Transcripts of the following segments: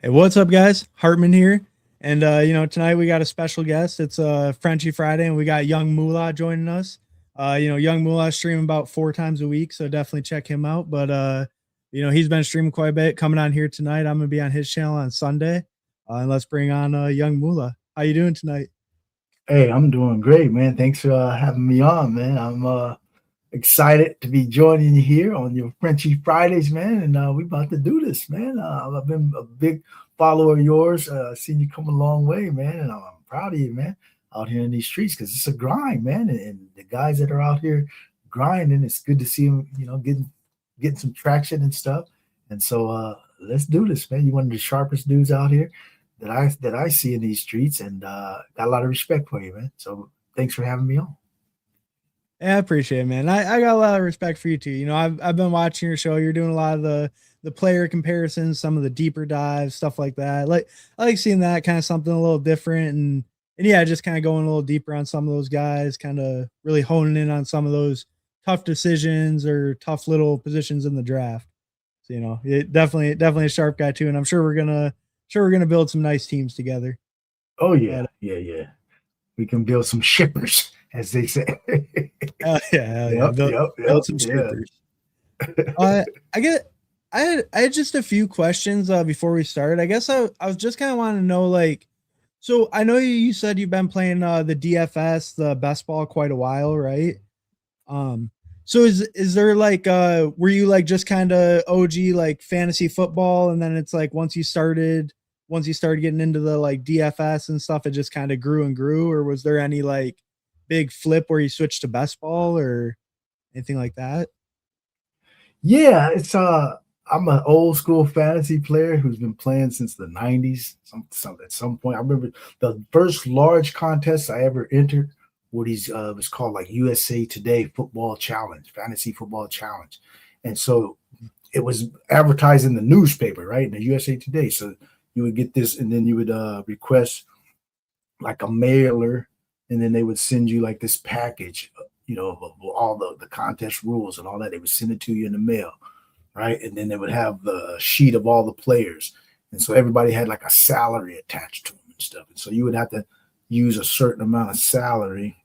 Hey, what's up, guys? Hartman here. And, tonight we got a special guest. It's Frenchy Friday, and we got YungMoolah joining us. YungMoolah streaming about 4 times a week, so definitely check him out. But, he's been streaming quite a bit. Coming on here tonight, I'm going to be on his channel on Sunday. And let's bring on YungMoolah. How you doing tonight? Hey, I'm doing great, man. Thanks for having me on, man. I'm excited to be joining you here on your Frenchy Fridays, man. And we about to do this, man. I've been a big follower of yours. Seen you come a long way, man, and I'm proud of you, man. Out here in these streets because it's a grind, man. And the guys that are out here grinding, it's good to see them, getting some traction and stuff. And so let's do this, man. You're one of the sharpest dudes out here that I see in these streets, and got a lot of respect for you, man. So thanks for having me on. Yeah, I appreciate it, man. I got a lot of respect for you too. I've been watching your show. You're doing a lot of the player comparisons, some of the deeper dives, stuff like that. Like I like seeing that kind of something a little different and yeah, just kind of going a little deeper on some of those guys, kind of really honing in on some of those tough decisions or tough little positions in the draft. So, it definitely a sharp guy too. And I'm sure we're gonna build some nice teams together. Oh yeah, But yeah. We can build some shippers, as they say. hell yeah. Yep, yep, Build yep, some yeah. shippers. Uh, I get. I had just a few questions before we start. I guess I was just kind of wanting to know, like, so I know you said you've been playing the DFS, the best ball, quite a while, right? Um, so is there like were you like just kind of OG like fantasy football, and then it's like once you started getting into the like DFS and stuff, it just kind of grew and grew, or was there any like big flip where you switched to best ball or anything like that? Yeah, it's I'm an old school fantasy player who's been playing since the 90s. At some point, I remember the first large contest I ever entered. What he's was called like USA Today Football Challenge, Fantasy Football Challenge, and so it was advertised in the newspaper, right, in the USA Today. So you would get this, and then you would request like a mailer, and then they would send you like this package, of all the contest rules and all that. They would send it to you in the mail, right? And then they would have the sheet of all the players. And so everybody had like a salary attached to them and stuff. And so you would have to use a certain amount of salary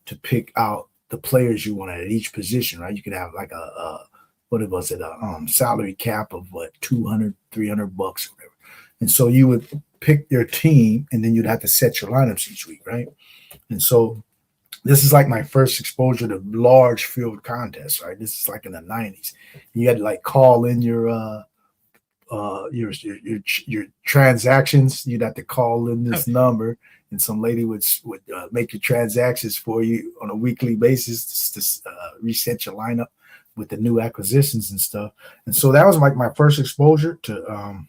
to pick out the players you wanted at each position, right? You could have like a what was it, a salary cap of what, 200, $300 or whatever. And so you would pick your team, and then you'd have to set your lineups each week, right? And so this is like my first exposure to large field contests, right? This is like in the 90s. You had to like call in your transactions. You'd have to call in this number, and some lady would make your transactions for you on a weekly basis to reset your lineup with the new acquisitions and stuff. And so that was like my first exposure to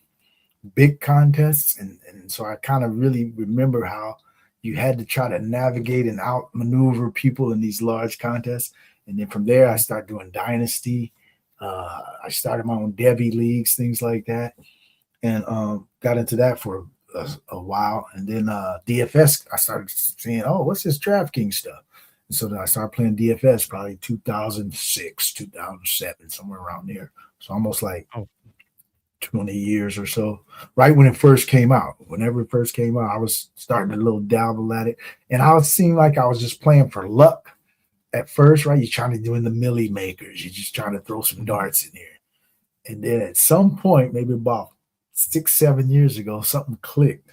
big contests, and so I kind of really remember how you had to try to navigate and outmaneuver people in these large contests. And then from there, I started doing Dynasty. I started my own Devi leagues, things like that, and got into that for a while. And then DFS, I started saying, "Oh, what's this DraftKings stuff?" And so then I started playing DFS probably 2006, 2007, somewhere around there. So almost like Oh, 20 years or so, right when it first came out. Whenever it first came out, I was starting to little dabble at it. And I was seeing like I was just playing for luck at first, right? You're trying to do in the millie makers. You're just trying to throw some darts in there. And then at some point, maybe about 6, 7 years ago, something clicked.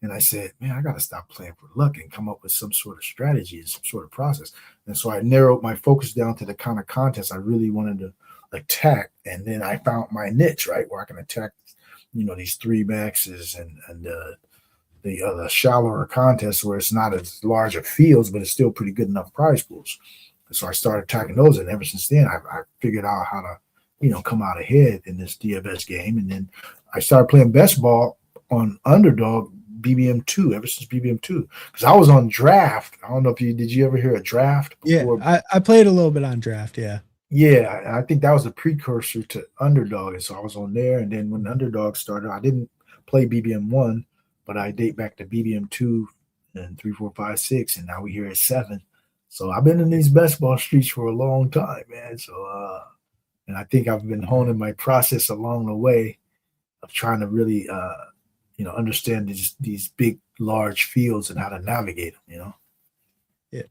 And I said, man, I got to stop playing for luck and come up with some sort of strategy and some sort of process. And so I narrowed my focus down to the kind of contest I really wanted to attack. And then I found my niche, right, where I can attack, these three maxes and the other shallower contests where it's not as large of fields, but it's still pretty good enough prize pools. And so I started attacking those. And ever since then, I figured out how to, come out ahead in this DFS game. And then I started playing best ball on Underdog BBM2 ever since BBM2, because I was on draft. I don't know if did you ever hear a draft yeah, before? I played a little bit on draft. Yeah. Yeah, I think that was the precursor to Underdog. And so I was on there. And then when Underdog started, I didn't play BBM1, but I date back to BBM2 and 3, 4, 5, 6. And now we're here at 7. So I've been in these best ball streets for a long time, man. So, and I think I've been honing my process along the way. of trying to really understand these big large fields and how to navigate them. Yeah,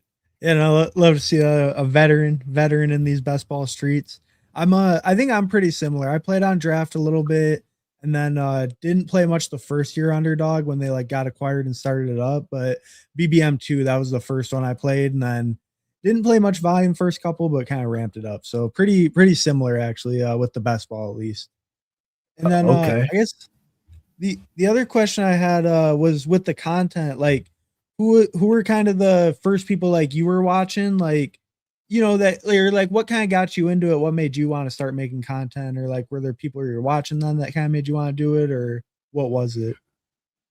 and I love to see a veteran in these best ball streets. I think I'm pretty similar. I played on draft a little bit, and then didn't play much the first year underdog when they like got acquired and started it up. But BBM2, that was the first one I played, and then didn't play much volume first couple, but kind of ramped it up. So pretty similar actually with the best ball at least. And then Okay. I guess the other question I had was with the content, like who were kind of the first people like you were watching, like that, or like what kind of got you into it? What made you want to start making content, or like were there people you're watching then that kind of made you want to do it, or what was it?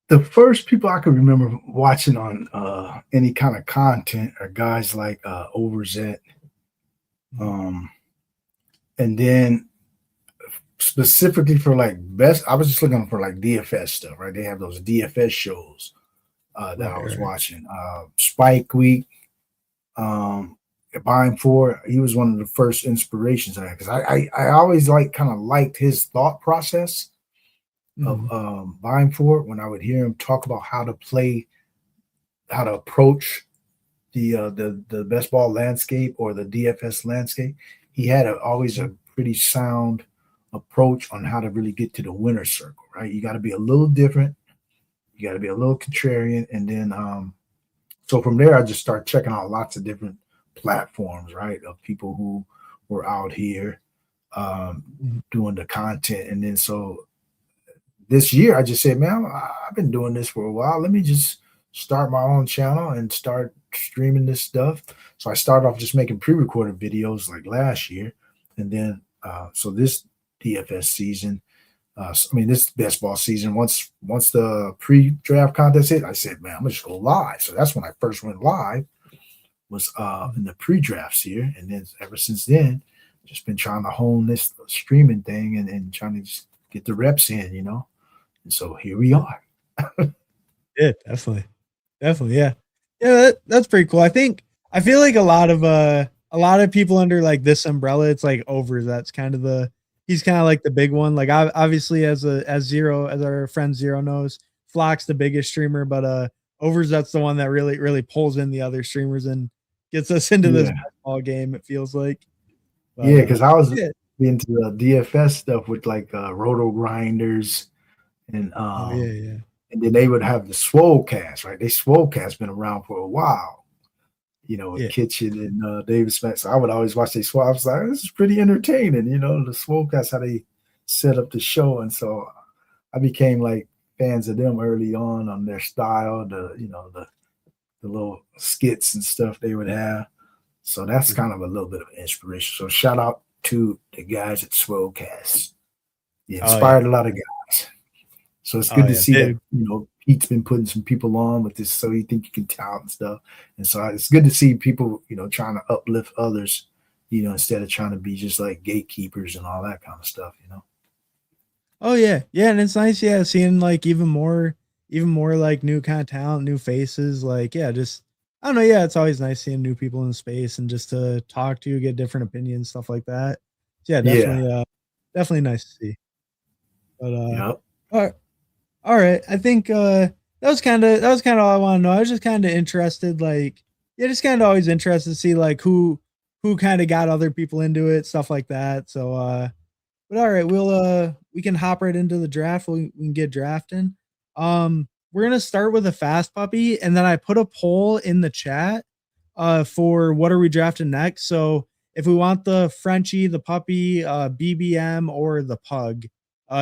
The first people I could remember watching on any kind of content are guys like Overzet, and then specifically for like best, I was just looking for like DFS stuff, right? They have those DFS shows that I was watching. Spike Week, Buying For, he was one of the first inspirations I had, because I always kind of liked his thought process of Buying For, when I would hear him talk about how to play, how to approach the best ball landscape or the DFS landscape. He had always a pretty sound approach on how to really get to the winner's circle, right? You got to be a little different. You got to be a little contrarian. And then, so from there, I just started checking out lots of different platforms, right, of people who were out here doing the content. And then, so this year, I just said, man, I've been doing this for a while. Let me just start my own channel and start streaming this stuff. So I started off just making pre-recorded videos like last year. And then, so this DFS season, this best ball season, once the pre-draft contest hit, I said, man, I'm gonna just go live. So that's when I first went live, was in the pre-drafts here. And then ever since then, just been trying to hone this streaming thing and trying to just get the reps in, And so here we are. Yeah, definitely. Yeah. Yeah, that's pretty cool. I feel like a lot of people under like this umbrella, it's like Overs. That's kind of he's kind of like the big one. Like obviously as Zero, as our friend Zero knows, Flock's the biggest streamer, but Overs, that's the one that really pulls in the other streamers and gets us into this basketball game, it feels like. But, because I was into the DFS stuff with like roto grinders and and then they would have the Swolecast, right? They Swolecast been around for a while, with Kitchen and David Smith. So I would always watch these Swole. I was like, this is pretty entertaining, the Swolecast, how they set up the show. And so I became like fans of them early on their style, the little skits and stuff they would have. So that's kind of a little bit of inspiration. So shout out to the guys at Swolecast. You inspired a lot of guys. So it's good to see that, Pete's been putting some people on with this So You Think You Can Tout and stuff. And so it's good to see people, trying to uplift others, instead of trying to be just like gatekeepers and all that kind of stuff, Oh yeah. Yeah. And it's nice, seeing like even more like new kind of talent, new faces. Like, just I don't know, it's always nice seeing new people in space and just to talk to, get different opinions, stuff like that. So definitely nice to see. But all right. I think that was kind of all I want to know. I was just kind of interested, like, just kind of always interested to see like who kind of got other people into it, stuff like that. So but all right, we can hop right into the draft. We can get drafting. We're gonna start with a fast puppy, and then I put a poll in the chat for what are we drafting next. So if we want the Frenchie, the puppy, BBM, or the pug,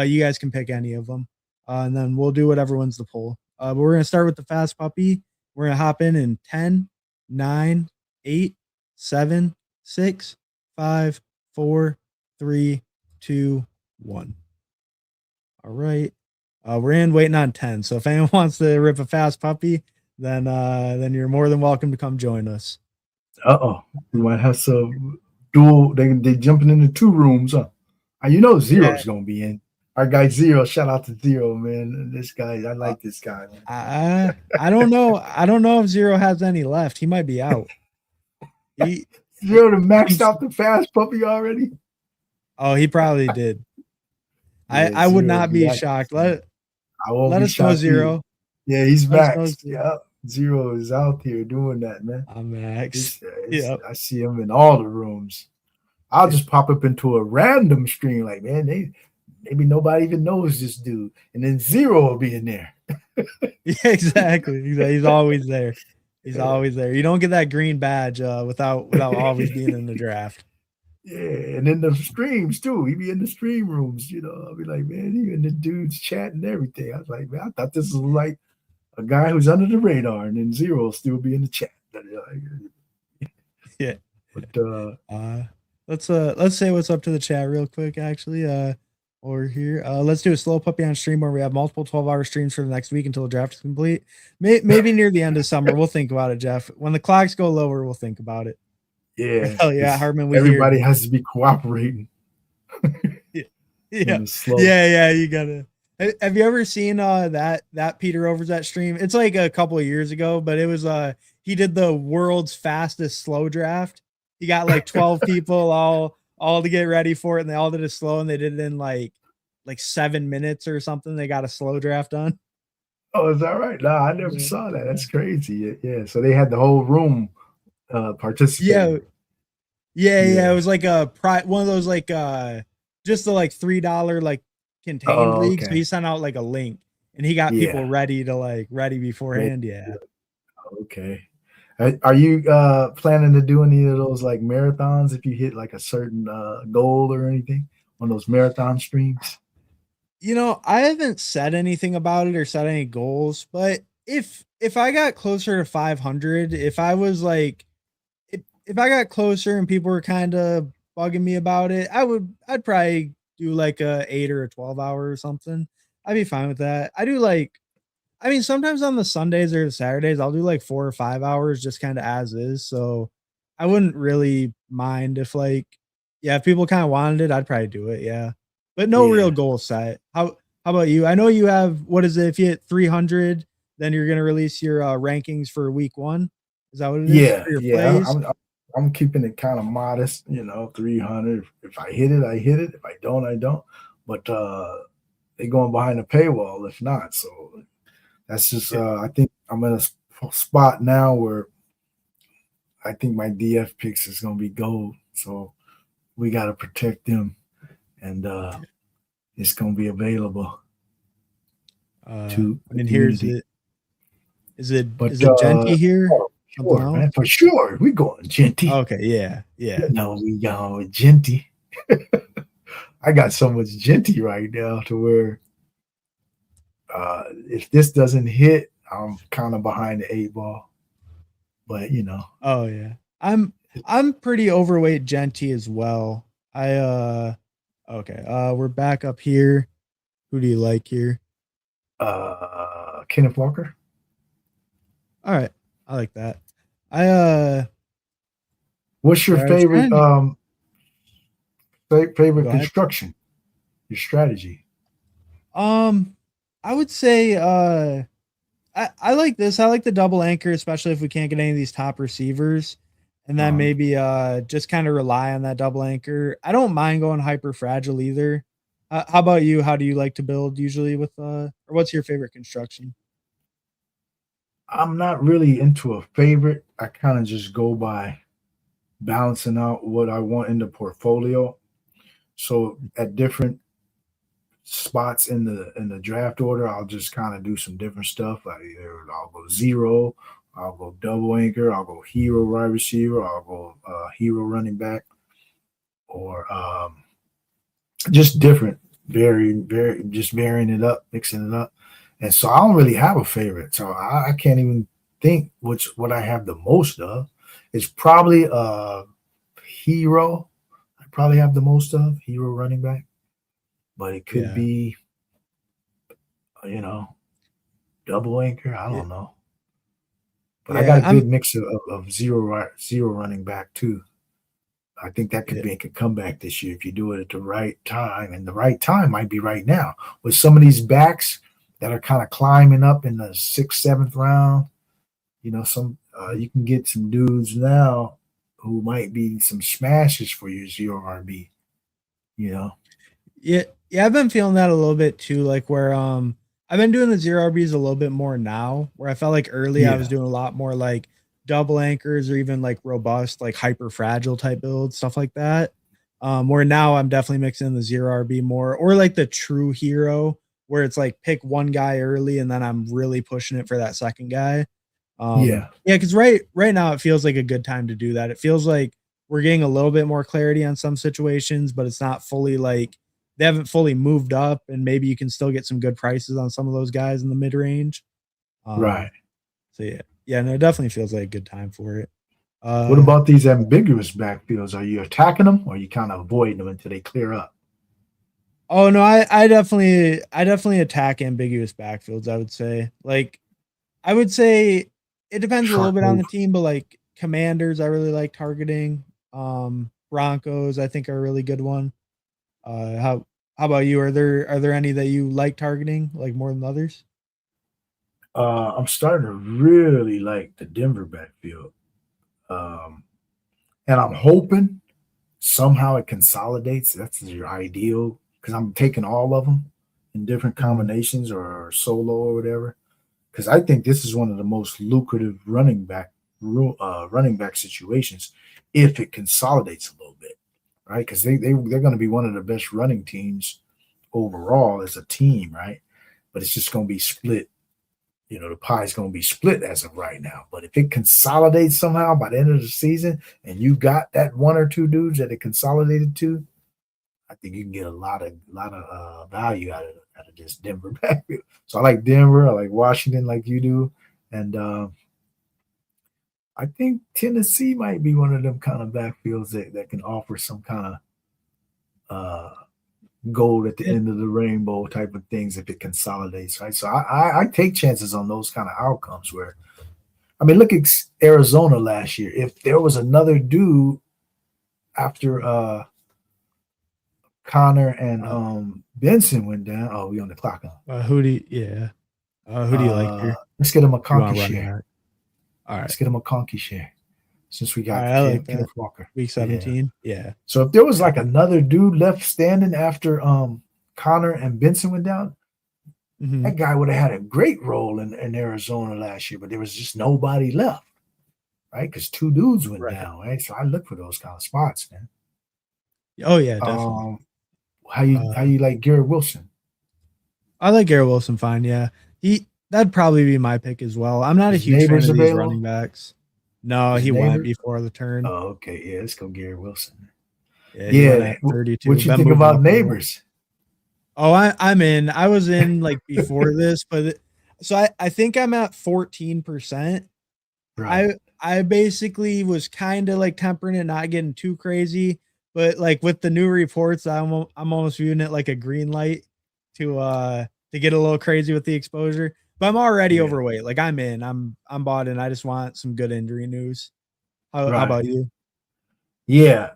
you guys can pick any of them. And then we'll do whatever wins the poll. But we're going to start with the fast puppy. We're going to hop in 10, 9, 8, 7, 6, 5, 4, 3, 2, 1. All right. We're waiting on 10. So if anyone wants to rip a fast puppy, then you're more than welcome to come join us. We might have some dual. They jumping into 2 rooms, huh? Zero's going to be in. Our guy Zero, shout out to Zero, man. This guy, I like this guy, man. I don't know. I don't know if Zero has any left. He might be out. Zero maxed out the fast puppy already. Oh, he probably did. Yeah, I would Zero not be be active. shocked. I won't Let be us know, shocked either. Zero. Yeah, he's Let us know, maxed. Zero. Yeah, Zero is out here doing that, man. I'm Max. It's Yep. I see him in all the rooms. I'll Yeah. just pop up into a random stream, like, man, maybe nobody even knows this dude, and then Zero will be in there. Yeah, exactly. He's always there. He's Yeah. always there. You don't get that green badge without always being in the draft. Yeah, and in the streams too. He be in the stream rooms, I'll be like, man, he in the dude's chat and everything. I was like, man, I thought this was like a guy who's under the radar, and then Zero will still be in the chat. Yeah. But Let's say what's up to the chat real quick, actually. Over here. Let's do a slow puppy on stream where we have multiple 12-hour streams for the next week until the draft is complete. Maybe near the end of summer. We'll think about it, Jeff. When the clocks go lower, we'll think about it. yeah, Hell yeah, Hartman, we everybody hear has to be cooperating. yeah. Yeah, you gotta. Have you ever seen that Peter Overzet stream? It's like a couple of years ago, but it was he did the world's fastest slow draft. He got like 12 people all to get ready for it, and they all did it slow, and they did it in like 7 minutes or something. They got a slow draft done. Oh, is that right? No, I never saw that. That's crazy. Yeah. So they had the whole room participating. Yeah. It was like one of those like just the like $3 like contained league. Okay. So he sent out like a link, and he got people ready beforehand. Yeah. Okay. Are you planning to do any of those like marathons if you hit like a certain goal or anything on those marathon streams? I haven't said anything about it or set any goals, but if I got closer to 500, if I was like if I got closer and people were kind of bugging me about it, I'd probably do like a 8 or a 12 hour or something. I'd be fine with that. I mean, sometimes on the Sundays or the Saturdays, I'll do like 4 or 5 hours just kind of as is. So I wouldn't really mind if if people kind of wanted it, I'd probably do it. Yeah. But no real goal set. How about you? I know you have, what is it? If you hit 300, then you're going to release your rankings for week 1. Is that what it is? For your plays? I'm keeping it kind of modest, 300. If I hit it, I hit it. If I don't, I don't. But they're going behind the paywall if not. So that's just I think I'm in a spot now where I think my DF picks is going to be gold. So we got to protect them, and it's going to be available to the community. Is it Genty here? Sure, man, for sure. We going Genty. Okay, yeah. We going with Genty. I got so much Genty right now to where if this doesn't hit, I'm kind of behind the 8 ball. But Oh yeah. I'm pretty overweight Genty as well. Okay. We're back up here. Who do you like here? Kenneth Walker. All right. I like that. What's your favorite favorite construction? Your strategy? I would say I like this. I like the double anchor, especially if we can't get any of these top receivers. And then maybe just kind of rely on that double anchor. I don't mind going hyper fragile either. How about you? How do you like to build usually with or what's your favorite construction? I'm not really into a favorite. I kind of just go by balancing out what I want in the portfolio. So at different spots in the draft order, I'll just kind of do some different stuff. I'll go zero, I'll go double anchor, I'll go hero wide receiver, I'll go hero running back, or just different, very just varying it up, mixing it up. And so I don't really have a favorite. So I can't even think what I have the most of. It's probably hero. I probably have the most of hero running back. But it could be, double anchor. I don't know. But I got a good mix of zero running back too. I think that could make a comeback this year if you do it at the right time. And the right time might be right now. With some of these backs that are kind of climbing up in the 6th, 7th round, you can get some dudes now who might be some smashes for your zero RB. Yeah, Yeah, I've been feeling that a little bit too, like where I've been doing the zero RBs a little bit more now, where I felt like early I was Yeah, doing a lot more like double anchors or even like robust, like hyper fragile type builds, stuff like that. Where now I'm definitely mixing the zero RB more, or like the true hero, where it's like pick one guy early and then I'm really pushing it for that second guy. yeah, Yeah, because right now it feels like a good time to do that. It feels like we're getting a little bit more clarity on some situations, but it's not fully like they haven't fully moved up, and maybe you can still get some good prices on some of those guys in the mid range. right. So yeah, no, it definitely feels like a good time for it. What Uh, about these ambiguous backfields? Are you attacking them, or are you kind of avoiding them until they clear up? oh no, I definitely attack ambiguous backfields. I would say it depends a little Sharp bit on move. the team, but like Commanders, I really like targeting. Broncos, I think are a really good one. How about you? Are there any that you like targeting like more than others? I'm starting to really like the Denver backfield, um, and I'm hoping somehow it consolidates. That's your ideal because I'm taking all of them in different Mhm. combinations or solo or whatever. Because I think this is one of the most lucrative running back situations if it consolidates a little bit, right? Because they're going to be one of the best running teams overall as a team, right? But it's just going to be split. The pie is going to be split as of right now. But if it consolidates somehow by the end of the season, and you got that one or two dudes that it consolidated to, I think you can get a lot of value out of this Denver backfield. So I like Denver, I like Washington, like you do, and I think Tennessee might be one of them kind of backfields that can offer some kind of gold at the Yeah. end of the rainbow type of things if it consolidates, right? So I take chances on those kind of outcomes. Where I mean, look at Arizona last year. If there was another dude after Connor and Uh, Benson went down. Oh, we on the clock now. who do you like here? Let's get him a You conky want running share. back? All right. Let's get him a conky share since we All got right. I like that. Kenneth Walker. Week Yeah. 17. Yeah. So if there was Yeah. like another dude left standing after Connor and Benson went down, Hmm. that guy would have had a great role in Arizona last year, but there was just nobody left, right? Because two dudes went Right. down, right? So I look for those kind of spots, man. Oh yeah, definitely. Um, how you like Garrett Wilson? I like Garrett Wilson fine. Yeah. That'd probably be my pick as well. I'm not a Is huge fan Neighbors of these running available? backs. No, Is he went Neighbors? before the turn. Oh, okay. Yeah, let's go Garrett Wilson. Yeah, he went Yeah. at 32. What you Been think moving about up a little. Neighbors? Oh, I'm in. I was in like before this, but so I think I'm at 14%. Right. I basically was kind of like tempering it, not getting too crazy, but like with the new reports, I'm almost viewing it like a green light to get a little crazy with the exposure. But I'm already Yeah. overweight. Like I'm in. I'm bought in. I just want some good injury news. How Right. about you? Yeah.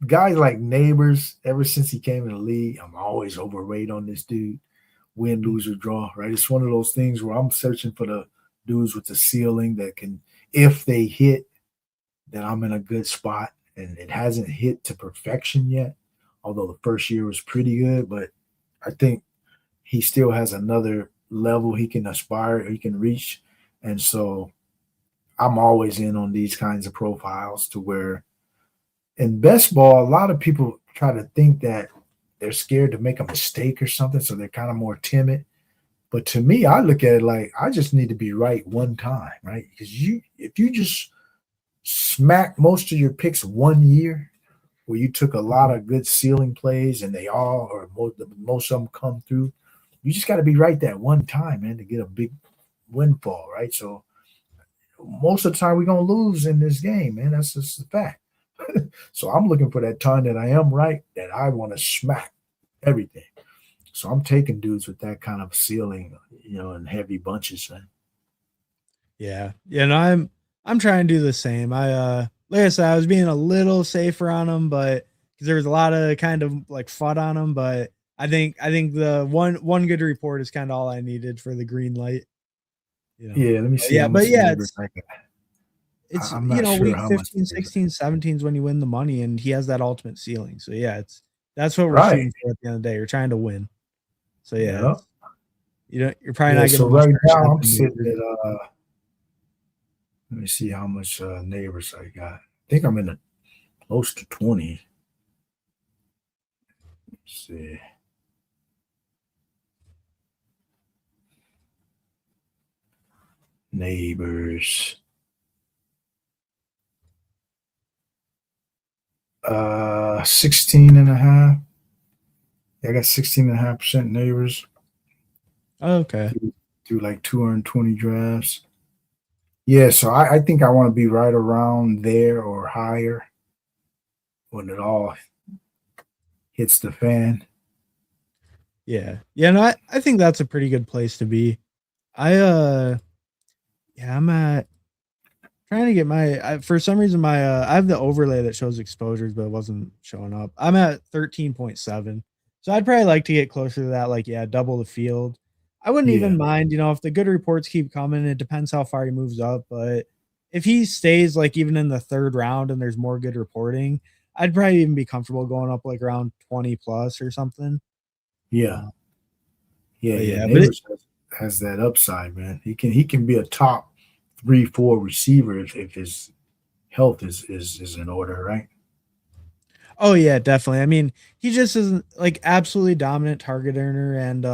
Guys like Neighbors, ever since he came in the league, I'm always overweight on this dude. Win, Mm. lose, or draw, right? It's one of those things where I'm searching for the dudes with the ceiling that can, if they hit, then I'm in a good spot. And it hasn't hit to perfection yet, although the first year was pretty good. But I think he still has another level he can aspire, he can reach. And so I'm always in on these kinds of profiles to where in best ball, a lot of people try to think that they're scared to make a mistake or something, so they're kind of more timid. But to me, I look at it like I just need to be right one time, right? Because if you just smack most of your picks one year, where you took a lot Mhm. of good ceiling plays and they all or most of them come through, you just got to be right that one time, man, to get a big windfall, right? So most of the time we're gonna lose in this game, man. That's just the fact. So I'm looking for that time that I am right, that I want to smack everything. So I'm taking dudes with that kind of ceiling, in heavy bunches, man. Yeah. Yeah, no, I'm trying to do the same. Like I said, I was being a little safer on them, but because there was a lot of kind of like FUD on them, but I think the one good report is kind of all I needed for the green light, you know. Yeah, let me see Yeah, how but much yeah, neighbors it's I got. it's I'm not sure week how much 15, neighbors. 16, 17 is when you win the money and he has that ultimate ceiling. So yeah, it's That's what we're Right. shooting for at the end of the day. You're trying to win. So yeah, Yeah. you're probably Yeah. not So getting much right better now shot I'm than sitting neighbors. at let me see how much neighbors I got. I think I'm in the close to 20. Let's see. Neighbors. 16 and a half. I got 16.5% neighbors Okay. through like 220 drafts. Yeah, so I think I want to be right around there or higher when it all hits the fan. Yeah. Yeah, no, I think that's a pretty good place to be. I yeah, I'm at trying to get for some reason I have the overlay that shows exposures, but it wasn't showing up. I'm at 13.7. So I'd probably like to get closer to that, like, yeah, double the field. I wouldn't Yeah, even mind, if the good reports keep coming, it depends how far he moves up, but if he stays like even in the third round and there's more good reporting, I'd probably even be comfortable going up like around 20 plus or something. yeah, Uh, yeah, but yeah. yeah, but Neighbors has that upside, man. He can be a top 3, 4 receiver if his health is in order, right? oh yeah, definitely. I mean, he just isn't like absolutely dominant target earner and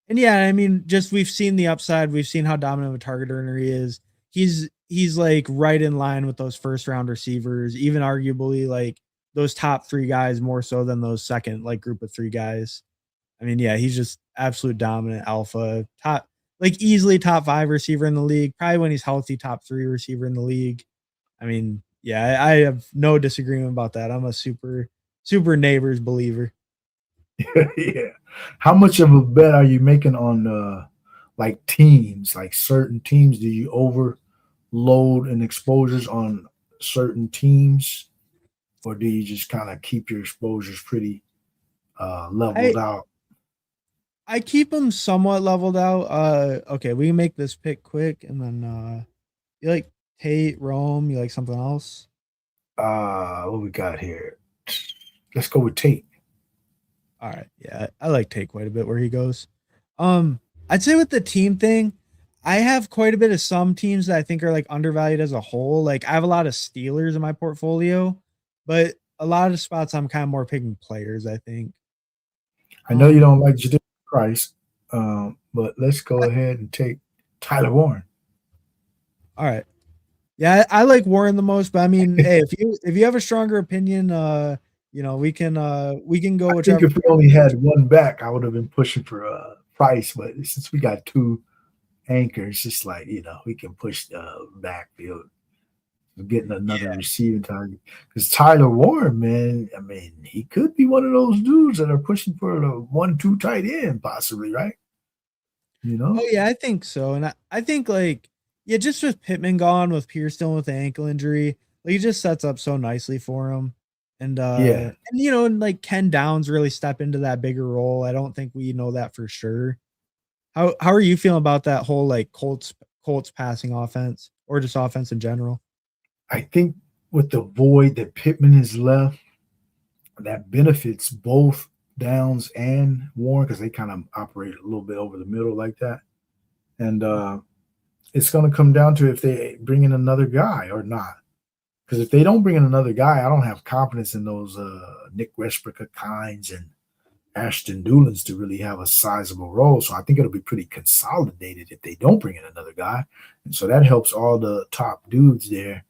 yeah, I mean, just we've seen the upside. We've seen how dominant of a target earner he is. He's like right in line with those first round receivers, even arguably like those top three guys more so than those second like group of three guys. I mean, yeah, he's just absolute dominant alpha, top like easily top five receiver in the league. Probably when he's healthy, top three receiver in the league. I mean, yeah, I have no disagreement about that. I'm a super neighbors believer. Yeah. How much of a bet are you making on like teams, like certain teams? Do you overload and exposures on certain teams, or do you just kind of keep your exposures pretty leveled I out? I keep them somewhat leveled out. Okay, we can make this pick quick, and then you like Tate, Rome, you like something else? What we got here? Let's go with Tate. All right, yeah, I like Tate quite a bit where he goes. I'd say with the team thing, I have quite a bit of some teams that I think are like undervalued as a whole. Like I have a lot of Steelers in my portfolio, but a lot of spots I'm kind of more picking players. I think. I know you Um, don't like Jadarius Price, but let's go I- ahead and take Tyler Warren. all right. Yeah, I like Warren the most, but I mean, hey, if you have a stronger opinion, we can go I think whichever. if we only had one back, I would have been pushing for Price, but since we got two anchors, just like we can push the backfield, getting another Yeah, receiving target. Because Tyler Warren, man, I mean, he could be one of those dudes that are pushing for the 1-2 tight end, possibly, right? You know? oh yeah, I think so, and I think like yeah, just with Pittman gone, with Pierce still with the ankle injury, like it just sets up so nicely for him, Yeah. and like Ken Downs really step into that bigger role. I don't think we know that for sure. How are you feeling about that whole like Colts passing offense or just offense in general? I think with the void that Pittman has left, that benefits both Downs and Warren because they kind of operate a little bit over the middle like that. And it's going to come down to if they bring in another guy or not. Because if they don't bring in another guy, I don't have confidence in those Nick Westbrook kinds and Ashton Dulins to really have a sizable role. So I think it'll be pretty consolidated if they don't bring in another guy. And so that helps all the top dudes there,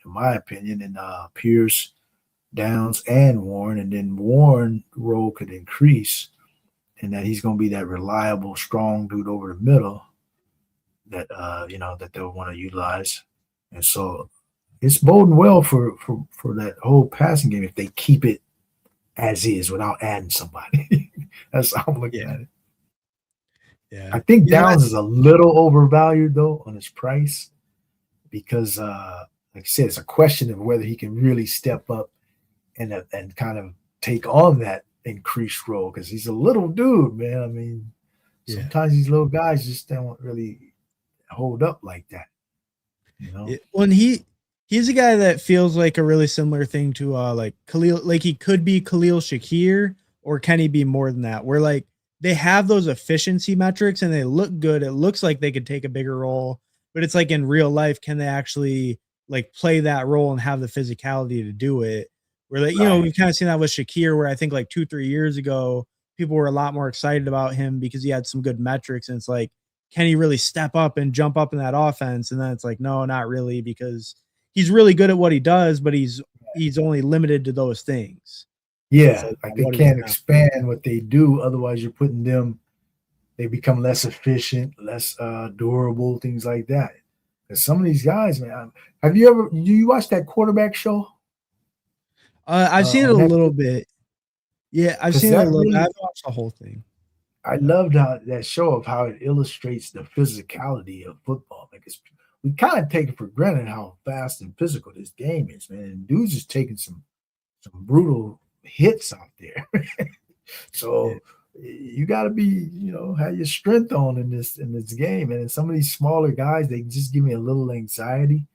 in my opinion, and Pierce, Downs, and Warren. And then Warren role could increase and that he's going to be that reliable, strong dude over the middle that that they'll want to utilize. And so it's boding well for that whole passing game if they keep it as is without adding somebody. That's how I'm looking Yeah, at it. I yeah. think Downs is a little overvalued though on his price because, like I said, it's a question of whether he can really step up and kind of take on that increased role because he's a little dude, man. I mean, Yeah. sometimes these little guys just don't really hold up like that, you know. When he's a guy that feels like a really similar thing to like Khalil. Like he could be Khalil Shakir, or can he be more than that? Where like they have those efficiency metrics and they look good. It looks like they could take a bigger role, but it's like in real life, can they actually like play that role and have the physicality to do it? Where like, Right. we've kind of seen that with Shakir, where I think like 2-3 years ago, people were a lot more excited about him because he had some good metrics. And it's like, can he really step up and jump up in that offense? And then it's like, no, not really, because he's really good at what he does, but he's only limited to those things. So it's Yeah, like, like they what is it can't now? expand what they do. Otherwise, you're putting them. They become less efficient, less durable, things like that. Because some of these guys, man, have you ever you watch that quarterback show I've seen it on a little Netflix? bit. Yeah, I've Because seen it a that little bit. I really, haven't watched the whole thing. I loved how that show of how it illustrates the physicality of football. Because we kind of take it for granted how fast and physical this game is, man. And dudes is taking some brutal hits out there. Yeah. So you got to be, have your strength on in this game. And some of these smaller guys, they just give me a little anxiety.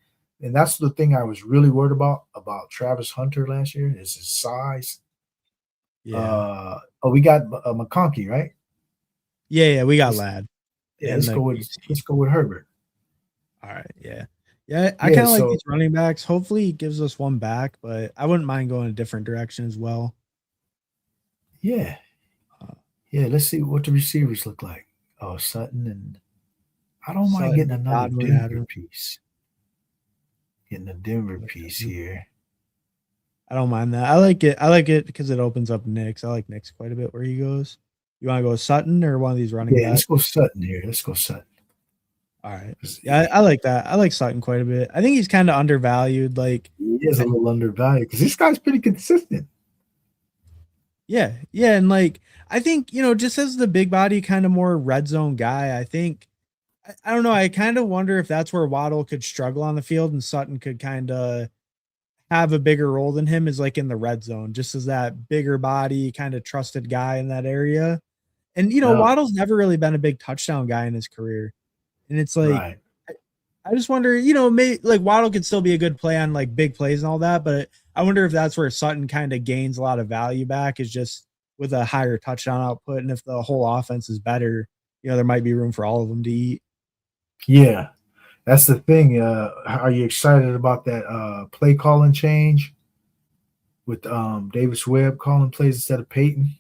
And that's the thing I was really worried about Travis Hunter last year is his size. Yeah. We got McConkey, right? Yeah, yeah, we got Let's, Lad yeah, and let's the go with QC. let's go with Herbert. All right, yeah. Yeah, I Yeah, kind of like so these running backs. Hopefully he gives us one back, but I wouldn't mind going a different direction as well. yeah, Uh, yeah. Let's see what the receivers look like. Oh, Sutton, and I don't mind Sutton getting and another Godwin Denver Adams. piece. Getting a Denver piece here. I don't mind that. I like it. I like it because it opens up Knicks. I like Knicks quite a bit where he goes. You want to go Sutton or one of these running Yeah, let's backs? go Sutton here. Let's go Sutton. All right. 'Cause Yeah, I like that. I like Sutton quite a bit. I think he's kind of undervalued. Like, he is a little undervalued because this guy's pretty consistent. yeah, yeah, and like I think just as the big body kind of more red zone guy, I think I don't know. I kind of wonder if that's where Waddle could struggle on the field and Sutton could kind of have a bigger role than him is like in the red zone, just as that bigger body kind of trusted guy in that area. And Yeah, Waddle's never really been a big touchdown guy in his career. And it's like right. I I just wonder, maybe like Waddle could still be a good play on like big plays and all that, but I wonder if that's where Sutton kind of gains a lot of value back is just with a higher touchdown output. And if the whole offense is better, there might be room for all of them to eat. Yeah, that's the thing. Are you excited about that play calling change with Davis Webb calling plays instead of Peyton?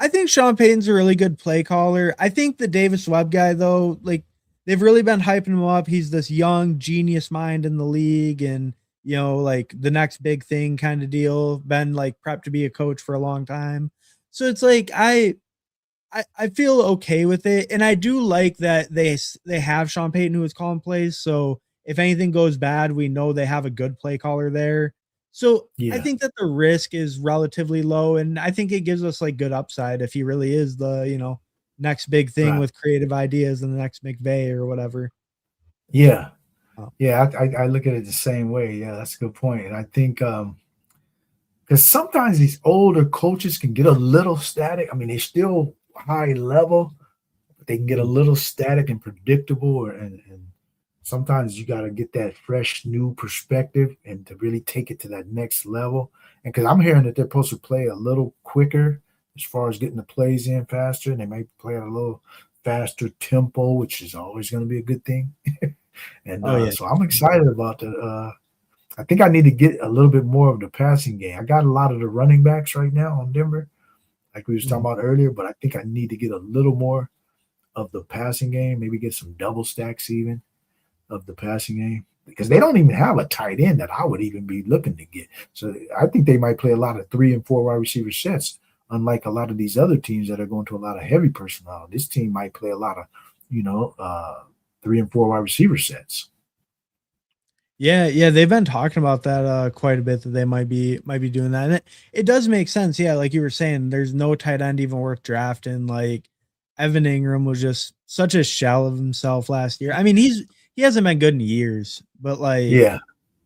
I think Sean Payton's a really good play caller. I think the Davis Webb guy, though, like they've really been hyping him up. He's this young genius mind in the league and, like the next big thing kind of deal. Been like prepped to be a coach for a long time. So it's like I feel okay with it. And I do like that they have Sean Payton who is calling plays. So if anything goes bad, we know they have a good play caller there. So I Yeah, think that the risk is relatively low. And I think it gives us like good upside if he really is the, next big thing right. with creative ideas and the next McVay or whatever. Yeah, Oh, yeah. I look at it the same way. Yeah, that's a good point. And I think because sometimes these older coaches can get a little static. I mean, they're still high level, but they can get a mm. little static and predictable, and sometimes you got to get that fresh new perspective and to really take it to that next level. And because I'm hearing that they're supposed to play a little quicker as far as getting the plays in faster, and they might play at a little faster tempo, which is always going to be a good thing. And Oh yeah. so I'm excited about the. I think I need to get a little bit more of the passing game. I got a lot of the running backs right now on Denver, like we was talking Mhm. about earlier, but I think I need to get a little more of the passing game. Maybe get some double stacks even of the passing game because they don't even have a tight end that I would even be looking to get. So I think they might play a lot of 3 and 4 wide receiver sets, unlike a lot of these other teams that are going to a lot of heavy personnel. This team might play a lot of, you know, 3 and 4 wide receiver sets. Yeah, yeah, they've been talking about that quite a bit that they might be doing that. And it does make sense. Yeah, like you were saying, there's no tight end even worth drafting. Like Evan Ingram was just such a shell of himself last year. I mean, he hasn't been good in years, Yeah,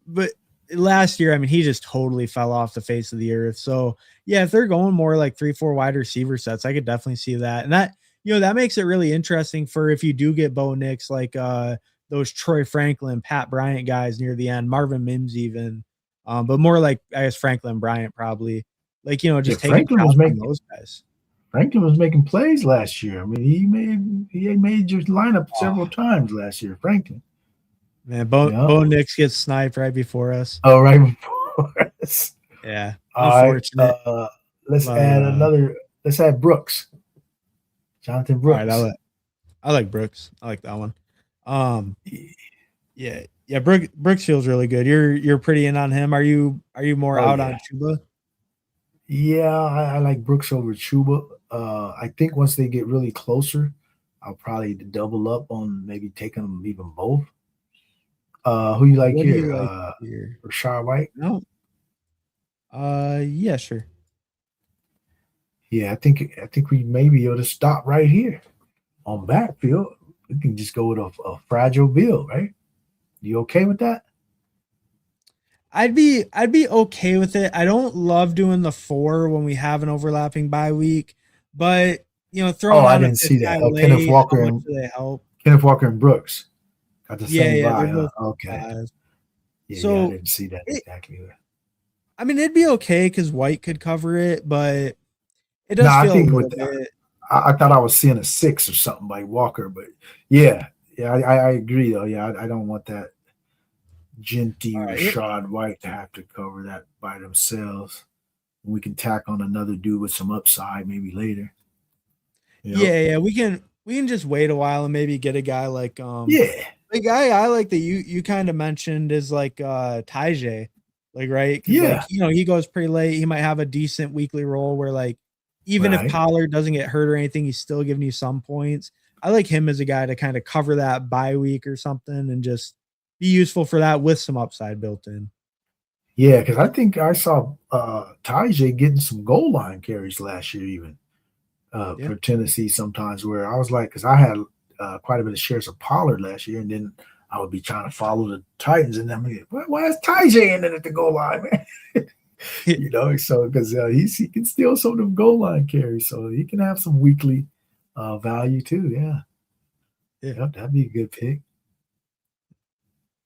but last year, I mean, he just totally fell off the face of the earth. So yeah, if they're going more like 3, 4 wide receiver sets, I could definitely see that. And that makes it really interesting for if you do get Bo Nix, like those Troy Franklin, Pat Bryant guys near the end, Marvin Mims even, but more like I guess Franklin Bryant probably, like Yeah, just taking shots from those guys. Franklin was making plays last year. I mean, he made your lineup Oh several times last year. Franklin, man, yeah. Bo Nix gets sniped right before us. Oh, right before us. Yeah, All right. unfortunate. Let's But add another. Let's add Brooks, Jonathan all right, Brooks. I like Brooks. I like that one. Um, yeah, Brooks feels really good. You're pretty in on him. Are you more Oh out yeah, on Chuba? yeah. I like Brooks over Chuba. I think once they get really closer, I'll probably double up on maybe taking them even both. Who you like What do you here? like here? Rashad White. No. Yeah, sure. Yeah, I think we may be able to stop right here on backfield. We can just go with a fragile build, right? You okay with that? I'd be okay with it. I don't love doing the 4 when we have an overlapping bye week, but Oh, throwing I on a didn't fifth see guy that. Oh, late, how much do they help? Kenneth Walker and Brooks got the Yeah, same yeah, they're buy, huh? both Okay. 5. Yeah, I So didn't see that it, exactly. I mean, it'd be okay because White could cover it, but it No, does I feel a think little with bit. I thought I was seeing a 6 or something like Walker, but yeah, I agree though. Yeah, I don't want that Genty All right. Rashad White to have to cover that by themselves. We can tack on another dude with some upside maybe later. Yep. Yeah, we can just wait a while and maybe get a guy like Yeah. the guy I like that you kind of mentioned is like Tajay. Like right? Because like Yeah. he goes pretty late. He might have a decent weekly role where like even if Right. Pollard doesn't get hurt or anything, he's still giving you some points. I like him as a guy to kind of cover that bye week or something and just be useful for that with some upside built in. Yeah, because I think I saw Tajay getting some goal line carries last year, even Yeah. for Tennessee. Sometimes where I was like, because I had quite a bit of shares of Pollard last year, and then I would be trying to follow the Titans, and I'm like, why is Tajay in it at the goal line, man? So because he can steal some of them goal line carries, so he can have some weekly value too. Yeah, Yeah. yep, that'd be a good pick.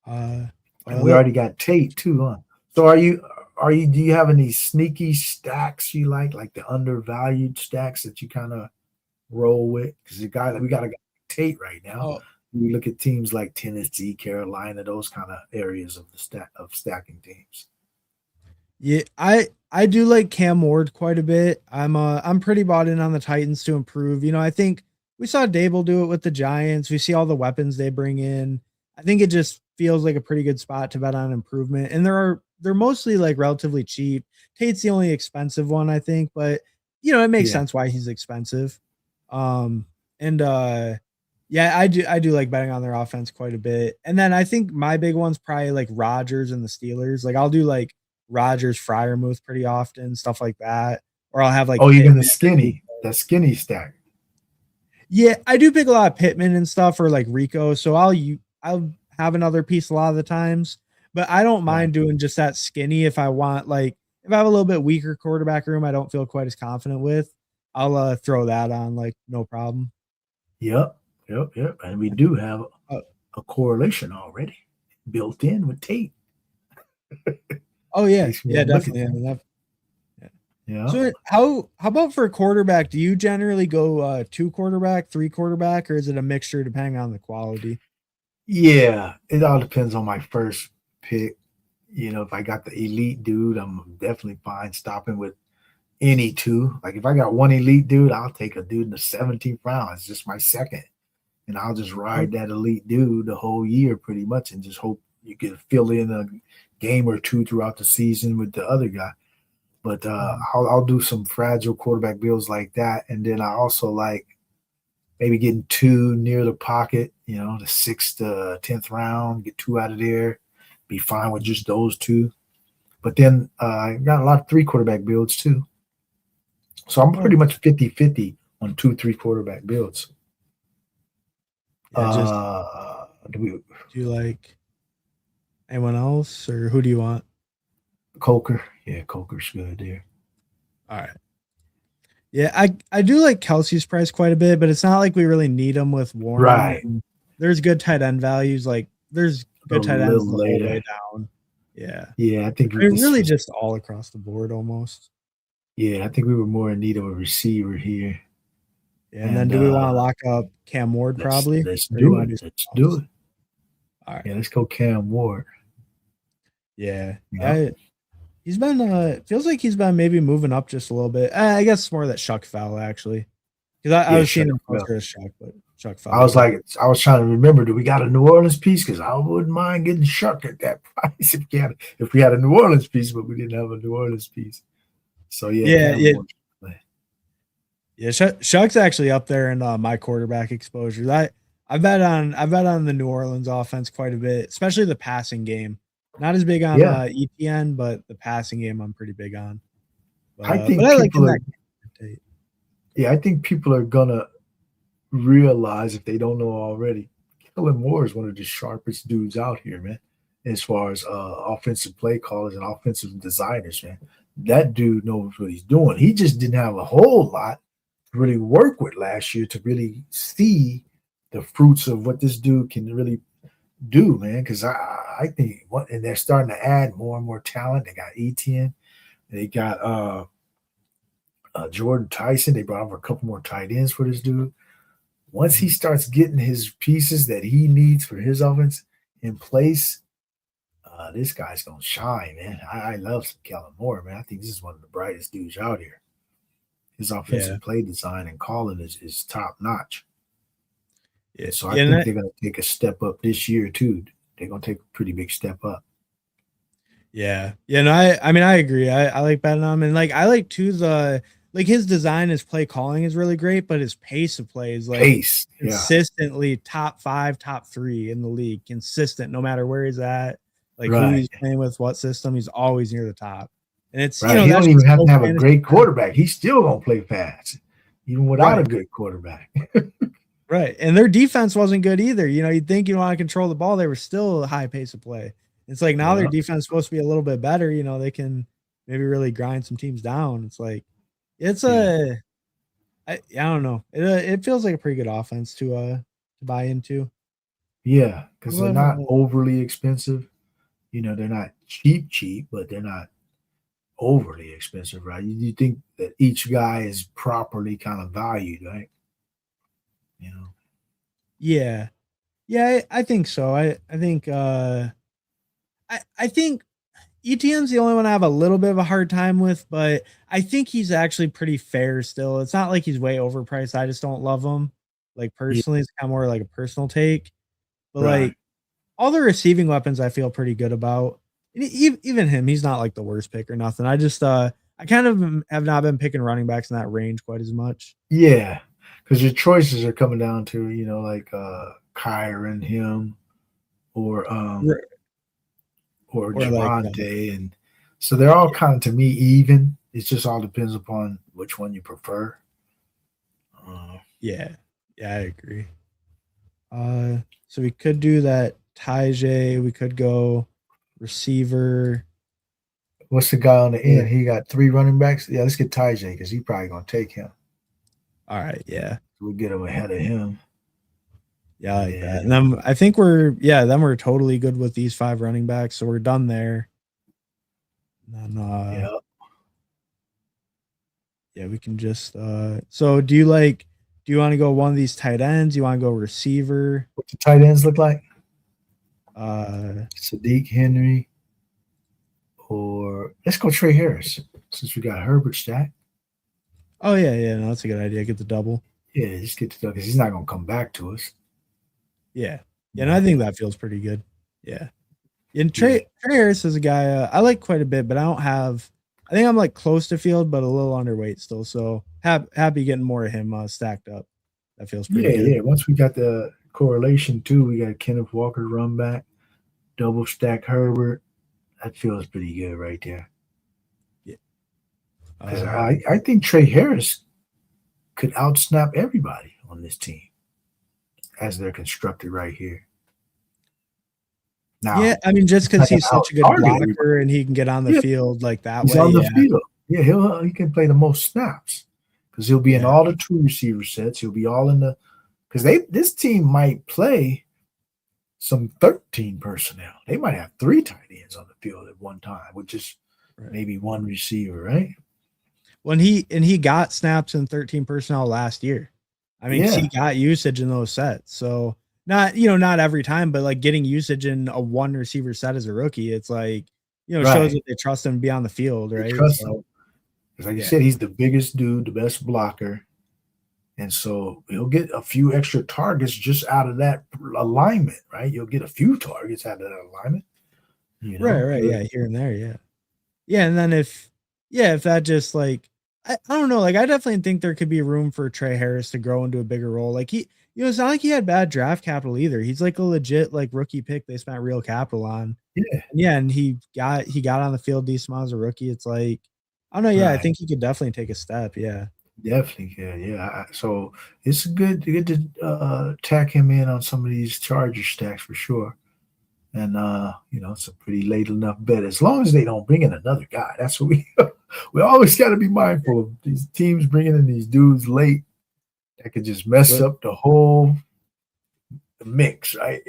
And we Well, already got Tate too, huh? So do you have any sneaky stacks you like the undervalued stacks that you kind of roll with? Because we got a guy Tate right now. oh, We look at teams like Tennessee, Carolina, those kind of areas of stacking teams. yeah, I do like Cam Ward quite a bit. I'm pretty bought in on the Titans to improve. I think we saw Dable do it with the Giants. We see all the weapons they bring in. I think it just feels like a pretty good spot to bet on improvement. And they're mostly like relatively cheap. Tate's the only expensive one, I think, but it makes Yeah. sense why he's expensive. And yeah, I do like betting on their offense quite a bit. And then I think my big one's probably like Rodgers and the Steelers. Like I'll do like Rodgers, Fryermuth pretty often, stuff like that. Or I'll have like Oh, even Pittman. that skinny stack. Yeah, I do pick a lot of Pittman and stuff or like Rico. So I'll have another piece a lot of the times, but I don't Right. mind doing just that skinny if I want like if I have a little bit weaker quarterback room I don't feel quite as confident with. I'll throw that on like no problem. Yep. And we do have Uh, a correlation already built in with Tate. oh In yeah, case you yeah, want to look at definitely. I that. mean, yeah. Yeah. So how about for a quarterback? Do you generally go 2 quarterback, 3 quarterback, or is it a mixture depending on the quality? Yeah. It all depends on my first pick. If I got the elite dude, I'm definitely fine stopping with any two. Like if I got one elite dude, I'll take a dude in the 17th round. It's just my second. And I'll just ride that elite dude the whole year pretty much and just hope you can fill in a game or two throughout the season with the other guy. But I'll do some fragile quarterback builds like that. And then I also like maybe getting 2 near the pocket, the 6th to 10th round, get 2 out of there, be fine with just those 2. But then I got a lot of 3 quarterback builds too. So I'm pretty much 50-50 on 2-3 quarterback builds. Yeah, just Do you like anyone else or who do you want? Coker? Yeah, Coker's good there. All right. Yeah, I do like Kelsey's price quite a bit, but it's not like we really need him with Warren. Right. there's good tight end values. Like there's A good tight ends little the whole way later. down. Yeah. Yeah, I think I mean, this really was. just all across the board almost. Yeah, I think we were more in need of a receiver here. Yeah, and then And do we want to lock up Cam Ward probably? let's Or do you do want it. to do Let's something do else? it. All right. Yeah, let's go Cam Ward. Yeah. Yeah. He's been feels like he's been maybe moving up just a little bit. I guess it's more that Shuck fell actually. Because I was seeing him closer to Shuck, but Shuck fell. I was trying to remember, do we got a New Orleans piece? Because I wouldn't mind getting Shuck at that price if we had a New Orleans piece, but we didn't have a New Orleans piece. So yeah. Shuck's actually up there in my quarterback exposures. I bet on the New Orleans offense quite a bit, especially the passing game. Not as big on ETN, but the passing game I'm pretty big on. I think people are. Yeah, I think people are gonna realize, if they don't know already, Kellen Moore is one of the sharpest dudes out here, man. As far as offensive play callers and offensive designers, man, that dude knows what he's doing. He just didn't have a whole lot to really work with last year to really see the fruits of what this dude can really do, man. Because I think and they're starting to add more and more talent. They got Etienne, they got Jordan Tyson. They brought over a couple more tight ends for this dude. Once he starts getting his pieces that he needs for his offense in place, this guy's gonna shine, man. I love Kellen Moore, man. I think this is one of the brightest dudes out here. His offensive play design and calling is top notch. Yeah, so I think they're gonna take a step up this year too. They're gonna take a pretty big step up. Yeah. Yeah, no, I mean I agree. I like betting on him, and like I like too his design, his play calling is really great, but his pace of play is consistently top 5, top 3 in the league, consistent no matter where he's at, who he's playing with, what system, he's always near the top. And it's he don't even have to have a great quarterback. He's still gonna play fast, even without a good quarterback. Right. And their defense wasn't good either. You'd think you want to control the ball. They were still a high pace of play. It's like now their defense is supposed to be a little bit better. They can maybe really grind some teams down. It's like, I don't know. It feels like a pretty good offense to buy into. Yeah, because they're not overly expensive. They're not cheap, but they're not overly expensive, right? You think that each guy is properly kind of valued, right? Yeah. Yeah, I think so. I think I think ETN's the only one I have a little bit of a hard time with, but I think he's actually pretty fair still. It's not like he's way overpriced. I just don't love him. Personally, it's kind of more like a personal take. But all the receiving weapons I feel pretty good about. Even him, he's not like the worst pick or nothing. I just I kind of have not been picking running backs in that range quite as much. Yeah, because your choices are coming down to, Kyron, him, or Javonte, and so they're all kind of, to me, even. It just all depends upon which one you prefer. Yeah, I agree. So we could do that Tajay. We could go receiver. What's the guy on the end? He got 3 running backs. Yeah, let's get Tajay because he's probably gonna take him. All right, yeah. We'll get him ahead of him. Yeah, I like that. And then I think we're totally good with these 5 running backs, so we're done there. And then, yeah, we can just so do you want to go one of these tight ends? You want to go receiver? What the tight ends look like? Sadiq Henry, or let's go Trey Harris since we got Herbert stacked. Oh yeah, no, that's a good idea. Get the double. Yeah, just get the double because he's not gonna come back to us. Yeah, and I think that feels pretty good. Yeah, and Trey Harris is a guy I like quite a bit, but I think I'm like close to field, but a little underweight still. So happy getting more of him stacked up. That feels pretty good. Yeah. Once we got the correlation too, we got Kenneth Walker run back, double stack Herbert. That feels pretty good right there. Yeah. I think Trey Harris could outsnap everybody on this team as they're constructed right here. Now, yeah, I mean, just because he's such a good blocker and he can get on the field like that he's way. On the field. Yeah, he can play the most snaps because he'll be in all the 2 receiver sets. He'll be all in the – because this team might play some 13 personnel. They might have 3 tight ends on the field at one time, with just maybe one receiver, right? When he got snaps in 13 personnel last year. I mean, he got usage in those sets. So not every time, but like getting usage in a one receiver set as a rookie, it's like, shows that they trust him to be on the field, right? They trust him. Like you said, he's the biggest dude, the best blocker. And so he'll get a few extra targets just out of that alignment, right? You'll get a few targets out of that alignment. Right. Yeah, here and there, yeah. Yeah, and then if that just like I don't know, like I definitely think there could be room for Trey Harris to grow into a bigger role. Like it's not like he had bad draft capital either. He's like a legit like rookie pick they spent real capital on. Yeah, and he got on the field decent amount as a rookie. It's like, I don't know, I think he could definitely take a step, yeah. Definitely can, yeah. So it's good to tack him in on some of these Charger stacks for sure. And it's a pretty late enough bet. As long as they don't bring in another guy, that's what we always got to be mindful of. These teams bringing in these dudes late that could just mess up the whole mix, right?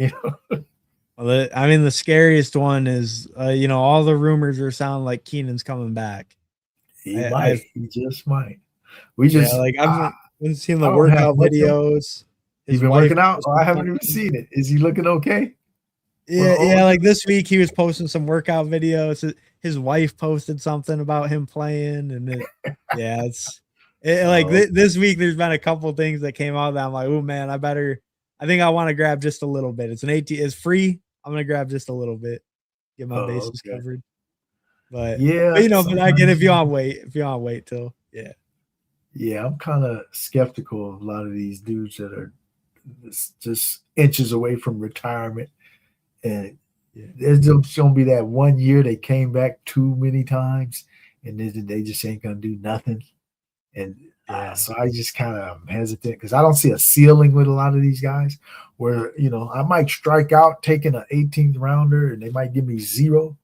Well, I mean, the scariest one is all the rumors are sounding like Keenan's coming back. He just might. I've been seeing the workout videos. He's been working out. I haven't even seen it. Is he looking okay? Yeah. Like this week, he was posting some workout videos. His wife posted something about him playing, and this week. There's been a couple things that came out that I'm like, oh man, I think I want to grab just a little bit. It's it's free. I'm gonna grab just a little bit, get my bases covered. But but I get if you want to wait till I'm kind of skeptical of a lot of these dudes that are just inches away from retirement, and there's just gonna be that 1 year they came back too many times, and then they just ain't gonna do nothing. And so I just kind of hesitant because I don't see a ceiling with a lot of these guys where I might strike out taking an 18th rounder and they might give me 0,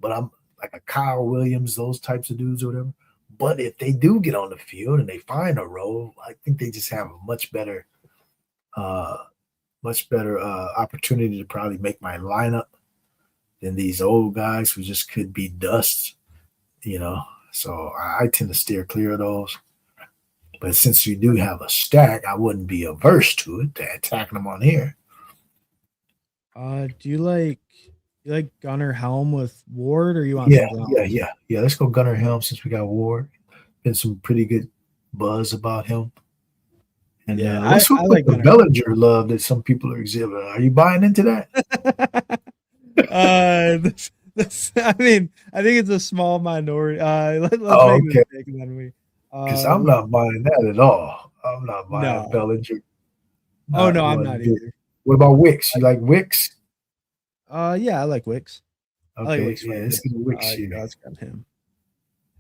but I'm like a Kyle Williams, those types of dudes or whatever. But if they do get on the field and they find a role, I think they just have a much better opportunity to probably make my lineup than these old guys who just could be dust, So I tend to steer clear of those. But since you do have a stack, I wouldn't be averse to it, to attacking them on here. Do you like Gunnar Helm with Ward, or you want? Yeah. Let's go Gunnar Helm since we got Ward. Been some pretty good buzz about him. And I like the Bellinger love that some people are exhibiting. Are you buying into that? I mean, I think it's a small minority. Let's make this big, and then we. Because I'm not buying that at all. I'm not buying Bellinger. I'm not either. What about Wicks? You like Wicks? Yeah, I like Wicks. Okay, I like Wicks. Let's get Wicks here. Let's grab him.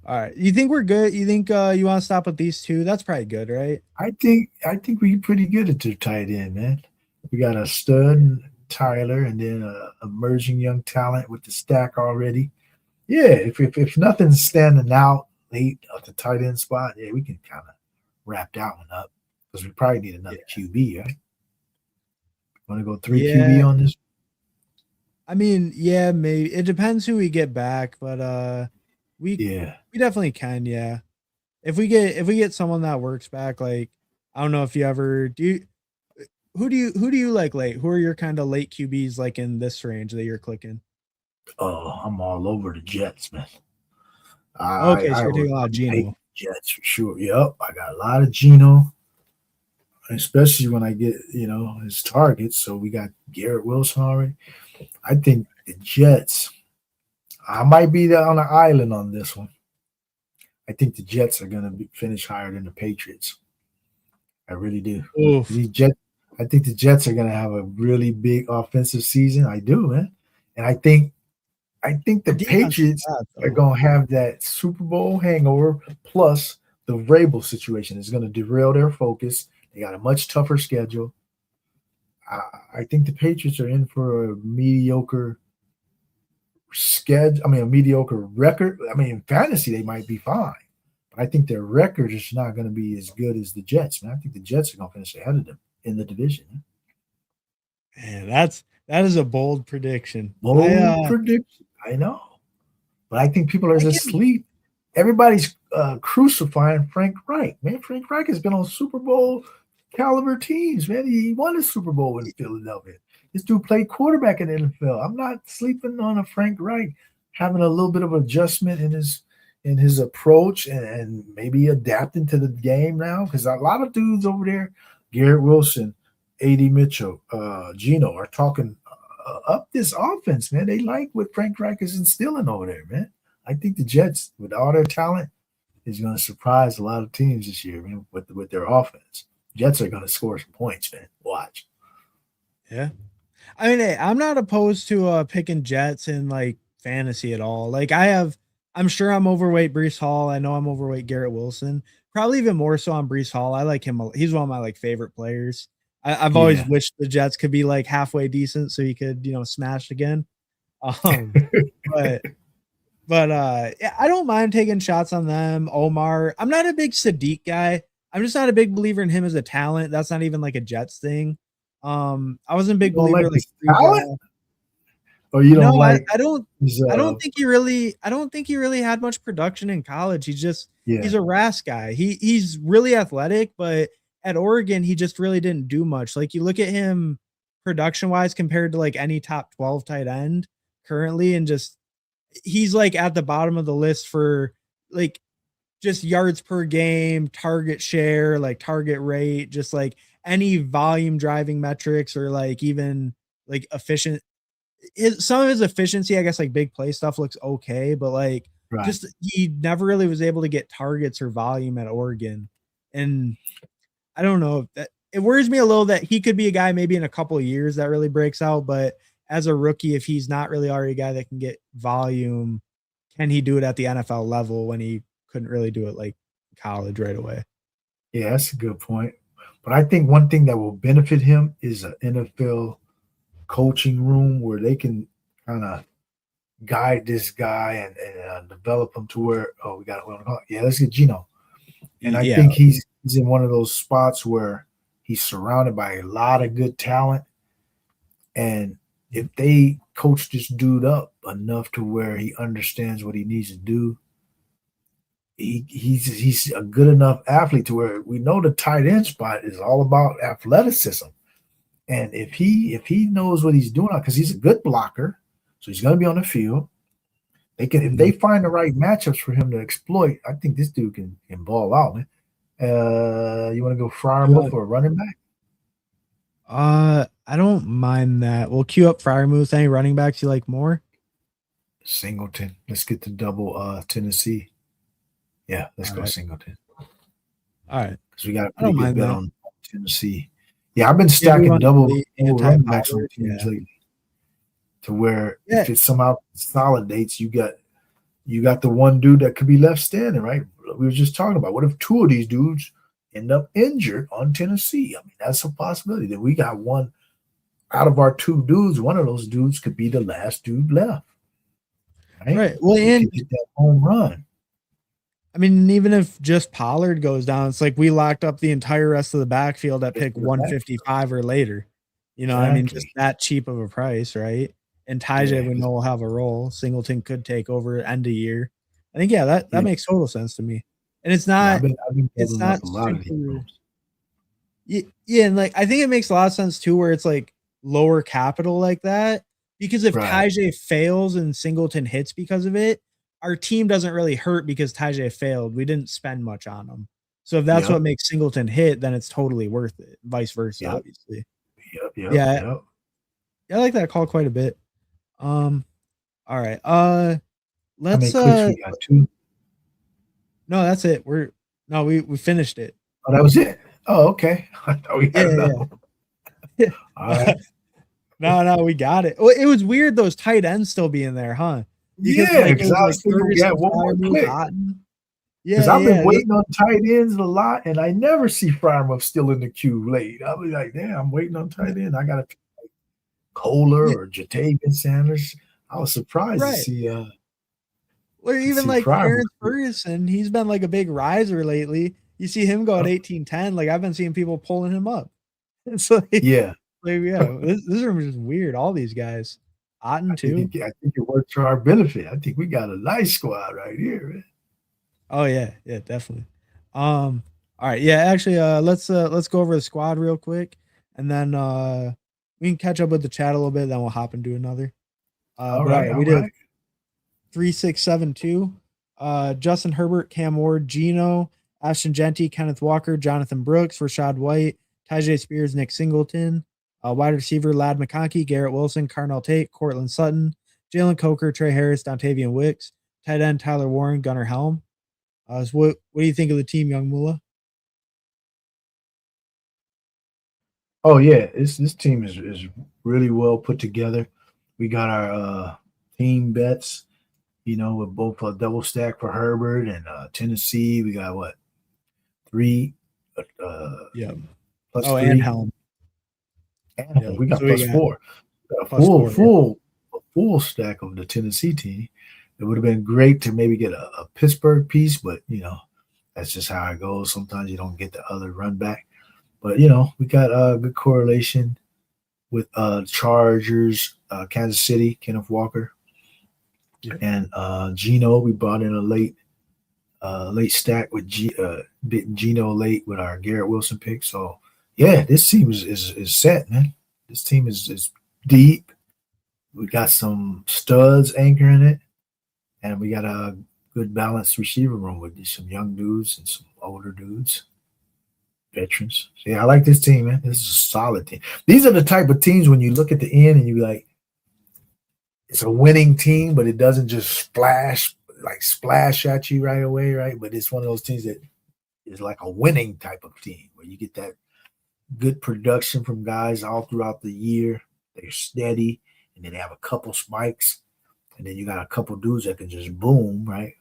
All right. You think we're good? You think you want to stop with these two? That's probably good, right? I think we're pretty good at the tight end, man. We got a stud, Tyler, and then a emerging young talent with the stack already. Yeah, if nothing's standing out late at the tight end spot, we can kind of wrap that one up because we probably need another QB, right? Want to go 3 QB on this? I mean, maybe it depends who we get back, but we definitely can. Yeah, if we get someone that works back, like I don't know if you ever do. Who do you like late? Who are your kind of late QBs like in this range that you're clicking? Oh, I'm all over the Jets, man. So you're taking a lot of Geno. Jets for sure. Yep, I got a lot of Geno, especially when I get his targets. So we got Garrett Wilson already. I think the Jets. I might be on an island on this one. I think the Jets are going to finish higher than the Patriots. I really do. I think the Jets are going to have a really big offensive season. I do, man. And I think the Patriots are going to have that Super Bowl hangover plus the Vrabel situation is going to derail their focus. They got a much tougher schedule. I think the Patriots are in for a mediocre schedule. I mean, a mediocre record. I mean, in fantasy, they might be fine. But I think their record is not going to be as good as the Jets, man. I think the Jets are going to finish ahead of them in the division. Man, that is a bold prediction. Bold prediction. I know. But I think people are just asleep. Everybody's crucifying Frank Reich. Man, Frank Reich has been on Super Bowl caliber teams, man. He won a Super Bowl in Philadelphia. This dude played quarterback in the NFL. I'm not sleeping on a Frank Reich having a little bit of adjustment in his approach and maybe adapting to the game now. Because a lot of dudes over there, Garrett Wilson, A.D. Mitchell, Gino, are talking up this offense, man. They like what Frank Reich is instilling over there, man. I think the Jets, with all their talent, is going to surprise a lot of teams this year, man, with their offense. Jets are going to score some points, man. Watch. Yeah. I mean, hey, I'm not opposed to picking Jets in like fantasy at all. Like I'm sure I'm overweight Breece Hall. I know I'm overweight Garrett Wilson. Probably even more so on Breece Hall. I like him. He's one of my like favorite players. I've always wished the Jets could be like halfway decent so he could, smash again. But yeah, I don't mind taking shots on them. Omar, I'm not a big Sadiq guy. I'm just not a big believer in him as a talent. That's not even like a Jets thing. I wasn't a big believer like talent. Or you don't like? I don't think he really had much production in college. He's a RAS guy. He's really athletic, but at Oregon he just really didn't do much. Like you look at him production wise compared to like any top 12 tight end currently, and just he's like at the bottom of the list for like just yards per game, target share, like target rate, just like any volume driving metrics or like even like efficient. Some of his efficiency, I guess, like big play stuff looks okay, but like just he never really was able to get targets or volume at Oregon. And I don't know, that it worries me a little that he could be a guy maybe in a couple of years that really breaks out, but as a rookie, if he's not really already a guy that can get volume, can he do it at the NFL level when he couldn't really do it like college right away? Yeah, that's a good point. But I think one thing that will benefit him is an NFL coaching room where they can kind of guide this guy and develop him to where, let's get Gino. And I think he's in one of those spots where he's surrounded by a lot of good talent. And if they coach this dude up enough to where he understands what he needs to do, he's a good enough athlete to where we know the tight end spot is all about athleticism. And if he knows what he's doing, because he's a good blocker, so he's going to be on the field. If they find the right matchups for him to exploit, I think this dude can ball out, man. You want to go Freiermuth for a running back? I don't mind that. We'll queue up Freiermuth. Any running backs you like more? Singleton. Let's get the double Tennessee. Yeah, let's go Singleton. All right. Because we got a pretty good bet on Tennessee. Yeah, I've been stacking double running backs on teams lately. To where if it somehow consolidates, you got the one dude that could be left standing, right? We were just talking about what if two of these dudes end up injured on Tennessee? I mean, that's a possibility. That we got one out of our two dudes, one of those dudes could be the last dude left. Right. Well, and get that home run. I mean, even if just Pollard goes down, it's like we locked up the entire rest of the backfield at pick 155 or later. I mean, just that cheap of a price, right? And Tajay, we know, will have a role. Singleton could take over end of year. I think, that makes total sense to me. And it's not, it's not a lot super, and like, I think it makes a lot of sense too, where it's like lower capital like that, because if Tajay fails and Singleton hits because of it, our team doesn't really hurt because Tajay failed. We didn't spend much on him. So if that's what makes Singleton hit, then it's totally worth it. Vice versa, obviously. I like that call quite a bit. All right. Let's we got two. No, that's it. We finished it. Oh, that was it. Oh, okay. I thought we had another one. All right. No, we got it. Well, it was weird those tight ends still being there, huh? Because I was thinking we had one more click. Because I've been waiting on tight ends a lot, and I never see Freiermuth still in the queue late. I'll be like, damn, I'm waiting on tight end. I got to pick Kohler or Jatavian Sanders. I was surprised to see. Or even like Terrence Ferguson, he's been like a big riser lately. You see him go at 18-10. Like I've been seeing people pulling him up. It's like, Like, yeah, this room is just weird. All these guys. Otten I too. think it works for our benefit. I think we got a nice squad right here, man. Oh yeah, yeah, definitely. All right, yeah, actually, let's go over the squad real quick, and then we can catch up with the chat a little bit. Then we'll hop and do another. But all right, we All did right. 3-6-7-2. Justin Herbert, Cam Ward, Gino, Ashton Genty, Kenneth Walker, Jonathan Brooks, Rashad White, Tajay Spears, Nick Singleton, wide receiver Lad McConkey, Garrett Wilson, Carnell Tate, Cortland Sutton, Jalen Coker, Trey Harris, Dontavian Wicks, tight end Tyler Warren, Gunnar Helm. So what do you think of the team, YungMoolah? Oh yeah, this team is really well put together. We got our team bets, with both a double stack for Herbert and Tennessee. We got what 3 Yeah. plus Oh, 3 and Helm. and Yeah. we got So plus 4. A plus full 4, full stack of the Tennessee team. It would have been great to maybe get a Pittsburgh piece, but that's just how it goes. Sometimes you don't get the other run back. But we got a good correlation with Chargers, Kansas City, Kenneth Walker, and Gino. We brought in a late stack with Gino late with our Garrett Wilson pick. So yeah, this team is set, man. This team is deep. We got some studs anchoring it, and we got a good balanced receiver room with some young dudes and some older dudes. Veterans. So yeah, I like this team, man. This is a solid team. These are the type of teams when you look at the end and you be like, it's a winning team, but it doesn't just splash at you right away, right? But it's one of those teams that is like a winning type of team where you get that good production from guys all throughout the year. They're steady, and then they have a couple spikes, and then you got a couple dudes that can just boom, right?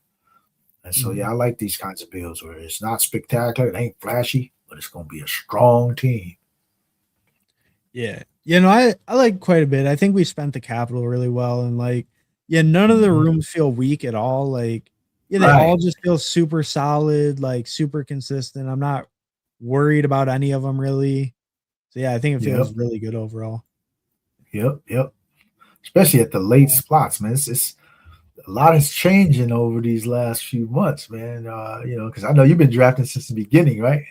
And so, yeah, I like these kinds of builds where it's not spectacular, it ain't flashy, but it's going to be a strong team. Yeah. I like quite a bit. I think we spent the capital really well. And none of the rooms feel weak at all. They all just feel super solid, super consistent. I'm not worried about any of them really. So, yeah, I think it feels really good overall. Yep. Especially at the late spots, man. It's a lot is changing over these last few months, man. Because I know you've been drafting since the beginning, right?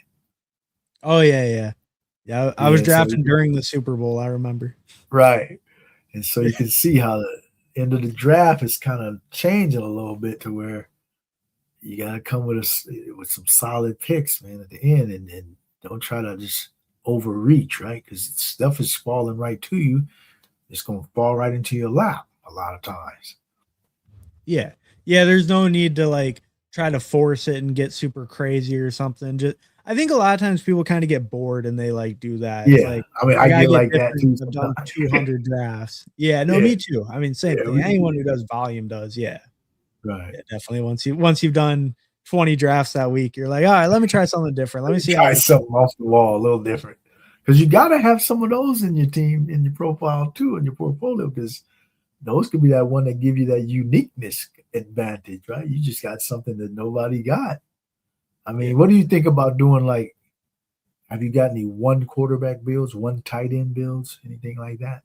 Oh yeah. I was drafting during the Super Bowl. I remember. Right, and so you can see how the end of the draft is kind of changing a little bit to where you got to come with some solid picks, man, at the end, and don't try to just overreach, right? Because stuff is falling right to you. It's going to fall right into your lap a lot of times. Yeah. There's no need to try to force it and get super crazy or something. I think a lot of times people kind of get bored and they do that. Yeah, I get like that too. I've done 200 drafts. Yeah, no, me too. Same thing. Anyone who does volume does. Yeah, right. Yeah, definitely. Once you've done 20 drafts that week, you're like, all right, let me try something different. Let me see try something off the wall, a little different. Because you got to have some of those in your team, in your profile too, in your portfolio, because those could be that one that give you that uniqueness advantage, right? You just got something that nobody got. What do you think about doing have you got any one quarterback builds, one tight end builds, anything like that?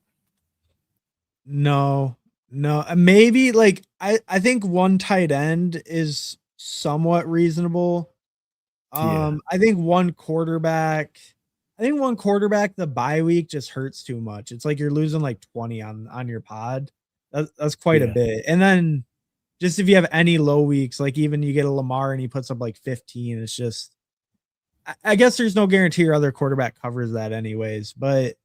No. Maybe I think one tight end is somewhat reasonable. I think one quarterback, the bye week just hurts too much. It's like you're losing 20 on your pod. That's quite a bit. And then just if you have any low weeks, even you get a Lamar and he puts up 15, it's just, I guess there's no guarantee your other quarterback covers that anyways, but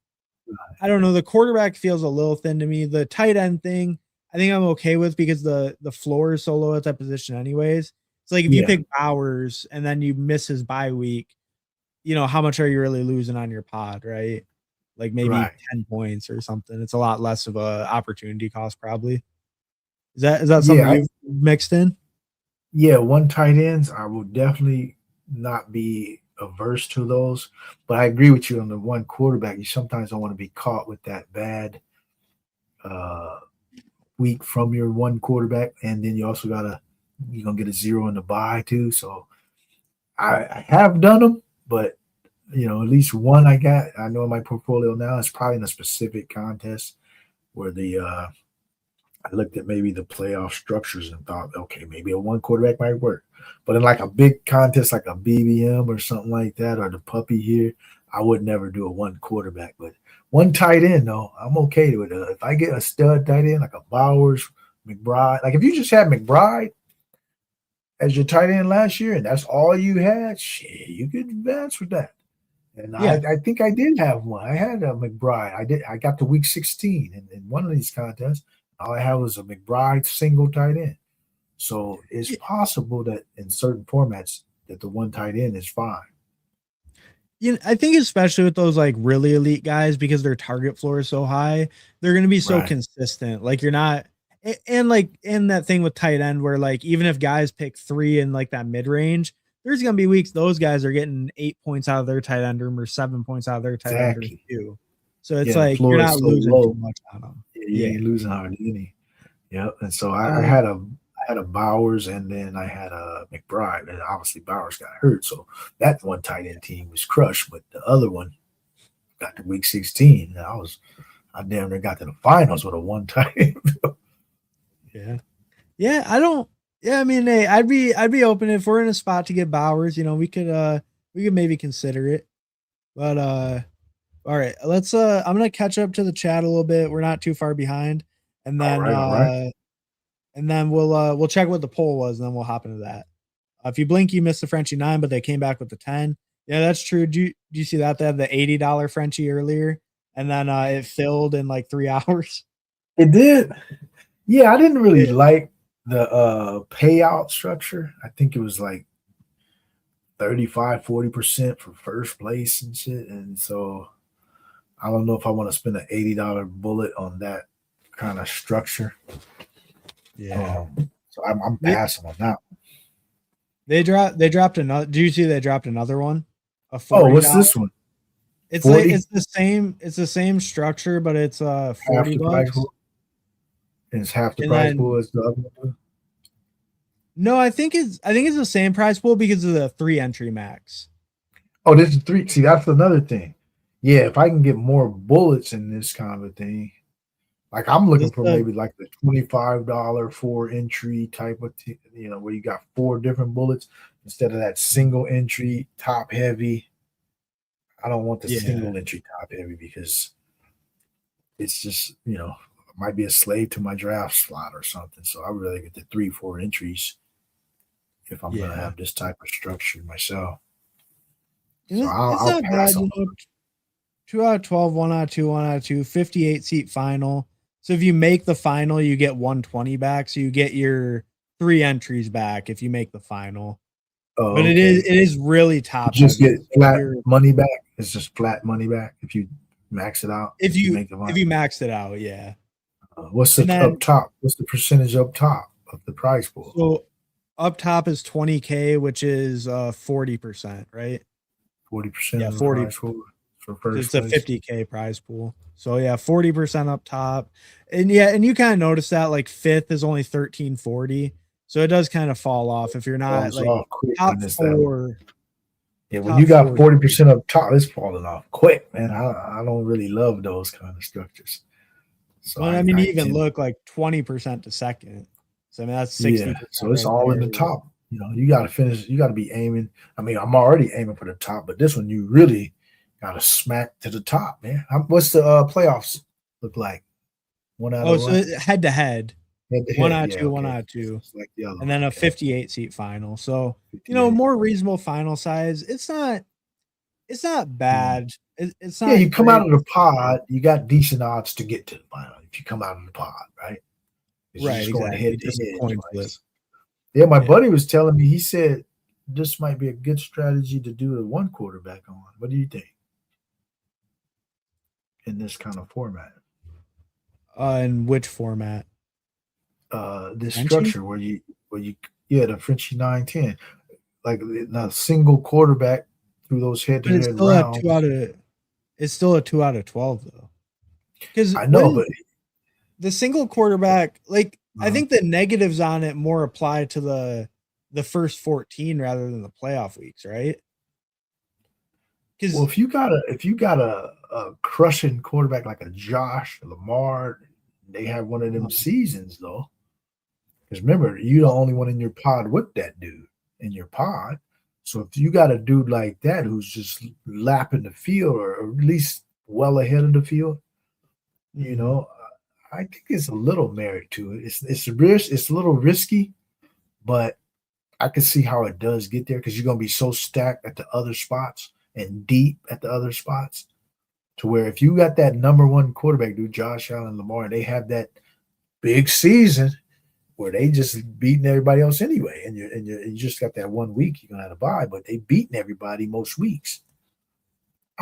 I don't know. The quarterback feels a little thin to me. The tight end thing, I think I'm okay with because the floor is so low at that position anyways. It's if you pick Bowers and then you miss his bye week, how much are you really losing on your pod, right? Maybe 10 points or something. It's a lot less of a opportunity cost probably. Is that something you've mixed in? Yeah, one tight ends, I will definitely not be averse to those. But I agree with you on the one quarterback. You sometimes don't want to be caught with that bad week from your one quarterback. And then you also you're going to get a 0 in the bye too. So I have done them, but at least one I know in my portfolio now is probably in a specific contest where I looked at maybe the playoff structures and thought, okay, maybe a one quarterback might work. But in like a big contest like a BBM or something like that, or the puppy here, I would never do a one quarterback. But one tight end, though, I'm okay with it. If I get a stud tight end like a Bowers, McBride, like if you just had McBride as your tight end last year and that's all you had, shit, you could advance with that. And Yeah. I think I did have one. I had a McBride. I got to week 16 in one of these contests. All I had was a McBride single tight end. So it's possible that in certain formats that the one tight end is fine. I think especially with those like really elite guys, because their target floor is so high, they're going to be so consistent. Like you're not, and like in that thing with tight end where like even if guys pick 3 in like that mid range, there's going to be weeks those guys are getting 8 points out of their tight end room or 7 points out of their tight end room too. So it's like you're not losing too much on them. You ain't losing hardly any. Yep. And so I had a Bowers and then I had a McBride, and obviously Bowers got hurt, so that one tight end team was crushed. But the other one got to week 16, and I damn near got to the finals with a one tight end. I mean, hey, I'd be open if we're in a spot to get Bowers. We could maybe consider it. But all right, let's I'm gonna catch up to the chat a little bit. We're not too far behind, and then all right. And then we'll check what the poll was, and then we'll hop into that. If you blink, you missed the Frenchie 9, but they came back with the 10. Yeah, that's true. Do you see that? They had the $80 Frenchie earlier, and then it filled in like 3 hours. It did. Yeah, I didn't really like the payout structure. I think it was like 35-40% for first place and shit. And so I don't know if I want to spend an $80 bullet on that kind of structure. Yeah. So I'm passing on that one. They dropped another. Do you see they dropped another one? Oh, what's this one? It's 40? Like it's the same structure, but it's $40. And it's half the price pool as the other one. No, I think it's the same price pool because of the 3 entry max. Oh, this is 3. See, that's another thing. Yeah, if I can get more bullets in this kind of thing. Like I'm looking for maybe like the $25 4 entry type of, where you got 4 different bullets instead of that single entry top heavy. I don't want the single entry top heavy because it's just, might be a slave to my draft slot or something. So I would rather get the 3-4 entries if I'm going to have this type of structure myself. So I'll pass on. 2 out of 12, 1 out of 2, 1 out of 2, 58 seat final. So if you make the final, you get 120 back. So you get your 3 entries back if you make the final. Oh, but it is really top. You just get flat money back. It's just flat money back if you max it out. If you maxed it out, yeah. What's up top? What's the percentage up top of the prize pool? So up top is 20K, which is 40%, right? 40%. Yeah, 40 for first. It's a 50K prize pool. So yeah, 40% up top. And you kind of notice that like 5th is only 1340. So it does kind of fall off if you're not like top 4. Yeah, when you got 40% up top, it's falling off quick, man. I don't really love those kind of structures. So I mean, even look like 20% to second. So I mean that's 60%. Yeah, so it's all in the top. You got to finish. You got to be aiming. I mean, I'm already aiming for the top, but this one you really got to smack to the top, man. What's the playoffs look like? 1 out of 1? So head to head. 1 out of 2, 1 out of 2, like the other and then a 58 seat final. So more reasonable final size. It's not bad. It's not. Yeah, you come out of the pod, you got decent odds to get to the final if you come out of the pod, right? Right, exactly. Yeah, my buddy was telling me. He said this might be a good strategy to do a 1 quarterback on. What do you think in this kind of format? In which format? This structure where you the Frenchie 9-10, like not a single quarterback through those head-to-head rounds. It's still a 2 out of 12 though. Because I know, but the single quarterback, like I think the negatives on it more apply to the first 14 rather than the playoff weeks, right? Because Well, if you got a crushing quarterback like a Josh Lamar, they have one of them seasons though. Because remember, you're the only one in your pod with that dude in your pod. So if you got a dude like that who's just lapping the field or at least well ahead of the field, you know, I think it's a little merit to it. It's a little risky, but I can see how it does get there because you're gonna be so stacked at the other spots and deep at the other spots to where if you got that number one quarterback, dude, Josh Allen, Lamar, and they have that big season where they just beating everybody else anyway, and you just got that 1 week you're gonna have to buy, but they beating everybody most weeks.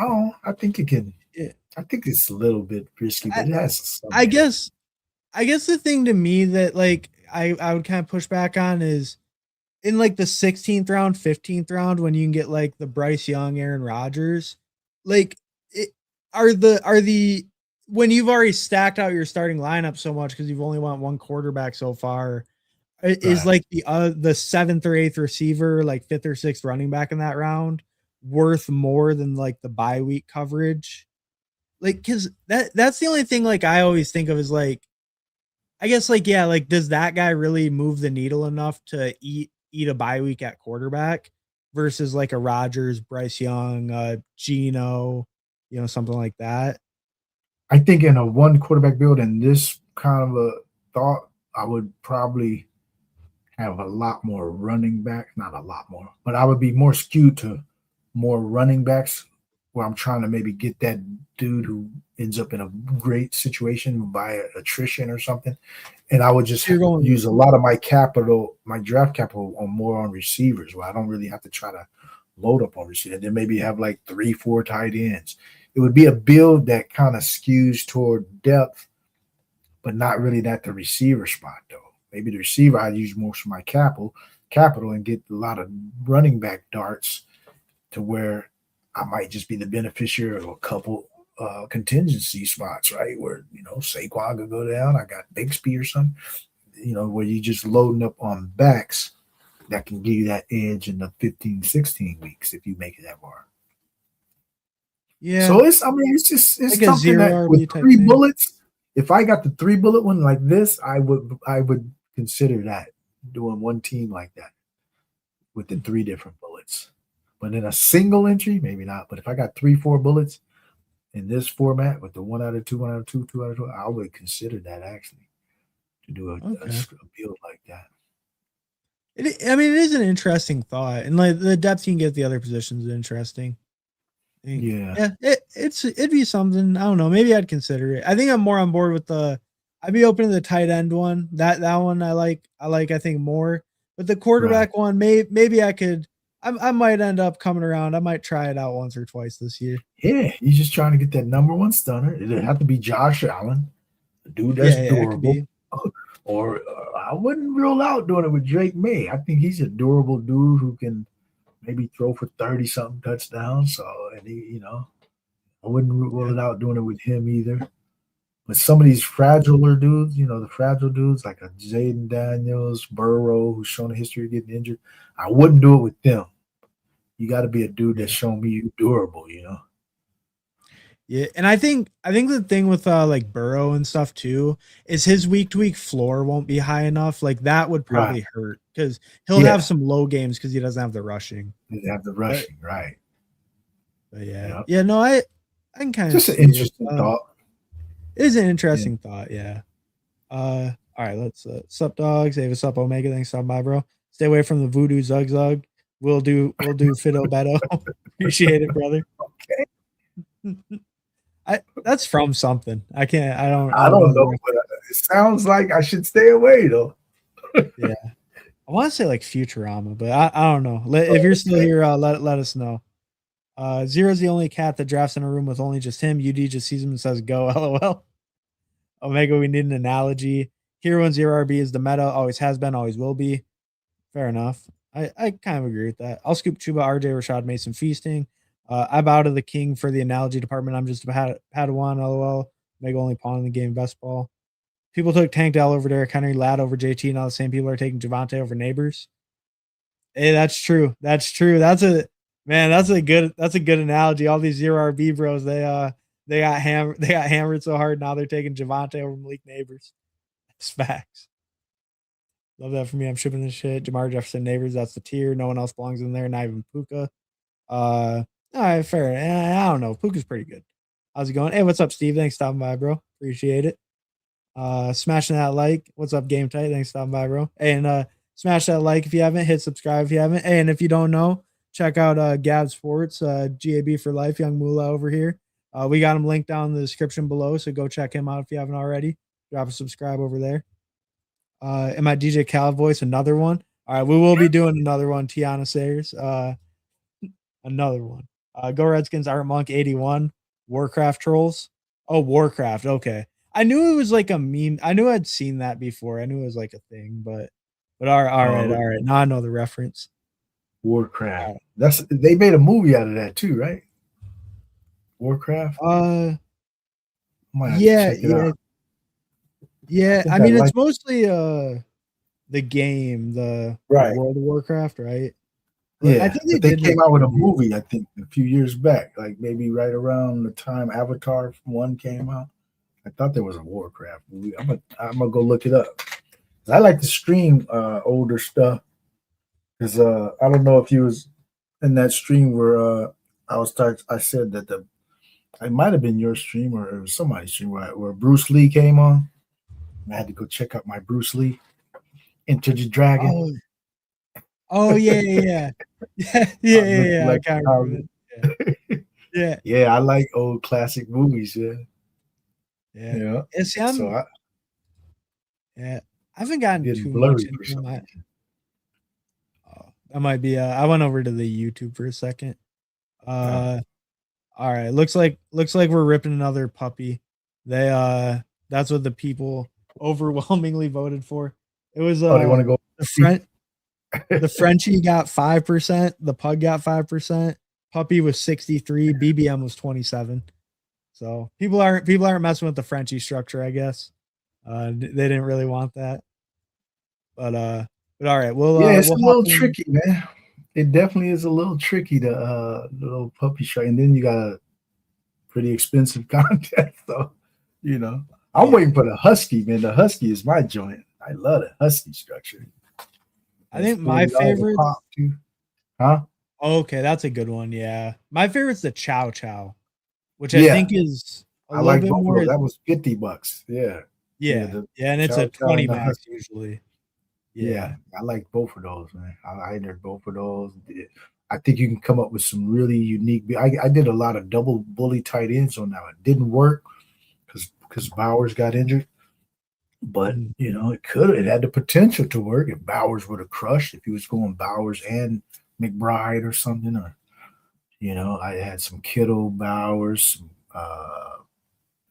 Oh, I think it can. I think it's a little bit risky, but it has some I guess the thing to me that like I would kind of push back on is in like the 16th round, 15th round when you can get like the Bryce Young, Aaron Rodgers, like are the when you've already stacked out your starting lineup so much because you've only won one quarterback so far, is like the seventh or eighth receiver, like fifth or sixth running back in that round, worth more than like the bye week coverage? Like, because that's the only thing like I always think of is like, I guess like yeah, like does that guy really move the needle enough to eat a bye week at quarterback versus like a Rodgers, Bryce Young, Geno, something like that? I think in a one quarterback build and this kind of a thought, I would probably have a lot more running back, not a lot more, but I would be more skewed to more running backs where I'm trying to maybe get that dude who ends up in a great situation by attrition or something. And I would just use a lot of my capital, my draft capital on receivers where I don't really have to try to load up on receivers. And then maybe have like 3-4 tight ends. It would be a build that kind of skews toward depth, but not really at the receiver spot though. Maybe the receiver I'd use most of my capital and get a lot of running back darts to where I might just be the beneficiary of a couple contingency spots, right? Where, Saquon could go down. I got Bixby or something, where you just loading up on backs that can give you that edge in the 15, 16 weeks if you make it that far. Yeah. So it's like something that with 3 bullets, if I got the 3 bullet one like this, I would consider that doing one team like that with the 3 different bullets. But in a single entry, maybe not. But if I got 3-4 bullets in this format with the 1 out of 2, 1 out of 2, 2 out of 2, I would consider that actually to do a build like that. It is an interesting thought, and like the depth you can get at the other positions is interesting. Yeah, it'd be something. I don't know. Maybe I'd consider it. I think I'm more on board with I'd be open to the tight end one. That one I like. I think more. But the quarterback one, maybe I could. I might end up coming around. I might try it out once or twice this year. Yeah, you're just trying to get that number one stunner. It'd have to be Josh Allen, the dude that's durable. Or I wouldn't rule out doing it with Drake May. I think he's a durable dude who can maybe throw for 30-something touchdowns. So, and he, I wouldn't rule it out doing it with him either. But some of these fragiler dudes, the fragile dudes like a Jaden Daniels, Burrow, who's shown a history of getting injured, I wouldn't do it with them. You got to be a dude that's shown me you're durable, Yeah, and I think the thing with like Burrow and stuff too is his week to week floor won't be high enough. Like that would probably hurt because he'll have some low games because he doesn't have the rushing. He doesn't have the rushing, right? But no, I can kind of just an interesting thought. It is an interesting thought, yeah. All right, let's sup dogs, Ava sup Omega, thanks for stopping by, bro. Stay away from the voodoo zug zug. We'll do Fido Beto. Appreciate it, brother. Okay. That's from something. I don't know, but it sounds like I should stay away though. Yeah. I want to say like Futurama, but I don't know. If you're still here, let us know. Zero's the only cat that drafts in a room with only just him. UD just sees him and says, go, LOL. Omega, we need an analogy. Hero and Zero RB is the meta, always has been, always will be. Fair enough. I kind of agree with that. I'll scoop Chuba, RJ, Rashad, Mason, feasting. I bow to the king for the analogy department. I'm just a Padawan, LOL. Omega only pawn in the game, best ball. People took Tank Dell over Derrick Henry, Ladd over JT. Now the same people are taking Javante over Neighbors. Hey, that's true. That's true. That's Man, that's a good analogy. All these zero RB bros, they got hammered so hard now they're taking Javante over Malik Neighbors. That's facts. Love that for me. I'm shipping this shit. Jamar Jefferson Neighbors, that's the tier. No one else belongs in there, not even Puka. All right, fair. I don't know. Puka's pretty good. How's it going? Hey, what's up, Steve? Thanks for stopping by, bro. Appreciate it. Smashing that like. What's up, Game Tight? Thanks for stopping by, bro. Hey, and smash that like if you haven't. Hit subscribe if you haven't. Hey, and if you don't know, check out GABSports, GAB for life, YungMoolah over here. We got him linked down in the description below, so go check him out if you haven't already. Drop a subscribe over there. And my DJ Khaled voice, another one. All right, we will be doing another one, Tiana Sayers. Another one. Go Redskins, Art Monk 81. Warcraft trolls. Oh, Warcraft. Okay. I knew it was like a meme. I knew I'd seen that before. I knew it was like a thing, but all right. Now I know the reference. Warcraft. They made a movie out of that too, right? Warcraft. Yeah. I mean, it's mostly the game, the World of Warcraft, right? Yeah, I think they came out with a movie, I think, a few years back, like maybe right around the time Avatar 1 came out. I thought there was a Warcraft movie. I'm gonna go look it up. I like to stream older stuff because I don't know if you was in that stream where I said that it might have been your stream or it was somebody's stream where Bruce Lee came on. I had to go check out my Bruce Lee Enter the Dragon. Oh yeah. I can't remember that. Yeah. I like old classic movies. Yeah. I haven't gotten too much into my. I might be. I went over to the YouTube for a second. All right. Looks like we're ripping another puppy. That's what the people overwhelmingly voted for. It was. They want to go. The Frenchie got 5%. The pug got 5%. Puppy was 63. BBM was 27. So people aren't messing with the Frenchie structure, I guess. They didn't really want that. But all right. It's a little tricky, man. It definitely is a little tricky, the little puppy show. And then you got a pretty expensive contest, though. I'm waiting for the Husky, man. The Husky is my joint. I love the Husky structure. I think my favorite. Huh? Okay, that's a good one. Yeah, my favorite's the Chow Chow, which I think is a little bit more. That was $50. Yeah, and it's a 20 max usually. Yeah, I like both of those, man. I entered both of those. I think you can come up with some really unique. I did a lot of double bully tight ends on that. It didn't work because Bowers got injured. But it had the potential to work if Bowers would have crushed, if he was going Bowers and McBride or something, or I had some Kittle, Bowers,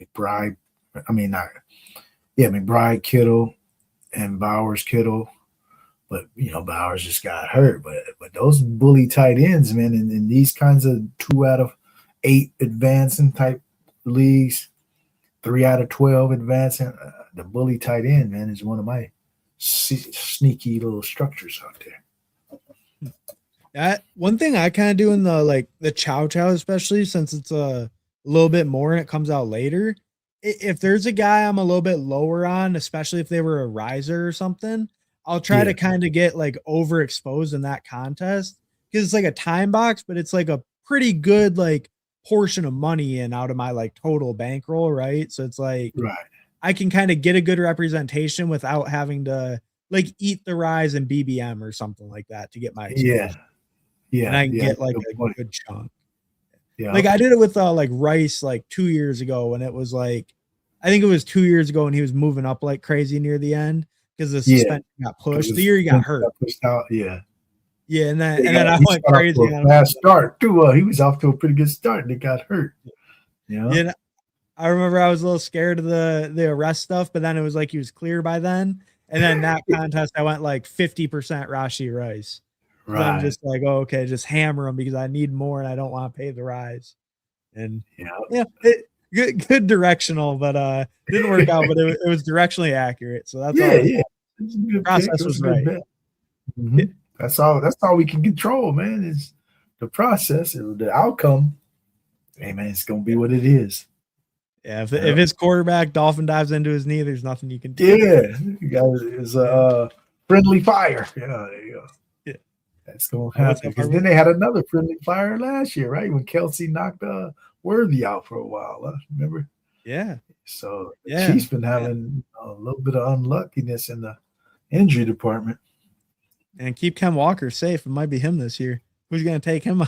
McBride. McBride, Kittle, and Bowers, Kittle. But Bowers just got hurt. But those bully tight ends, man, in these kinds of 2 out of 8 advancing type leagues, 3 out of 12 advancing. The bully tight end, man, is one of my sneaky little structures out there. That one thing I kind of do in the Chow Chow, especially since it's a little bit more and it comes out later. If there's a guy I'm a little bit lower on, especially if they were a riser or something, I'll try to kind of get overexposed in that contest because it's like a time box, but it's like a pretty good portion of money in out of my total bankroll, right? So it's I can kind of get a good representation without having to eat the rise in BBM or something like that to get my exposure. Yeah. And I can get a good chunk. Yeah. I did it with Rice 2 years ago when it was I think it was 2 years ago when he was moving up like crazy near the end because the suspension got pushed. The year he got hurt. Yeah, and then I went crazy on fast start too. He was off to a pretty good start and he got hurt. Yeah. I remember I was a little scared of the arrest stuff, but then it was he was clear by then. And then that contest, I went 50% Rashi Rice. Right. I'm just okay, just hammer him because I need more and I don't want to pay the rise. And good directional, but didn't work out. But it was directionally accurate. So that's the process was right. Mm-hmm. That's all we can control, man. Is the process, the outcome, hey man, it's gonna be what it is. Yeah, if his quarterback dolphin dives into his knee, there's nothing you can do. Yeah, you guys is a friendly fire. Yeah, there you go. Yeah, that's gonna happen because then they had another friendly fire last year, right? When Kelsey knocked Worthy out for a while. Remember? Yeah. So the Chiefs been having a little bit of unluckiness in the injury department. And keep Ken Walker safe. It might be him this year. Who's gonna take him?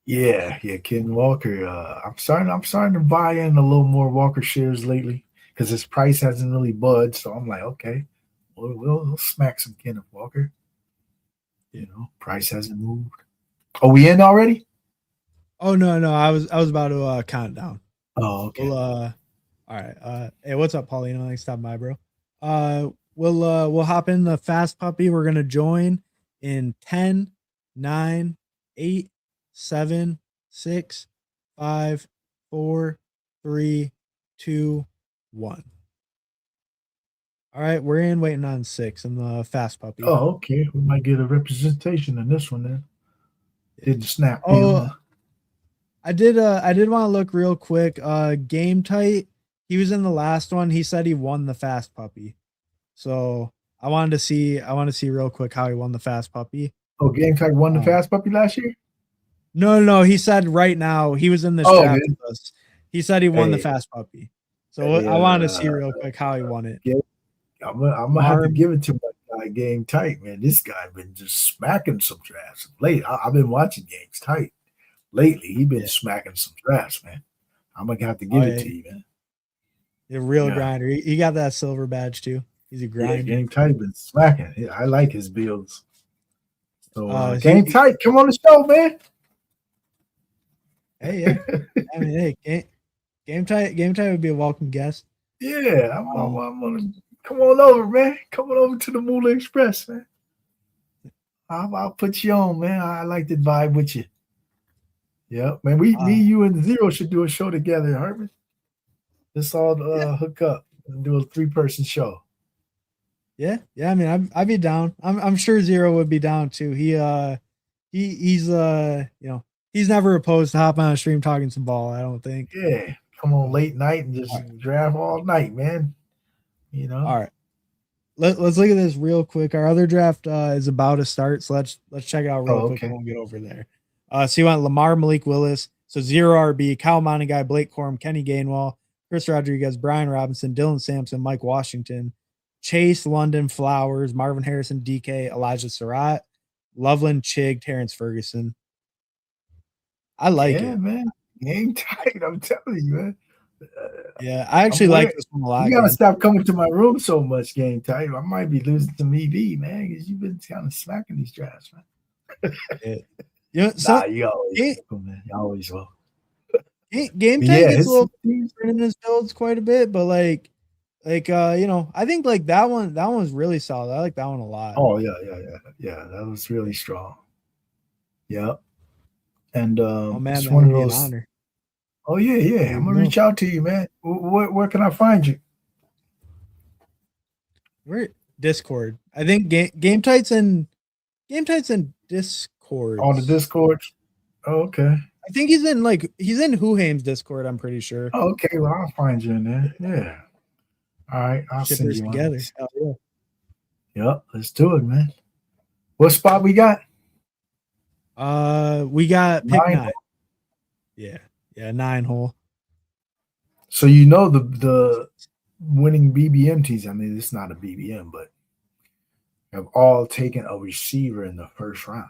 Yeah, Ken Walker. I'm starting to buy in a little more Walker shares lately because his price hasn't really budged. So I'm like, okay, we'll smack some Kenneth Walker. You know, price hasn't moved. Are we in already? Oh no, I was about to count down. Oh, okay. Well, all right. Hey, what's up, Paulino? Thanks for stopping by, bro. We'll hop in the fast puppy. We're gonna join in 10, 9, 8, 7, 6, 5, 4, 3, 2, 1. All right, we're in waiting on 6 in the fast puppy. Oh, okay. We might get a representation in this one then. Didn't snap. I did want to look real quick. Game tight. He was in the last one. He said he won the fast puppy. So I wanted to see real quick how he won the fast puppy. Oh, Game tight won the fast puppy last year? No. He said right now he was in this draft with us. He said he won the fast puppy. So I wanted to see real quick how he won it. I'm gonna have to give it to my guy Game Tight, man. This guy been just smacking some drafts late. I've been watching Games Tight lately. He been smacking some drafts, man. I'm gonna have to give it to you, man. A real grinder. He got that silver badge too. He's a grinder. Yeah, Game Tight been smacking. Yeah, I like his builds. So Game Tight, come on the show, man. Hey, yeah. I mean, hey, Game Tight would be a welcome guest. Yeah, I'm gonna come on over, man. Come on over to the Moolah Express, man. I'll put you on, man. I like to vibe with you. Yeah, man. Me, you, and Zero should do a show together, Herman. Let's all hook up and do a 3-person show. Yeah. I mean, I'd be down. I'm sure Zero would be down too. He's he's never opposed to hopping on a stream talking some ball. I don't think. Yeah, come on late night and just draft all night, man. You know. All right. Let's look at this real quick. Our other draft is about to start, so let's check it out real quick when we get over there. So you want Lamar, Malik Willis, so 0 RB, Kyle Monaghan, Blake Corum, Kenny Gainwell, Chris Rodriguez, Brian Robinson, Dylan Sampson, Mike Washington, Chase, London, Flowers, Marvin Harrison, DK, Elijah Surratt, Loveland, Chig, Terrence Ferguson. I like it, man. Game tight, I'm telling you, man. Yeah, I actually like this one a lot. You gotta stop coming to my room so much, Game tight. I might be losing some EV, man, because you've been kind of smacking these drafts, man. You always will. Game tight gets a little different in his builds quite a bit, but I think like that one was really solid. I like that one a lot. Oh yeah, that was really strong. Yep. And it's one of those. Oh yeah. I'm gonna reach out to you, man. Where can I find you? We're Discord. I think Game Tight's in Discord. On the Discord. Oh, okay. I think he's in Huhaim's Discord. I'm pretty sure. Oh, okay, well I'll find you in there. Yeah. All right, I'll send you together. Yeah. Yep, let's do it, man. What spot we got? We got pick 9. Yeah, 9 hole. So you know the winning BBM teams. I mean, it's not a BBM, but have all taken a receiver in the first round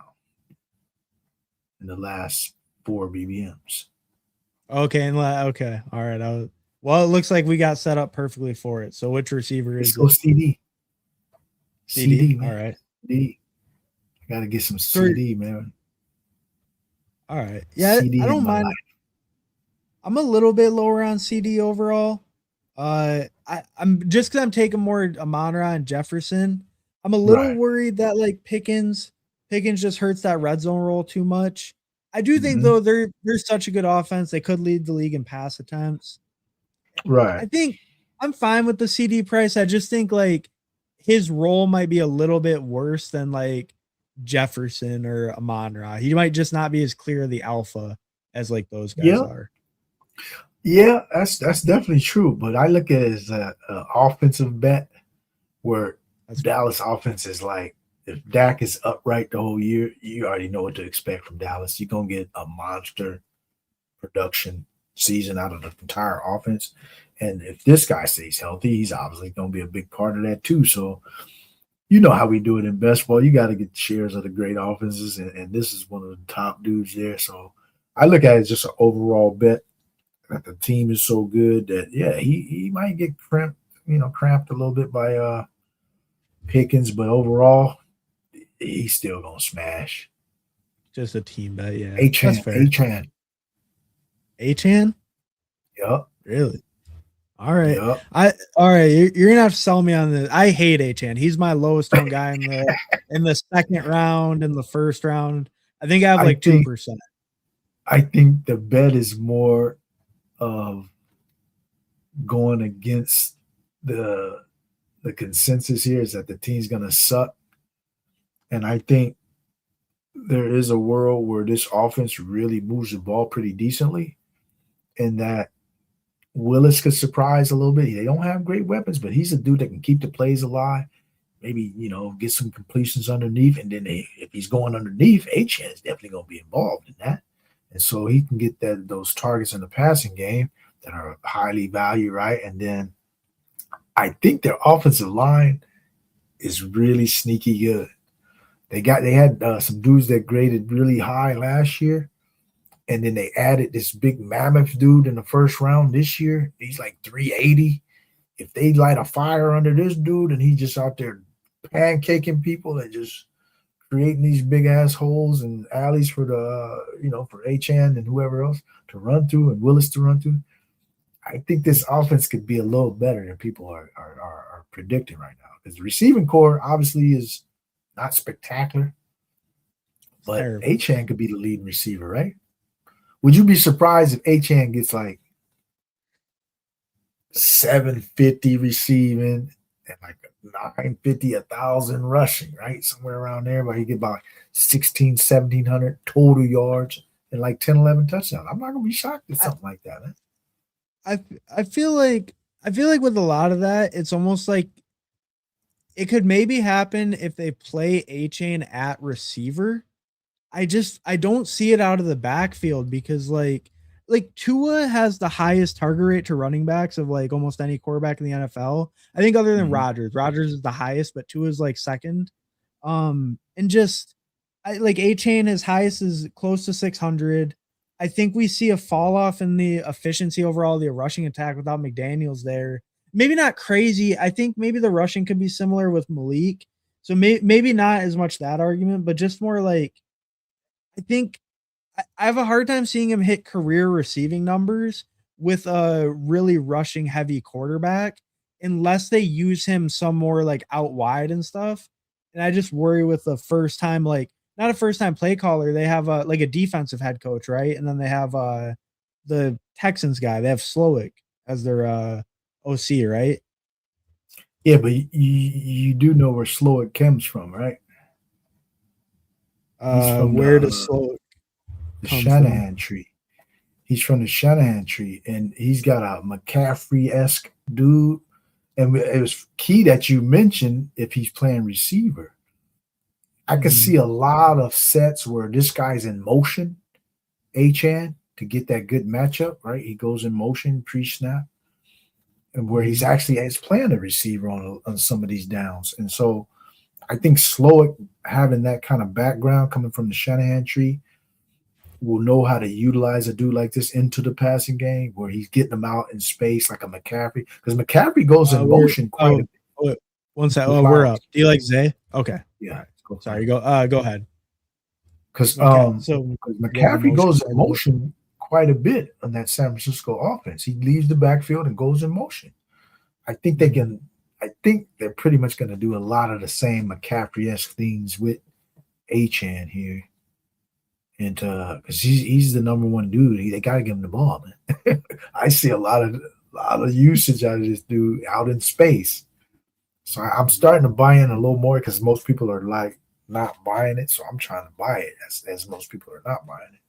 in the last 4 BBMs. Okay, okay, all right. Well, it looks like we got set up perfectly for it. So which receiver is it? CD. CD, man. All right. CD. I got to get some CD, man. All right. Yeah, CD I don't mind. Life. I'm a little bit lower on CD overall. I'm just because I'm taking more Amon-Ra and Jefferson. I'm a little worried that like Pickens just hurts that red zone role too much. I do think though they're such a good offense. They could lead the league in pass attempts. Right. I think I'm fine with the CD price. I just think like his role might be a little bit worse than like Jefferson or Amon-Ra. He might just not be as clear the alpha as like those guys Yeah. are. Yeah, that's definitely true. But I look at it as a offensive bet where Dallas offense is like, if Dak is upright the whole year, you already know what to expect from Dallas. You're going to get a monster production season out of the entire offense. And if this guy stays healthy, he's obviously going to be a big part of that too. So, you know how we do it in best ball. You got to get shares of the great offenses, and this is one of the top dudes there. So I look at it as just an overall bet that the team is so good that, yeah, he might get cramped a little bit by Pickens, but overall, he's still going to smash. Just a team bet, yeah. Achane. Achane? Yep. Really? All right. Yep. All right. You're gonna have to sell me on this. I hate Achane. He's my lowest owned guy in the second round, in the first round. I think I have like 2%. I think the bet is more of going against the consensus here is that the team's gonna suck. And I think there is a world where this offense really moves the ball pretty decently, and that Willis could surprise a little bit. They don't have great weapons, but he's a dude that can keep the plays alive. Maybe, get some completions underneath. And then if he's going underneath, Achane is definitely going to be involved in that. And so he can get those targets in the passing game that are highly valued, right? And then I think their offensive line is really sneaky good. They had some dudes that graded really high last year. And then they added this big mammoth dude in the first round this year. He's like 380. If they light a fire under this dude and he's just out there pancaking people and just creating these big ass holes and alleys for for Achane and whoever else to run through and Willis to run through, I think this offense could be a little better than people are predicting right now. Because the receiving core obviously is not spectacular, but Achane could be the leading receiver, right? Would you be surprised if Achane gets like 750 receiving and like 950, 1,000 rushing, right? Somewhere around there, where he get about 1,700 total yards and like 10, 11 touchdowns. I'm not gonna be shocked at something like that, man. I feel like with a lot of that, it's almost like it could maybe happen if they play Achane at receiver. I don't see it out of the backfield because like Tua has the highest target rate to running backs of like almost any quarterback in the NFL. I think other than Rodgers. Rodgers is the highest, but Tua is like second. And just Achane, his highest is close to 600. I think we see a fall off in the efficiency overall of the rushing attack without McDaniels there. Maybe not crazy. I think maybe the rushing could be similar with Malik. So maybe not as much that argument, but just more like, I think I have a hard time seeing him hit career receiving numbers with a really rushing heavy quarterback unless they use him some more like out wide and stuff. And I just worry with the first time, like not a first time play caller. They have a defensive head coach, right? And then they have the Texans guy. They have Slowick as their OC, right? Yeah, but you do know where Slowick comes from, right? Where does Slowick the Shanahan tree? He's from the Shanahan tree, and he's got a McCaffrey-esque dude. And it was key that you mentioned if he's playing receiver. I could see a lot of sets where this guy's in motion, Achane, to get that good matchup, right? He goes in motion pre-snap, and where he's playing a receiver on some of these downs. And so I think Slowick, having that kind of background coming from the Shanahan tree, will know how to utilize a dude like this into the passing game where he's getting them out in space like a McCaffrey. Because McCaffrey goes in motion quite a bit. One second. Oh, we're up. Do you like Zay? Okay. Yeah. Sorry. Go ahead. Because McCaffrey goes in motion quite a bit on that San Francisco offense. He leaves the backfield and goes in motion. I think they're pretty much going to do a lot of the same McCaffrey-esque things with Achane here. And because he's the number one dude, they got to give him the ball, man. I see a lot of usage out of this dude out in space. So I'm starting to buy in a little more because most people are like not buying it, so I'm trying to buy it as most people are not buying it.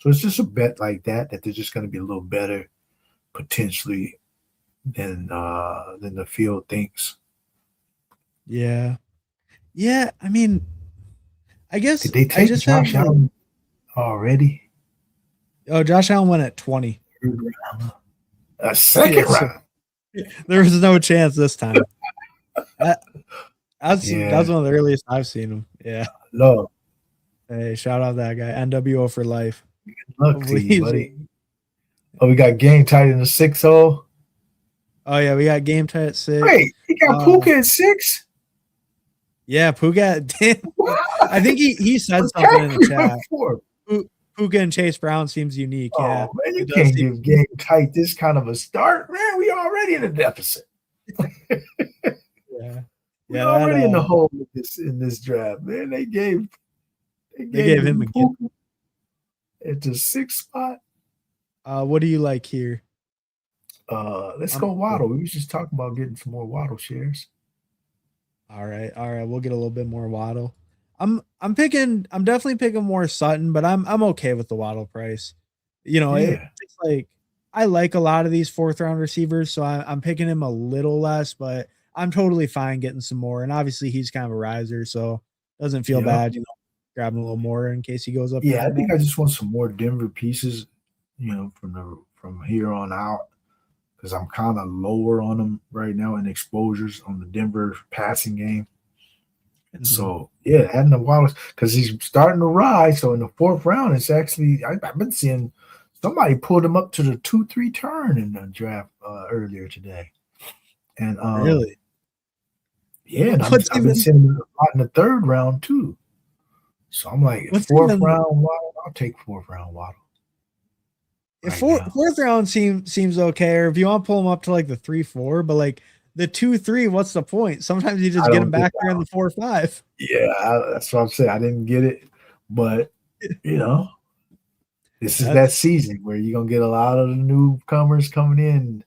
So it's just a bet like that they're just going to be a little better potentially than the field thinks. Yeah. Yeah. I mean, I guess Did they I take just have Josh Allen already? oh, Josh Allen went at 20. A second Yeah, so round. there was no chance this time. That's Yeah. one of the earliest I've seen him. Yeah. No. Hey, shout out that guy. NWO for life. Luck to you, buddy. Oh, we got game tight in the 6-0. Oh yeah, we got game tight at 6. Wait, he got Puka at 6? Yeah, Puka. I think he said something in the chat. Puka and Chase Brown seems unique. Oh, yeah, man, you can't give game tight this kind of a start, man. We already in a deficit. Yeah, we're already in the hole in this draft, man. They gave him Puka at the 6th spot. What do you like here? Let's go Waddle. We was just talking about getting some more Waddle shares. All right. We'll get a little bit more Waddle. I'm definitely picking more Sutton, but I'm okay with the Waddle price. You know, it's like I like a lot of these 4th round receivers, so I'm picking him a little less, but I'm totally fine getting some more. And obviously he's kind of a riser, so doesn't feel bad, you know, grabbing a little more in case he goes up. Yeah, I think I just want some more Denver pieces, you know, from here on out, because I'm kind of lower on them right now in exposures on the Denver passing game. And so, yeah, adding the Wallace, because he's starting to rise. So in the 4th round, it's actually, I've been seeing somebody pulled him up to the 2-3 turn in the draft earlier today. And really? Yeah, and I've been seeing him a lot in the 3rd round too. So I'm like, 4th round Waddle, I'll take 4th round Waddle. Right 4th round seems okay, or if you want to pull him up to like the 3-4, but like the 2-3, what's the point? Sometimes you just get him back there in the 4-5. Yeah, that's what I'm saying. I didn't get it, but you know, this is that season where you're gonna get a lot of the newcomers coming in.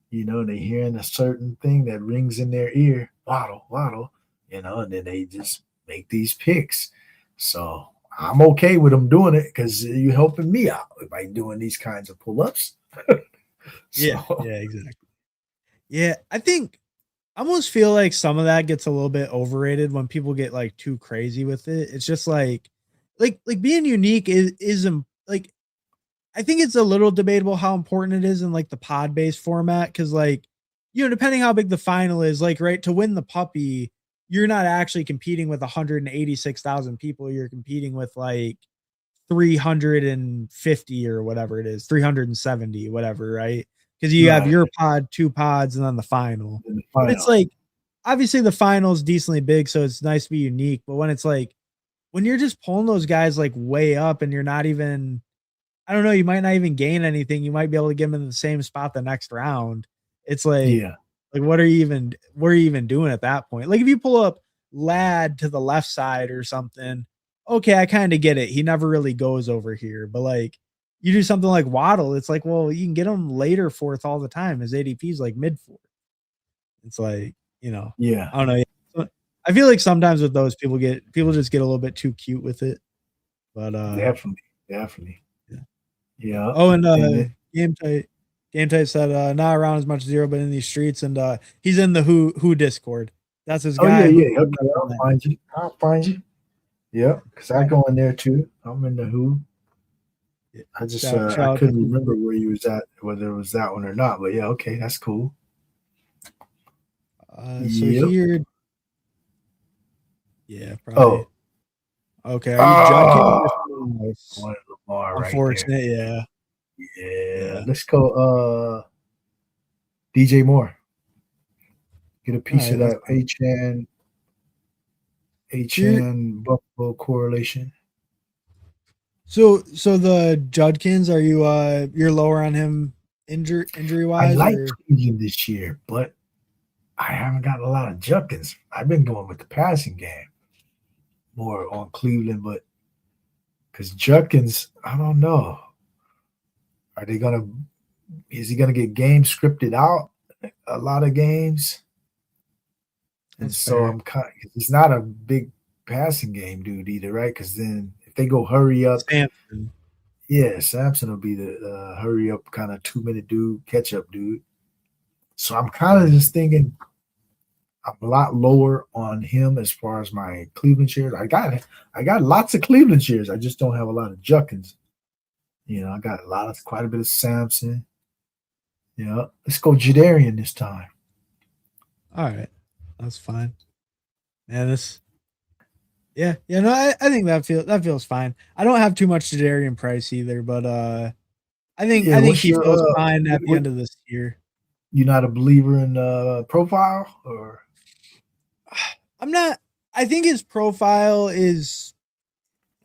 You know, they hearing a certain thing that rings in their ear, Waddle, you know, and then they just make these picks. So I'm okay with them doing it because you're helping me out by doing these kinds of pull-ups. Yeah, exactly. Yeah, I almost feel like some of that gets a little bit overrated when people get like too crazy with it. It's just like being unique is like, I think it's a little debatable how important it is in like the pod based format. Cause like, you know, depending how big the final is, like, right, to win the puppy, you're not actually competing with 186,000 people. You're competing with like 350 or whatever it is, 370, whatever, right? Because you have your pod, 2 pods, and then the final. But it's like, obviously the final is decently big, so it's nice to be unique. But when it's like, when you're just pulling those guys like way up and you're not even, I don't know, you might not even gain anything. You might be able to get them in the same spot the next round. It's like, like what are you even doing at that point? Like if you pull up Ladd to the left side or something, okay, I kind of get it. He never really goes over here, but like you do something like Waddle, it's like, well, you can get him later 4th all the time. His ADP is like mid 4th. It's like, you know, I don't know. I feel like sometimes with those people just get a little bit too cute with it. But definitely. Yeah. Oh, and Game Tight said not around as much zero, but in these streets, and he's in the Who Discord. That's his guy. Yeah. Okay, I'll find you. Yeah, because I go in there too. I'm in the Who. I just I couldn't remember where you was at, whether it was that one or not. But yeah, okay, that's cool. So here, yeah, probably. Okay, are you Judkins? Unfortunate, yeah. Let's go. DJ Moore. Get a piece of that HN Buffalo correlation. So the Judkins, are you you're lower on him injury wise? I like Cleveland this year, but I haven't got a lot of Judkins. I've been going with the passing game more on Cleveland, but because Judkins, I don't know. Is he gonna get games scripted out? A lot of games. And so I'm kind of, he's not a big passing game dude either, right? Because then if they go hurry up, Samson. yeah, Samson will be the hurry up kind of 2 minute dude, catch up dude. So I'm kind of just thinking I'm a lot lower on him as far as my Cleveland shares. I got lots of Cleveland shares. I just don't have a lot of Juckins. I got quite a bit of Samson. Let's go Jadarian this time. All right, that's fine. Man, no, I think that feels fine. I don't have too much Jadarian Price either, but I think he feels fine at the end of this year. You're not a believer in profile, or? I'm not. I think his profile is,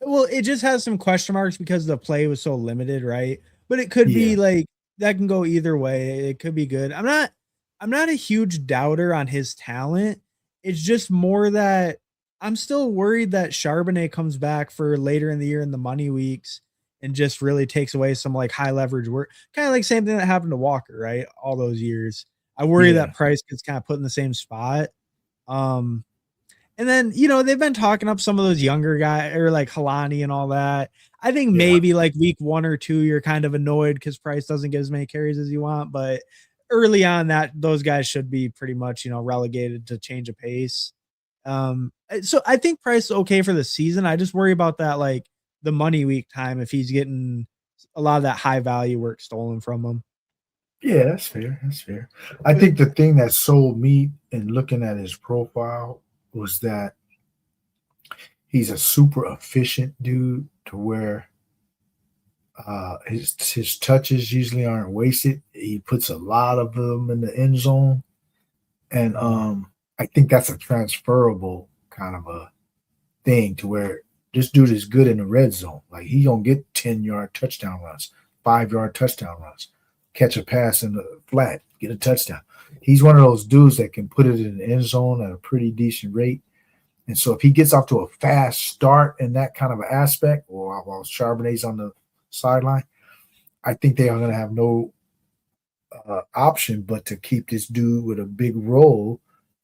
well, it just has some question marks because the play was so limited, right? But it could be like that can go either way. It could be good. I'm not a huge doubter on his talent. It's just more that I'm still worried that Charbonnet comes back for later in the year in the money weeks and just really takes away some like high leverage work. Kind of like same thing that happened to Walker, right? All those years. I worry that Price gets kind of put in the same spot. And then, they've been talking up some of those younger guys or like Halani and all that. I think maybe like week 1 or 2, you're kind of annoyed because Price doesn't get as many carries as you want. But early on those guys should be pretty much, relegated to change of pace. So I think Price is okay for the season. I just worry about that, like the money week time, if he's getting a lot of that high value work stolen from him. Yeah, that's fair. That's fair. I think the thing that sold me in looking at his profile was that he's a super efficient dude to where his touches usually aren't wasted. He puts a lot of them in the end zone. And I think that's a transferable kind of a thing to where this dude is good in the red zone. Like he gonna get 10-yard touchdown runs, 5-yard touchdown runs, catch a pass in the flat, get a touchdown. He's one of those dudes that can put it in the end zone at a pretty decent rate. And so if he gets off to a fast start in that kind of aspect, or while Charbonnet's on the sideline, I think they are going to have no option but to keep this dude with a big role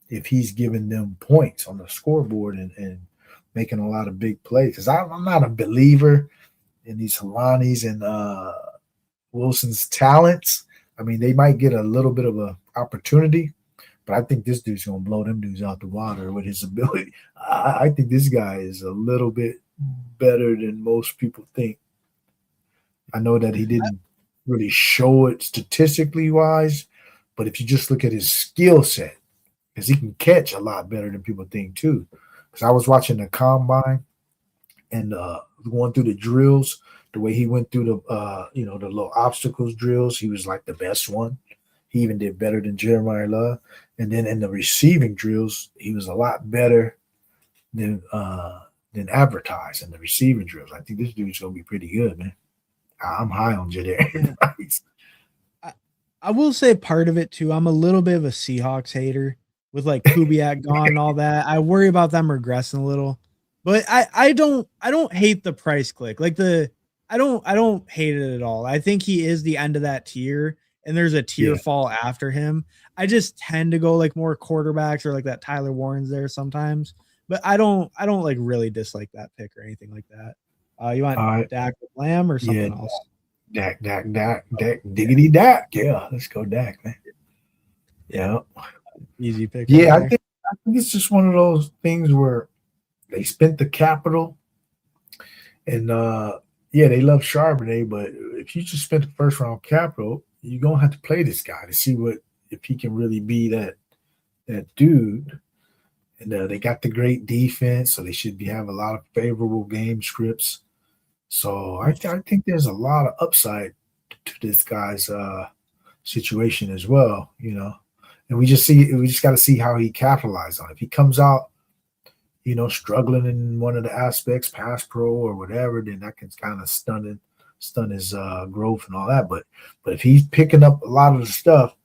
if he's giving them points on the scoreboard and making a lot of big plays. Because I'm not a believer in these Halanis and Wilson's talents. I mean, they might get a little bit of an opportunity, but I think this dude's going to blow them dudes out the water with his ability. I think this guy is a little bit better than most people think. I know that he didn't really show it statistically wise, but if you just look at his skill set, because he can catch a lot better than people think too. Because I was watching the combine and going through the drills, the way he went through the the little obstacles drills, he was like the best one. He even did better than Jeremiah Love. And then in the receiving drills, he was a lot better than advertised in the receiving drills. I think this dude's gonna be pretty good, man. I'm high on Jadarian. I will say part of it too. I'm a little bit of a Seahawks hater with like Kubiak gone and all that. I worry about them regressing a little, but I don't hate the price click. Like I don't hate it at all. I think he is the end of that tier, and there's a tier fall after him. I just tend to go like more quarterbacks or like that Tyler Warren's there sometimes, but I don't like really dislike that pick or anything like that. You want Dak with Lamb or something else? Dak, diggity Dak. Yeah, let's go Dak, man. Yeah. Easy pick. Yeah, I think it's just one of those things where they spent the capital and they love Charbonnet, but if you just spent the first round capital, you're gonna have to play this guy to see if he can really be that dude. And they got the great defense, so they should have a lot of favorable game scripts. So I think there's a lot of upside to this guy's situation as well, And we just got to see how he capitalizes on it. If he comes out, struggling in one of the aspects, pass pro or whatever, then that can kind of stun his growth and all that. But if he's picking up a lot of the stuff,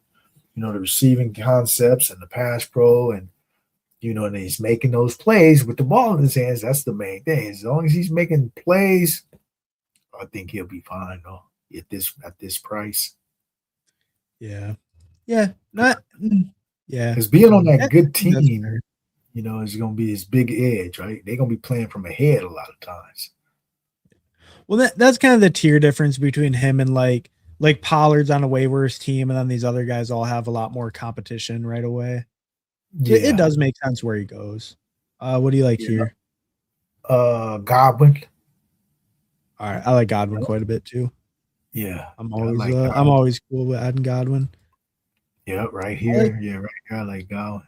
the receiving concepts and the pass pro and and he's making those plays with the ball in his hands, that's the main thing. As long as he's making plays, I think he'll be fine though at this price. Yeah. Because being on that good team, is going to be his big edge, right? They're going to be playing from ahead a lot of times. Well, that's kind of the tier difference between him and like Pollard's on a way worse team, and then these other guys all have a lot more competition right away. Yeah. It does make sense where he goes. What do you like here? Godwin. All right, I like Godwin quite a bit too. Yeah, I'm always cool with adding Godwin. Yeah, right here. Right here. I like Godwin.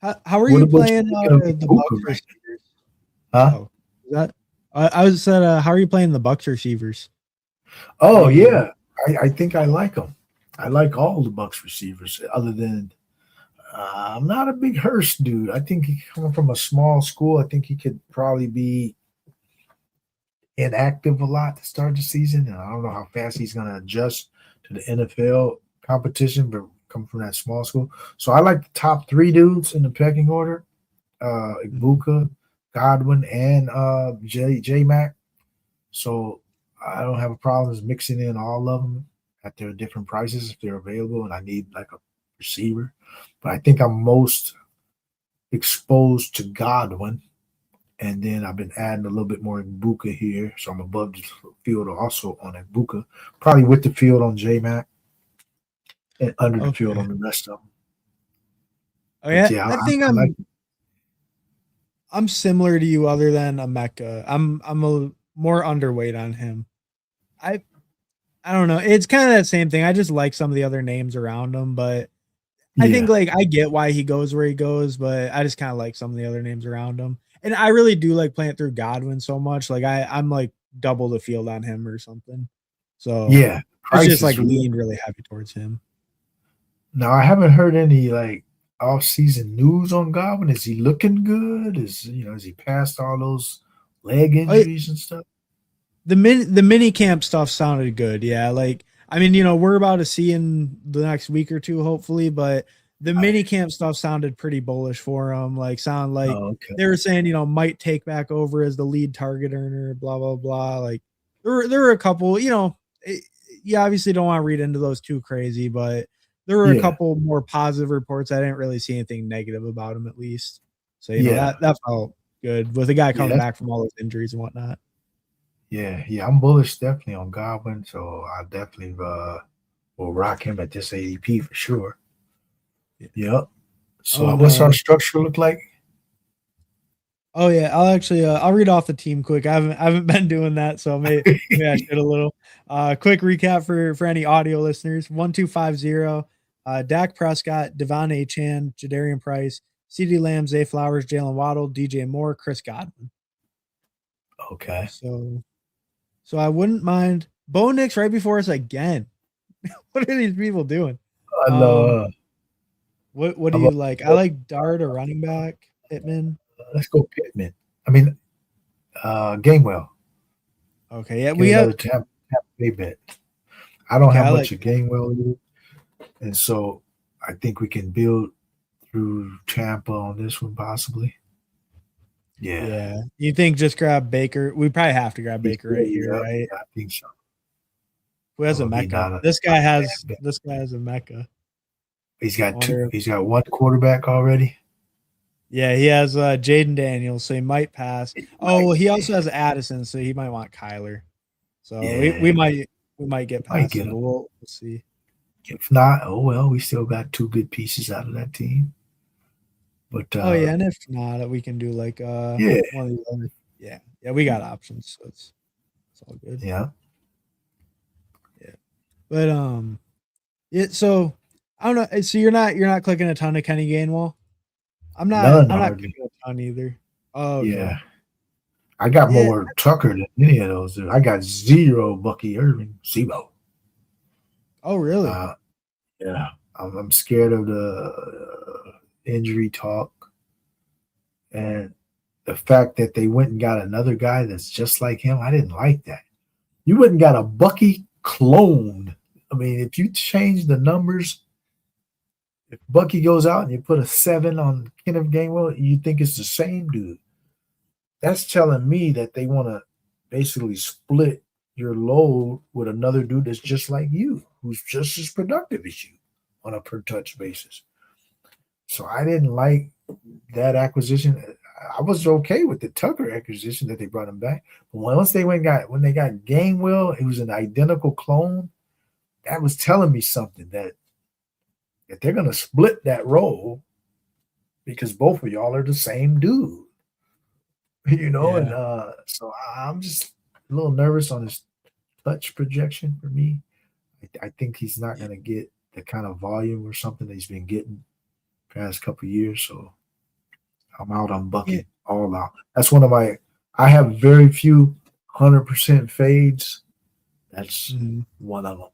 How are you playing the Bucks receivers? Huh? Oh, is that I was said, how are you playing the Bucks receivers? Oh yeah, I think I like them. I like all the Bucks receivers, other than I'm not a big Hurst dude. I think he coming from a small school. I think he could probably be inactive a lot to start the season, and I don't know how fast he's going to adjust to the NFL competition, but come from that small school. So I like the top three dudes in the pecking order: Ibuka, Godwin, and J Mac. So I don't have a problem mixing in all of them at their different prices if they're available, and I need like a receiver. But I think I'm most exposed to Godwin. And then I've been adding a little bit more Ibuka here. So I'm above the field also on Ibuka. Probably with the field on J-Mac. And under the field on the rest of them. Oh, yeah. I think I'm similar to you other than Emeka. I'm a more underweight on him. I don't know. It's kind of that same thing. I just like some of the other names around him, but I think like I get why he goes where he goes, but I just kind of like some of the other names around him. And I really do like playing through Godwin so much. Like I'm like double the field on him or something. So yeah, I just like leaned really heavy towards him. Now I haven't heard any like off-season news on Godwin. Is he looking good? Is he past all those leg injuries and stuff? The mini camp stuff sounded good. Yeah, like I mean, we're about to see in the next week or two, hopefully, but the mini camp stuff sounded pretty bullish for him. Like, they were saying, might take back over as the lead target earner, blah, blah, blah. Like, there were a couple, you obviously don't want to read into those too crazy, but there were a couple more positive reports. I didn't really see anything negative about him, at least. So, that felt good with a guy coming back from all those injuries and whatnot. Yeah, I'm bullish definitely on Godwin, so I definitely will rock him at this ADP for sure. Yep. So what's our structure look like? Oh yeah, I'll read off the team quick. I haven't been doing that, so maybe I should a little. Quick recap for any audio listeners: 1-2-5-0. Dak Prescott, Devon Achane, Jadarian Price, CeeDee Lamb, Zay Flowers, Jalen Waddle, DJ Moore, Chris Godwin. Okay. So I wouldn't mind Bo Nix right before us again. What are these people doing? I know. What do you like? I like Dart or running back, Pittman. Let's go Pittman. I mean, Gainwell. Okay, yeah, we have Tampa Bay bet. I don't have much of Gainwell, and so I think we can build through Tampa on this one possibly. Yeah. You think just grab Baker? We probably have to grab Baker right here, right? I think so. Who has a Mecca? This guy has a Mecca. He's got two. He's got one quarterback already. Yeah, he has Jaden Daniels, so he might pass. Well, he also has Addison, so he might want Kyler. So we might get past him, but we'll see. If not, oh well, we still got two good pieces out of that team. But and if not, we can do like one of these other. Yeah, we got options, so it's all good. Yeah. But so I don't know. So you're not clicking a ton of Kenny Gainwell? I'm not clicking a ton either. Oh, okay. Yeah. I got more Tucker than any of those. I got 0 Bucky Irving. 0. Oh, really? Yeah. I'm scared of the injury talk and the fact that they went and got another guy that's just like him. I didn't like that. You went and got a Bucky clone. I mean, if you change the numbers, if Bucky goes out and you put a 7 on Kenneth Gainwell, you think it's the same dude. That's telling me that they want to basically split your load with another dude that's just like you, who's just as productive as you on a per touch basis. So I didn't like that acquisition. I was okay with the Tucker acquisition that they brought him back. But once they when they got Gainwell, it was an identical clone. That was telling me something that they're gonna split that role because both of y'all are the same dude. And so I'm just a little nervous on his touch projection for me. I think he's not gonna get the kind of volume or something that he's been getting past couple of years. So I'm out on Bucky all out. That's one of my. I have very few 100% fades. That's one of them.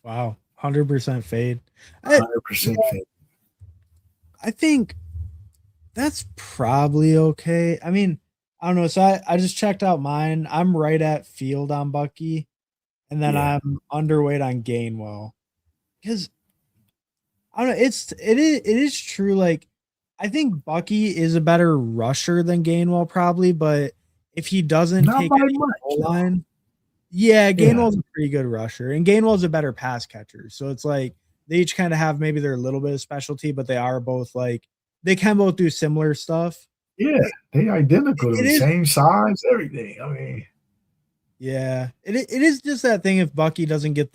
Wow, 100% fade. 100% fade. I think that's probably okay. I mean, I don't know. So I just checked out mine. I'm right at field on Bucky, and then I'm underweight on Gainwell because I don't know. It is true. Like I think Bucky is a better rusher than Gainwell probably, but if he doesn't Not take by any much, goal line, Gainwell's a pretty good rusher, and Gainwell's a better pass catcher. So it's like they each kind of have maybe their little bit of specialty, but they are both like they can both do similar stuff. Yeah, they identical. The same size, everything. I mean, it is just that thing. If Bucky doesn't get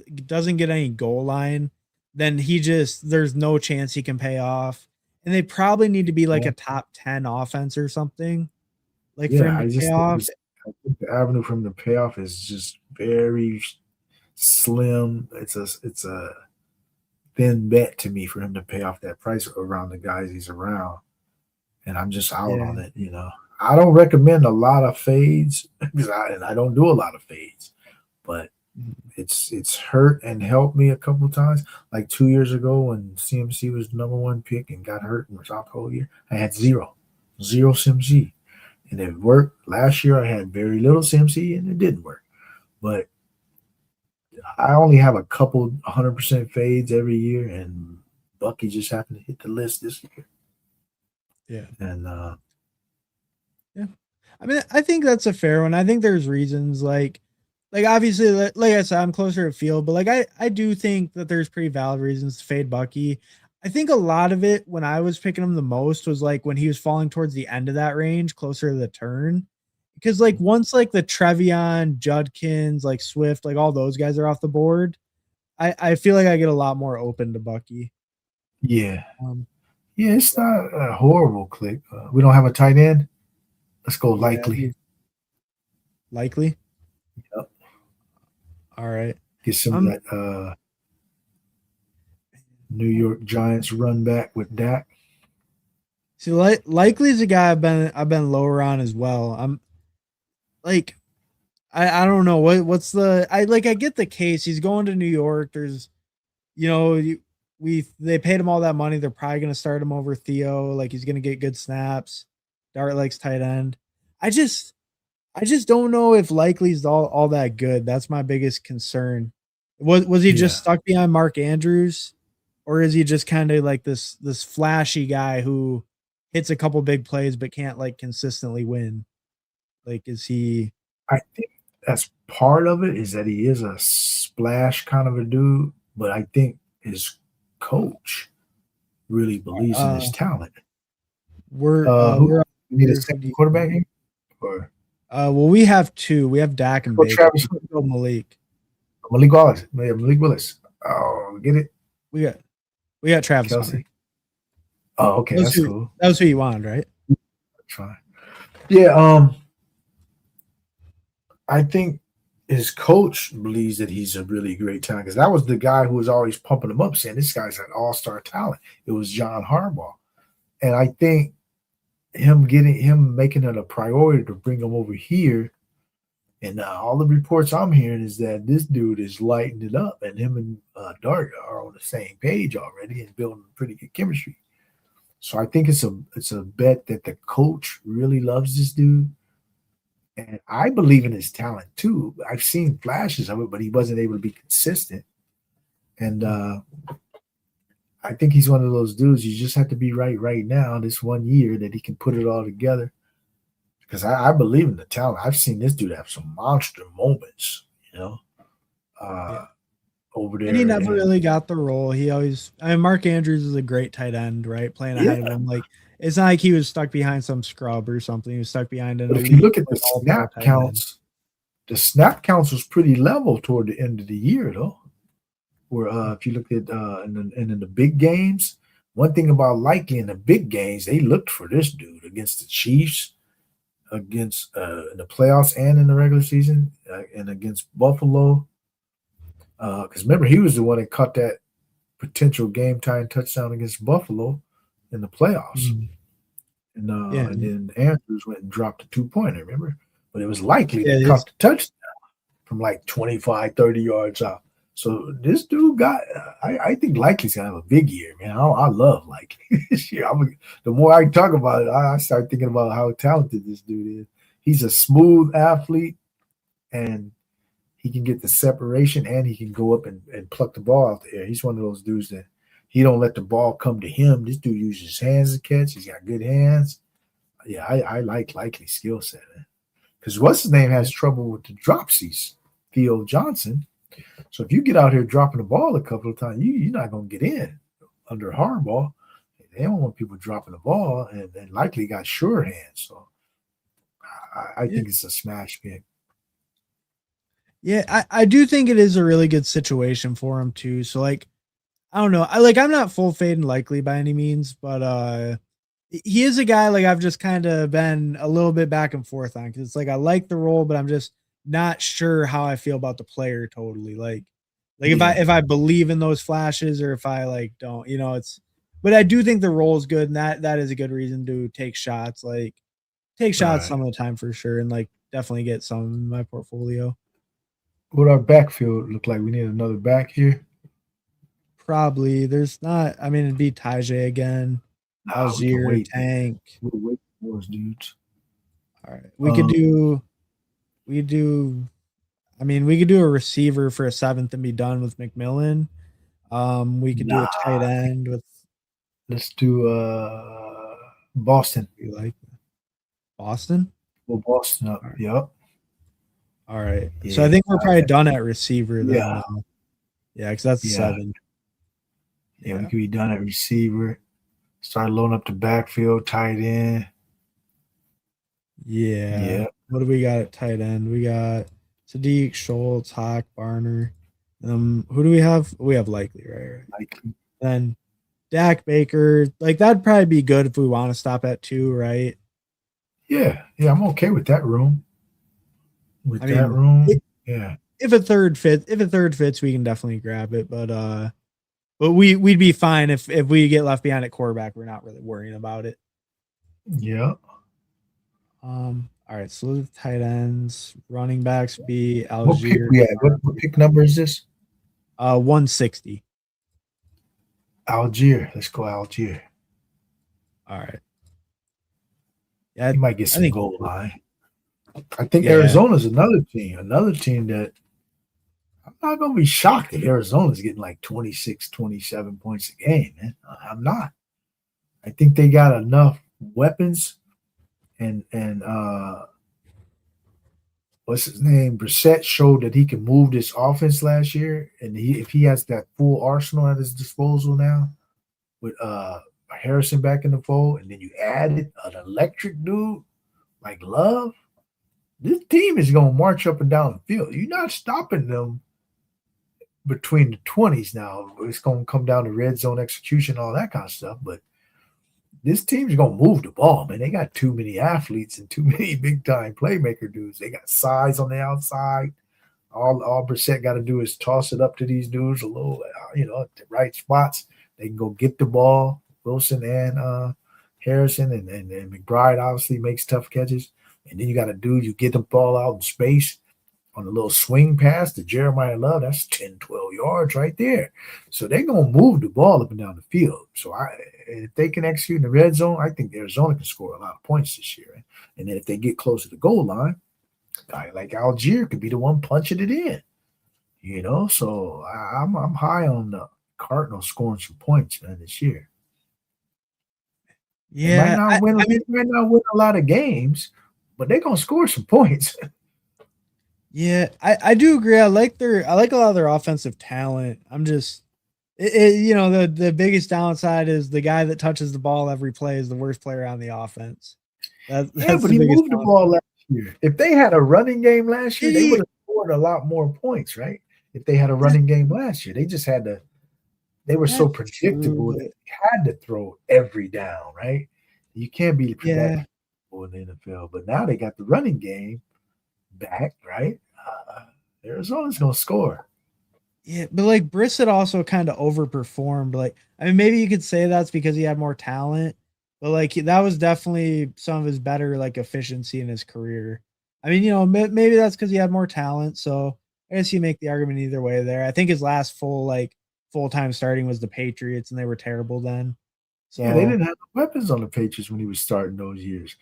any goal line, then there's no chance he can pay off. And they probably need to be like a top 10 offense or something. Like for him to pay off. I think the avenue for him to pay off is just very slim. It's a thin bet to me for him to pay off that price around the guys he's around. And I'm just out on it, I don't recommend a lot of fades because I don't do a lot of fades, but it's hurt and helped me a couple of times. Like 2 years ago when CMC was the #1 pick and got hurt and was out the whole year, I had zero CMC. And it worked. Last year I had very little CMC and it didn't work. But I only have a couple 100% fades every year, and Bucky just happened to hit the list this year. Yeah. And I mean, I think that's a fair one. I think there's reasons like obviously like I said, I'm closer to field, but like I do think that there's pretty valid reasons to fade Bucky. I think a lot of it when I was picking him the most was like when he was falling towards the end of that range, closer to the turn. Because like once like the Trevion, Judkins, like Swift, like all those guys are off the board, I feel like I get a lot more open to Bucky. Yeah. It's not a horrible click. We don't have a tight end. Let's go likely. Likely? Yep. All right. Get some of that New York Giants run back with Dak. See, likely is a guy I've been lower on as well. I'm like I don't know what's the I get the case. He's going to New York. There's they paid him all that money. They're probably gonna start him over Theo. Like he's gonna get good snaps. Dart likes tight end. I just don't know if likely's all that good. That's my biggest concern. Was he just stuck behind Mark Andrews, or is he just kind of like this flashy guy who hits a couple big plays but can't like consistently win? Like, is he? I think that's part of it. Is that he is a splash kind of a dude, but I think his coach really believes in his talent. We're need a second quarterback here, or well, we have two. We have Dak and Baker. Go Malik Wallace. Malik Willis. Oh, get it? We got Travis Hunter. Oh, okay, that's cool. That was who you wanted, right? That's fine. Yeah, I think his coach believes that he's a really great talent because that was the guy who was always pumping him up, saying this guy's an all-star talent. It was John Harbaugh, and I think him making it a priority to bring him over here, and all the reports I'm hearing is that this dude is lighting it up, and him and Dart are on the same page already and building pretty good chemistry. So I think it's a bet that the coach really loves this dude. And I believe in his talent too. I've seen flashes of it, but he wasn't able to be consistent. And I think he's one of those dudes you just have to be right now, this 1 year, that he can put it all together. Because I believe in the talent. I've seen this dude have some monster moments, over there. And he never really got the role. Mark Andrews is a great tight end, right? Playing ahead of him. Like, it's not like he was stuck behind some scrub or something. He was stuck behind an But elite. if you look at the all-pro snap counts, the snap counts was pretty level toward the end of the year, though. Where if you look at in the big games, one thing about Likely in the big games, they looked for this dude against the Chiefs, against in the playoffs and in the regular season, and against Buffalo. Because remember, he was the one that caught that potential game-tying touchdown against Buffalo in the playoffs. And then Andrews went and dropped a 2-pointer, remember? But it was Likely that caught the touchdown from like 25, 30 yards out. So this dude got I think Likely's going to have a big year, man. I love Likely this year. The more I talk about it, I start thinking about how talented this dude is. He's a smooth athlete, and he can get the separation, and he can go up and pluck the ball out the air. He's one of those dudes that he don't let the ball come to him. This dude uses his hands to catch. He's got good hands. Yeah, I like Likely's skill set, man. Because what's his name has trouble with the dropsies, Theo Johnson. So if you get out here dropping the ball a couple of times, you're not going to get in under Harbaugh. They don't want people dropping the ball, and Likely got sure hands. So I think it's a smash pick. Yeah, I do think it is a really good situation for him too. So like, I don't know. I'm not full fade and Likely by any means, but he is a guy like I've just kind of been a little bit back and forth on, because it's like I like the role, but I'm just not sure how I feel about the player totally. Like if I believe in those flashes, or if I like don't, but I do think the role is good, and that is a good reason to take shots. Like take shots some of the time for sure, and like definitely get some in my portfolio. What our backfield look like? We need another back here. Probably. There's not. I mean, it'd be Tajay again. Algier, Tank. We'll wait for those dudes. All right. We could do a receiver for a 7th and be done with McMillan. We could do a tight end with. Let's do Boston. You like Boston? Well, Boston up. Right. Yep. All right. Yeah, so I think we're probably done at receiver then. Yeah. Yeah, because that's 7. Yeah, we could be done at receiver. Start loading up the backfield, tight end. Yeah. What do we got at tight end? We got Sadiq, Schultz, Hawk, Barner. Who do we have? We have Likely, right? Likely. Then Dak, Baker. Like, that'd probably be good if we want to stop at 2, right? Yeah, I'm okay with that room. If a third fits, we can definitely grab it. But we'd be fine if we get left behind at quarterback. We're not really worrying about it. Yeah. All right. So the tight ends, running backs be Algier. What pick we at? What pick number is this? 160. Algier. Let's go Algier. All right. Yeah, you might get some goal line. I think Arizona's another team that I'm not going to be shocked if Arizona's getting like 26, 27 points a game, man. I'm not. I think they got enough weapons, and what's his name? Brissett showed that he can move this offense last year, and if he has that full arsenal at his disposal now with Harrison back in the fold, and then you added an electric dude like Love, this team is going to march up and down the field. You're not stopping them between the 20s now. It's going to come down to red zone execution, all that kind of stuff. But this team's going to move the ball, man. They got too many athletes and too many big-time playmaker dudes. They got size on the outside. All Brissett got to do is toss it up to these dudes a little, at the right spots. They can go get the ball. Wilson and Harrison and McBride obviously makes tough catches. And then you got a dude, you get the ball out in space on a little swing pass to Jeremiah Love. That's 10, 12 yards right there. So they're going to move the ball up and down the field. So if they can execute in the red zone, I think Arizona can score a lot of points this year. And then if they get close to the goal line, a guy like Algier could be the one punching it in. So I'm high on the Cardinals scoring some points, man, this year. Yeah. They might not win a lot of games, but they're going to score some points. Yeah, I do agree. I like a lot of their offensive talent. I'm just the biggest downside is the guy that touches the ball every play is the worst player on the offense. Yeah, That's but the he biggest moved the downside. ball last year. If they had a running game last year, they would He, have scored a lot more points, right? If they had a running game last year, they just had to. They were so that's true, predictable that but they had to throw every down, right? You can't be that yeah, predictable in the NFL. But now they got the running game back, right? Arizona's gonna score. yeah, but like Brissett also kind of overperformed. Like, I mean, maybe you could say that's because he had more talent, but like that was definitely some of his better like efficiency in his career. I mean, maybe that's because he had more talent. So I guess you make the argument either way there. I think his last full time starting was the Patriots, and they were terrible then. Yeah, they So didn't have weapons on the Patriots when he was starting those years.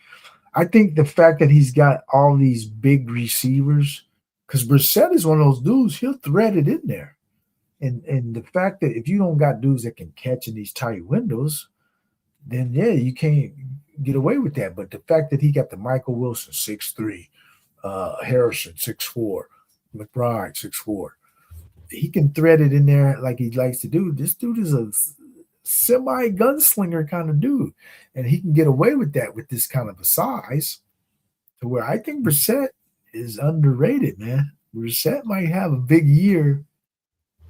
I think the fact that he's got all these big receivers, because Brissett is one of those dudes, he'll thread it in there. And the fact that if you don't got dudes that can catch in these tight windows, then yeah, you can't get away with that. But the fact that he got the Michael Wilson 6'3", Harrison 6'4", McBride 6'4", he can thread it in there like he likes to do. This dude is a semi gunslinger kind of dude, and he can get away with that with this kind of a size. To where I think Brissett is underrated, man. Brissett might have a big year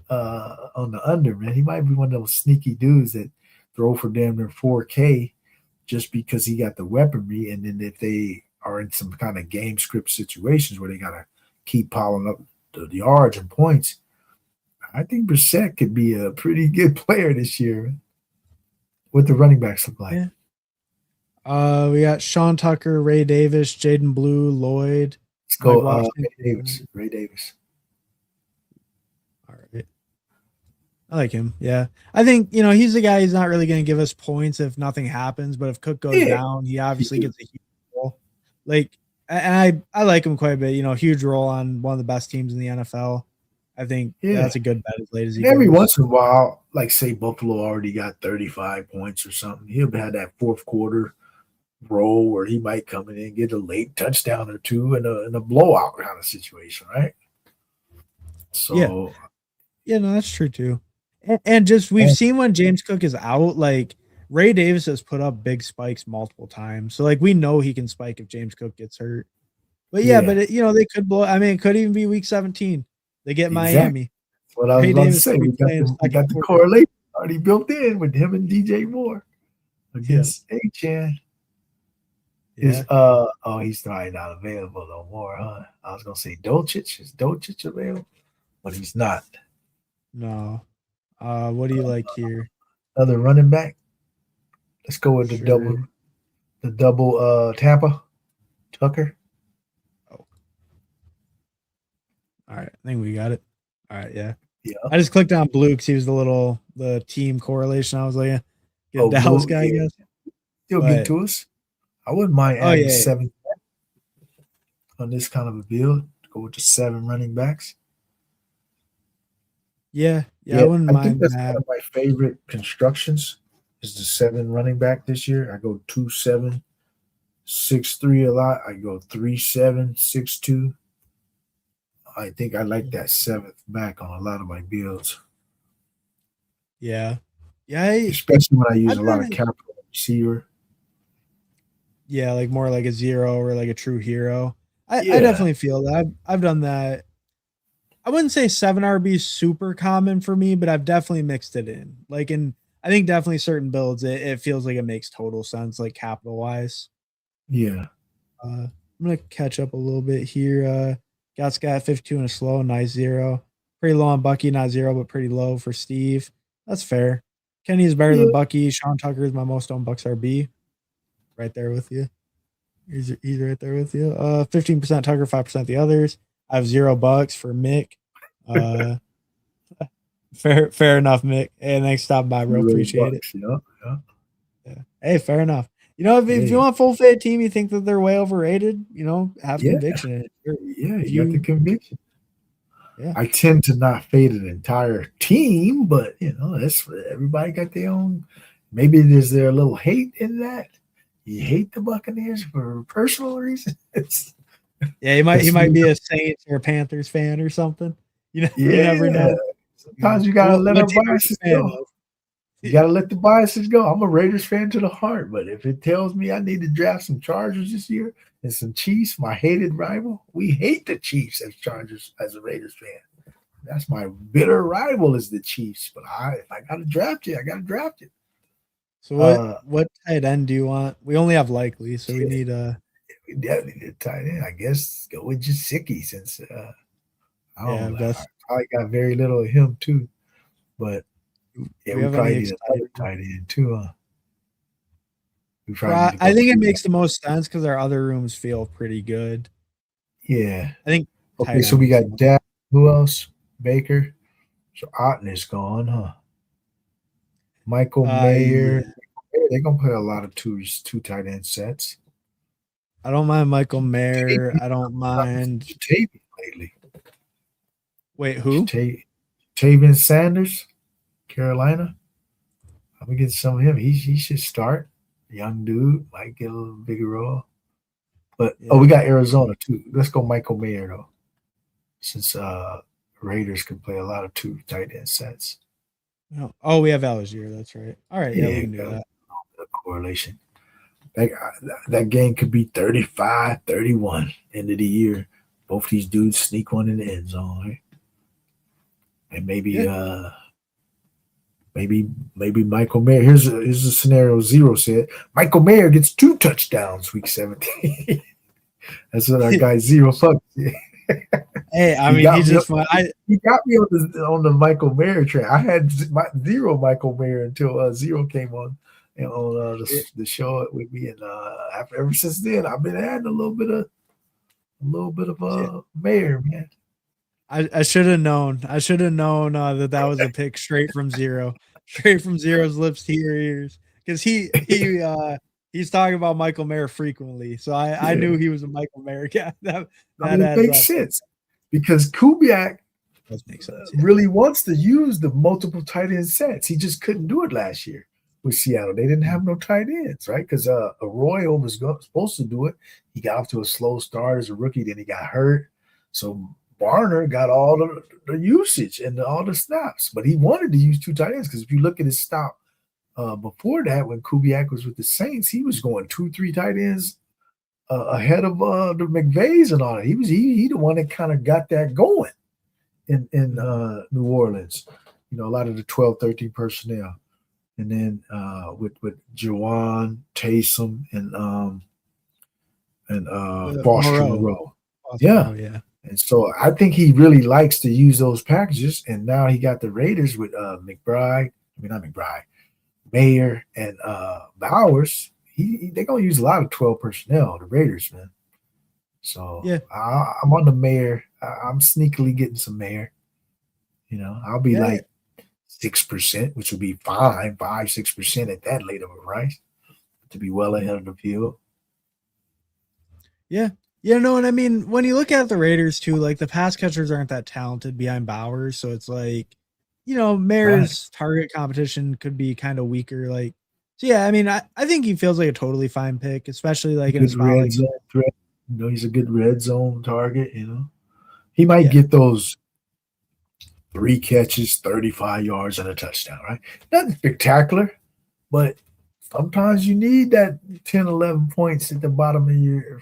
on the under, man. He might be one of those sneaky dudes that throw for damn near 4K just because he got the weaponry. And then if they are in some kind of game script situations where they got to keep piling up the yards and points, I think Brissett could be a pretty good player this year. What the running backs look like. yeah. We got Sean Tucker, Ray Davis, Jaden Blue, Lloyd, Let's Mike go Washington. Ray Davis. Ray Davis. All right. I like him. Yeah. I think, he's the guy who's not really going to give us points if nothing happens, but if Cook goes Yeah. down, he obviously gets a huge role. Like, and I like him quite a bit, huge role on one of the best teams in the NFL. I think that's a good bet as late as he And every goes. once in a while, like say Buffalo already got 35 points or something, he'll have that fourth quarter roll where he might come in and get a late touchdown or two in a blowout kind of situation, right? So Yeah, no, that's true too. And just we've seen when James Cook is out, like Ray Davis has put up big spikes multiple times. So like we know he can spike if James Cook gets hurt. But they could blow. I mean, it could even be week 17. They get exactly. Miami. That's what I was Ray about to Davis say. could be We playing got the correlation already built in with him and DJ Moore against Achan. Is he's probably not available no more, huh? I was gonna say Dolchich. Is Dolchich available? But he's not. No. What do you like here? Other running back. Let's go with the double Tampa Tucker. Oh. All right. I think we got it. All right, yeah. Yeah. I just clicked on Blue because he was the team correlation. I was like, get Dallas Blue, guy, I guess. He'll get to us. I wouldn't mind adding 7 on this kind of a build. Go with the 7 running backs. Yeah, I wouldn't mind. I think that's one of my favorite constructions is the 7 running back this year. I go 2-7, 6-3 a lot. I go 3-7, 6-2. I think I like that 7th back on a lot of my builds. Yeah. Especially when I use a lot of capital receiver. Yeah, like more like a 0 or like a true hero. I definitely feel that. I've done that. I wouldn't say 7 RB is super common for me, but I've definitely mixed it in. Like I think definitely certain builds, it feels like it makes total sense, like capital wise. Yeah. I'm gonna catch up a little bit here. Got 52 and a slow, nice 0. Pretty low on Bucky, not 0, but pretty low for Steve. That's fair. Kenny is better than Bucky. Sean Tucker is my most owned Bucks RB. Right there with you. He's right there with you. 15% Tucker, 5% the others. I have $0 for Mick. Fair enough, Mick. Hey, thanks for stopping by, bro. Appreciate it. Yeah. Hey, fair enough. If you want a full fit team, you think that they're way overrated, have conviction in it. You got the conviction. Yeah. I tend to not fade an entire team, but that's everybody got their own. Maybe there's a little hate in that. You hate the Buccaneers for personal reasons. Yeah, he might be a Saints or a Panthers fan or something. You never Yeah. know. Sometimes you gotta let our What team are you biases a fan go. of? You gotta let the biases go. I'm a Raiders fan to the heart, but if it tells me I need to draft some Chargers this year and some Chiefs, my hated rival, we hate the Chiefs as Chargers as a Raiders fan. That's my bitter rival is the Chiefs. But if I gotta draft it, I gotta draft it. So what tight end do you want? We only have Likely, so we need a. We definitely need a tight end. I guess go with Jasicki since I don't know. I probably got very little of him too. But yeah, we probably need another tight end too. I think it makes the most sense because our other rooms feel pretty good. Yeah. I think. Okay, so we got Dak. Who else? Baker. So Otten is gone, huh? Michael Mayer. Yeah. They're gonna play a lot of two tight end sets. I don't mind Michael Mayer. I don't mind Taven lately. Wait, who? Taven Sanders, Carolina. I'm gonna get some of him. He should start. Young dude might get a little bigger role. But we got Arizona too. Let's go Michael Mayer though, since Raiders can play a lot of two tight end sets. Oh, we have Algier. That's right. All right, yeah, we can do that. A correlation. That game could be 35-31 end of the year. Both these dudes sneak one in the end zone, right? And maybe Michael Mayer. Here's a scenario. Zero said Michael Mayer gets 2 touchdowns week 17. That's what our guy Zero fucked. Hey, I mean, he got me on the Michael Mayer train. I had zero Michael Mayer until Zero came on the show with me, and ever since then I've been adding a little bit of Mayer, man. I should have known. I should have known that was a pick straight from Zero's lips to your ears, because he's talking about Michael Mayer frequently. So I knew he was a Michael Mayer guy. That makes sense because Kubiak really wants to use the multiple tight end sets. He just couldn't do it last year with Seattle. They didn't have no tight ends, right? Because Arroyo was supposed to do it. He got off to a slow start as a rookie, then he got hurt. So Barner got all the usage and all the snaps, but he wanted to use 2 tight ends because if you look at his stop before that, when Kubiak was with the Saints, he was going 2-3 tight ends ahead of the McVays and all that. He the one that kind of got that going in New Orleans. A lot of the 12-13 personnel, and then with Juwan, Taysom, and Foster Moreau. Yeah. And so I think he really likes to use those packages. And now he got the Raiders with Mayer and Bowers. They're gonna use a lot of 12 personnel, the Raiders, man. So yeah, I'm on the Mayer. I'm sneakily getting some Mayer. I'll be like 6%, which would be fine, 5-6% at that late of a price to be well ahead of the field. Yeah. No, and I mean, when you look at the Raiders too, like the pass catchers aren't that talented behind Bowers, so it's like, Mayer's target competition could be kind of weaker. Like, so yeah, I mean, I think he feels like a totally fine pick, especially like in a spot like zone threat. He's a good red zone target. He might get those 3 catches, 35 yards, and a touchdown. Right? Nothing spectacular, but sometimes you need that 10, 11 points at the bottom of your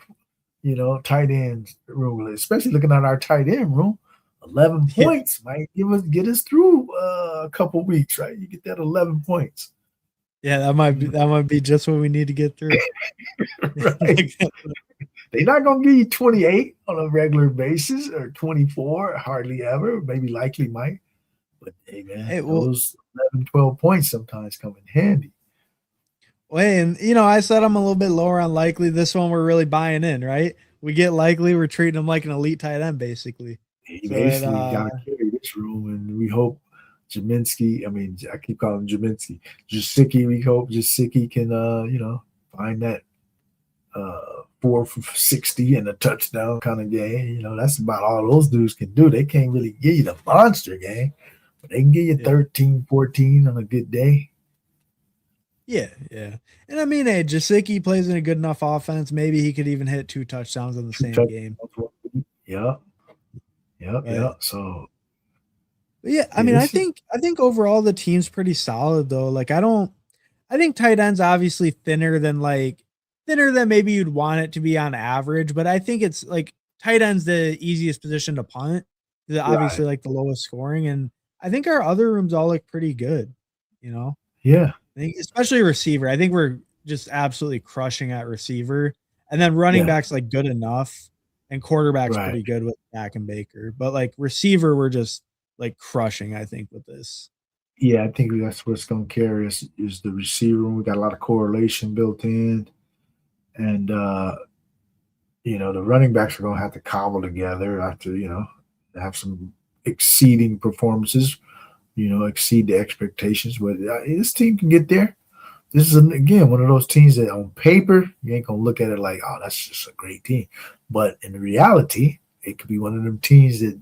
tight end room, especially looking at our tight end room. 11 points might get us through a couple weeks, right? You get that 11 points. Yeah, that might be just what we need to get through. Right. They're not gonna give you 28 on a regular basis or 24, hardly ever. Maybe likely might. But hey man, those 11, 12 points sometimes come in handy. Well, and I said I'm a little bit lower on Likely. This one we're really buying in, right? We get Likely, we're treating him like an elite tight end, basically. He basically got to carry this room, and we hope Jaminski. I keep calling him Jaminski. Jasicki. We hope Jasicki can, find that 4 for 60 and a touchdown kind of game. That's about all those dudes can do. They can't really give you the monster game, but they can give you 13, 14 on a good day. Yeah, yeah. And I mean, hey, Jasicki plays in a good enough offense. Maybe he could even hit 2 touchdowns in the Two same game. Yeah, yeah, But, yeah. So but yeah, I yeah, mean, this is I think overall the team's pretty solid though. Like I think tight end's obviously thinner than maybe you'd want it to be on average, but I think it's like tight end's the easiest position to punt. right. Obviously like the lowest scoring, and I think our other rooms all look pretty good, you know. Yeah, I think especially receiver. I think we're just absolutely crushing at receiver. And then running yeah, back's like good enough. And quarterback's right. pretty good with Dak and Baker. But like receiver, we're just like crushing, I think, with this. Yeah, I think that's what's going to carry us is the receiver. We got a lot of correlation built in, and the running backs are going to have to cobble together after have some exceeding performances. Exceed the expectations. But this team can get there. This is again one of those teams that on paper you ain't gonna look at it like, oh, that's just a great team, but in reality, it could be one of them teams that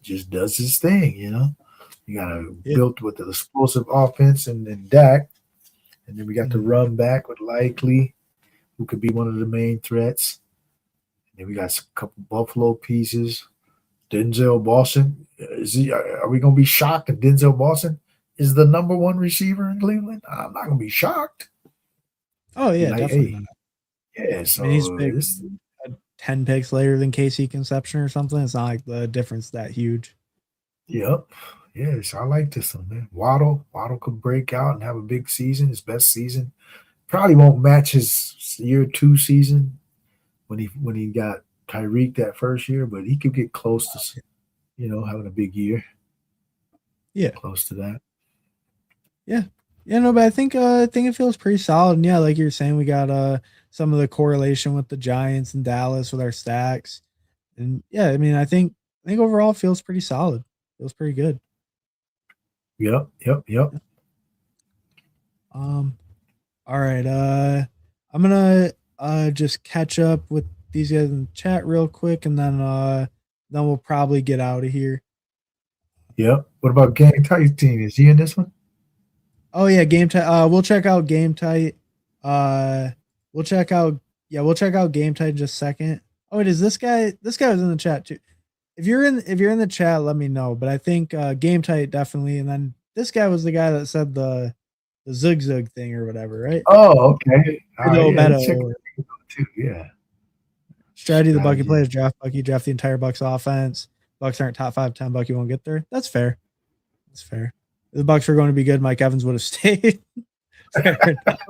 just does its thing. You got a Yeah. built with the explosive offense and then Dak, and then we got the Mhm. run back with Likely, who could be one of the main threats. And then we got a couple Buffalo pieces. Denzel Boston, are we gonna be shocked if Denzel Boston is the number one receiver in Cleveland? I'm not gonna be shocked. Oh Be yeah, like, definitely hey, not. yeah, I mean, he's so big this 10 picks later than Casey Conception or something. It's not like the difference that huge. Yep. Yes, I like this one, man. Waddle could break out and have a big season, his best season. Probably won't match his year 2 season when he got Tyreek that first year, but he could get close to having a big year. Yeah. Close to that. Yeah. Yeah, no, but I think it feels pretty solid. And yeah, like you're saying, we got some of the correlation with the Giants and Dallas with our stacks. And yeah, I mean, I think overall it feels pretty solid. Feels pretty good. Yep. Um all right. I'm gonna just catch up with these guys in the chat real quick and then we'll probably get out of here. Yep. What about Gang Titan? Is he in this one? Oh yeah, game tight. We'll check out game tight. Uh, we'll check out. Yeah, we'll check out game tight in just a second. Oh, wait, is this guy? This guy was in the chat too. If you're in the chat, let me know. But I think game tight definitely. And then this guy was the guy that said the zug zug thing or whatever, right? Oh, okay. All Or the right, yeah, Obedo check or it out too. Yeah. strategy. The Bucky Strategy. players draft Bucky, draft the entire Bucks offense. Bucks aren't top 5, 10. Bucky won't get there. That's fair. That's fair. If the Bucks were going to be good, Mike Evans would have stayed. Fair enough.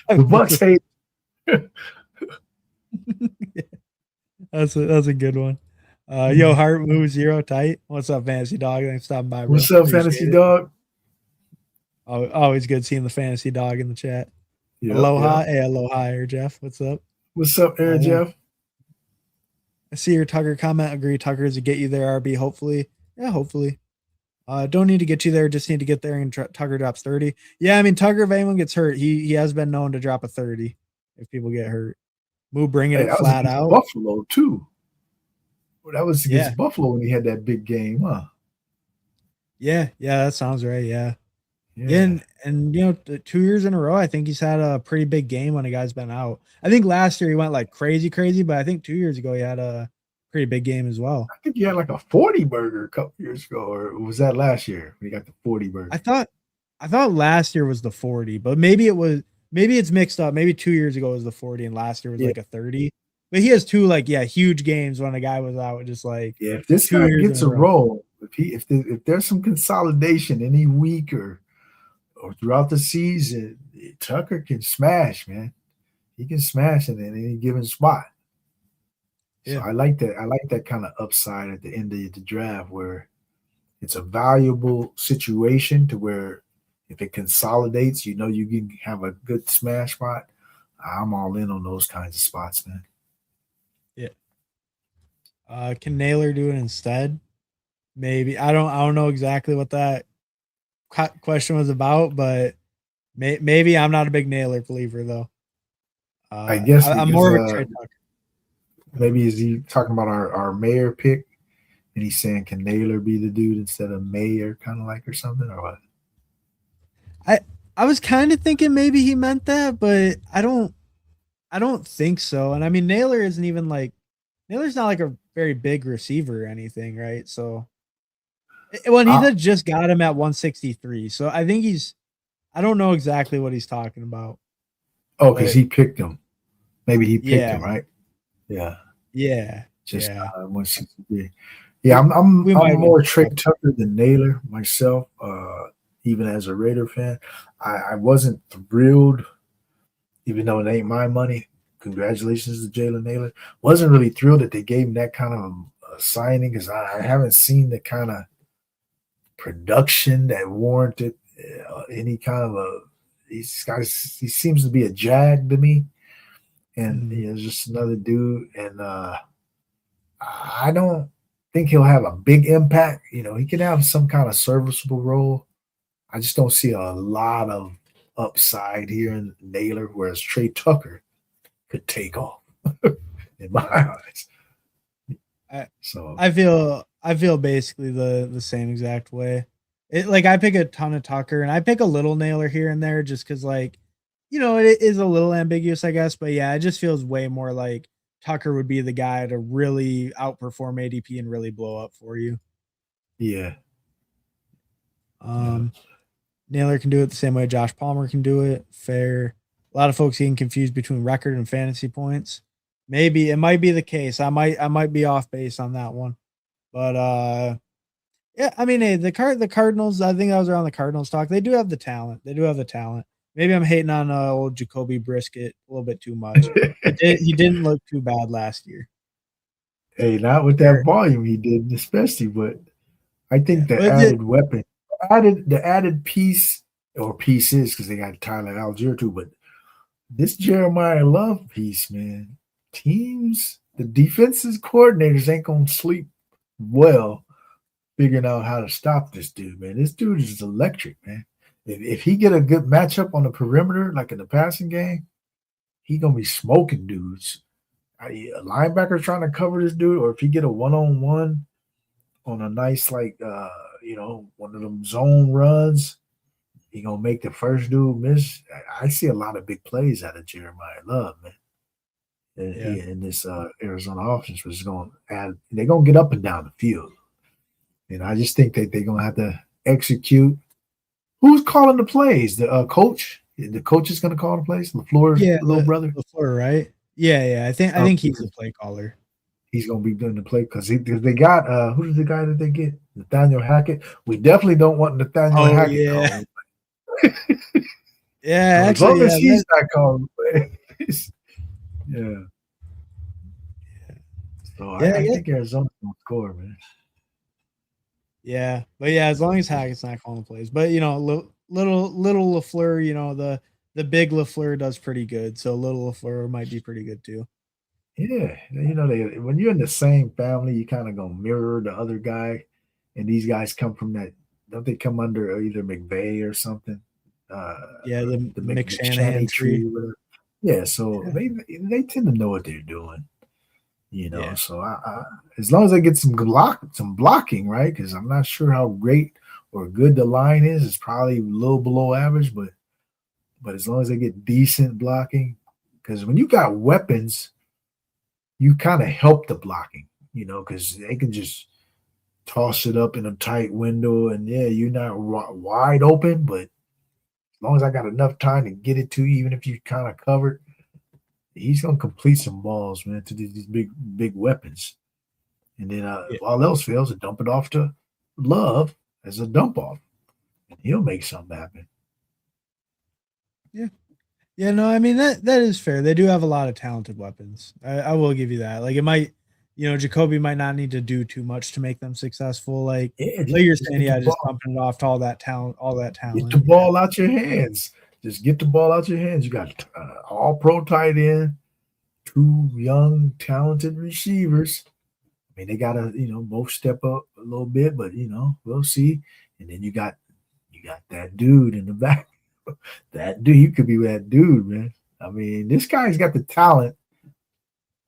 The Bucks hate. That's a good one. Yo, Heart Move Zero Tight. What's up, Fantasy Dog? Thanks for stopping by, bro. What's up, Appreciate Fantasy it. Dog? Oh, always good seeing the Fantasy Dog in the chat. Yep. Aloha. Hey, aloha here, Jeff. What's up? What's up, Air Jeff? I see your Tucker comment. Agree, Tucker is to get you there, RB. Hopefully. Yeah, hopefully. Don't need to get you there. Just need to get there and Tucker drops 30. Yeah, I mean, Tucker, if anyone gets hurt, he has been known to drop a 30 if people get hurt. Moo bringing it flat out. Buffalo, too. Well, that was against Yeah. Buffalo when he had that big game, huh? Yeah, that sounds right. Yeah. Yeah. And 2 years in a row, I think he's had a pretty big game when a guy's been out. I think last year he went like crazy, but I think 2 years ago he had a pretty big game as well. I think he had like a 40 burger a couple years ago, or was that last year when he got the 40 burger? I thought last year was the 40, but maybe it's mixed up. Maybe 2 years ago was the 40 and last year was like a 30. But he has two huge games when a guy was out, just like if this 2 guy years gets a roll, if there's some consolidation any week or throughout the season, Tucker can smash, man. He can smash in any given spot. So I like that. I like that kind of upside at the end of the draft where it's a valuable situation to where if it consolidates, you can have a good smash spot. I'm all in on those kinds of spots, man. Yeah. Can Naylor do it instead? Maybe. I don't know exactly what that question was about, but maybe. I'm not a big Naylor believer though. I guess I'm more of a trade talker. Maybe is he talking about our mayor pick, and he's saying can Naylor be the dude instead of Mayer, kind of like or something, or what? I was kind of thinking maybe he meant that, but I don't think so. And I mean, Naylor's not like a very big receiver or anything, right? So when he did just got him at 163. So I think I don't know exactly what he's talking about. Oh, because he picked him. Maybe he picked Yeah. him, right? Yeah. Yeah. Just yeah. 163. Yeah, I'm more Trey Tucker than Naylor myself. Even as a Raider fan, I wasn't thrilled, even though it ain't my money. Congratulations to Jalen Naylor. Wasn't really thrilled that they gave him that kind of a signing because I haven't seen the kind of production that warranted any kind of a. He seems to be a jag to me, and just another dude. And I don't think he'll have a big impact. He can have some kind of serviceable role. I just don't see a lot of upside here in Naylor, whereas Trey Tucker could take off in my eyes. I feel basically the same exact way. I pick a ton of Tucker and I pick a little Naylor here and there just because it is a little ambiguous, I guess. But yeah, it just feels way more like Tucker would be the guy to really outperform ADP and really blow up for you. Yeah. Naylor can do it the same way Josh Palmer can do it. Fair. A lot of folks getting confused between record and fantasy points. Maybe it might be the case. I might be off base on that one. But yeah, I mean, hey, the Cardinals, I think I was around the Cardinals talk. They do have the talent. Maybe I'm hating on old Jacoby Brisket a little bit too much. He didn't look too bad last year. Hey, not with that volume he did, especially, but I think the added weapon, the added piece or pieces, because they got Tyler Algier too, but this Jeremiah Love piece, man, teams, the defensive coordinators ain't gonna sleep well figuring out how to stop this dude, man. This dude is electric, man. If he get a good matchup on the perimeter, like in the passing game, he gonna be smoking dudes. A linebacker trying to cover this dude, or if he get a one-on-one on a nice one of them zone runs, he gonna make the first dude miss. I see a lot of big plays out of Jeremiah Love, man. And this Arizona offense was going to add. They're gonna get up and down the field, and I just think that they're gonna have to execute. Who's calling the plays? The coach. The coach is gonna call the plays. LaFleur's little brother. LaFleur, right? Yeah. I think he's the play caller. He's gonna be doing the play because they got who's the guy that they get? Nathaniel Hackett. We definitely don't want Nathaniel Hackett calling. Yeah, as long as he's not calling plays. Yeah. So I think Arizona's gonna score, man. Yeah, but yeah, as long as Hackett's not calling plays, but little LaFleur, the big LaFleur does pretty good, so little LaFleur might be pretty good too. Yeah, when you're in the same family, you kind of gonna mirror the other guy, and these guys come from that. Don't they come under either McVay or something? The McShanahan tree. Yeah, so they tend to know what they're doing, So I as long as I get some blocking, right? Because I'm not sure how great or good the line is. It's probably a little below average, but as long as they get decent blocking, because when you got weapons, you kind of help the blocking, because they can just toss it up in a tight window, and you're not wide open, but as long as I got enough time to get it to you, even if you kind of covered, he's gonna complete some balls, man, to these big weapons. And then if all else fails, dump it off to Love as a dump off, and he'll make something happen. Yeah. Yeah, no, I mean that is fair. They do have a lot of talented weapons. I will give you that. It might, Jacoby might not need to do too much to make them successful. You're saying, just dumping it off to all that talent. Get the ball out your hands. Just get the ball out your hands. You got all pro tight end, 2 young talented receivers. I mean, they gotta both step up a little bit, but we'll see. And then you got that dude in the back. That dude, you could be that dude, man. I mean, this guy's got the talent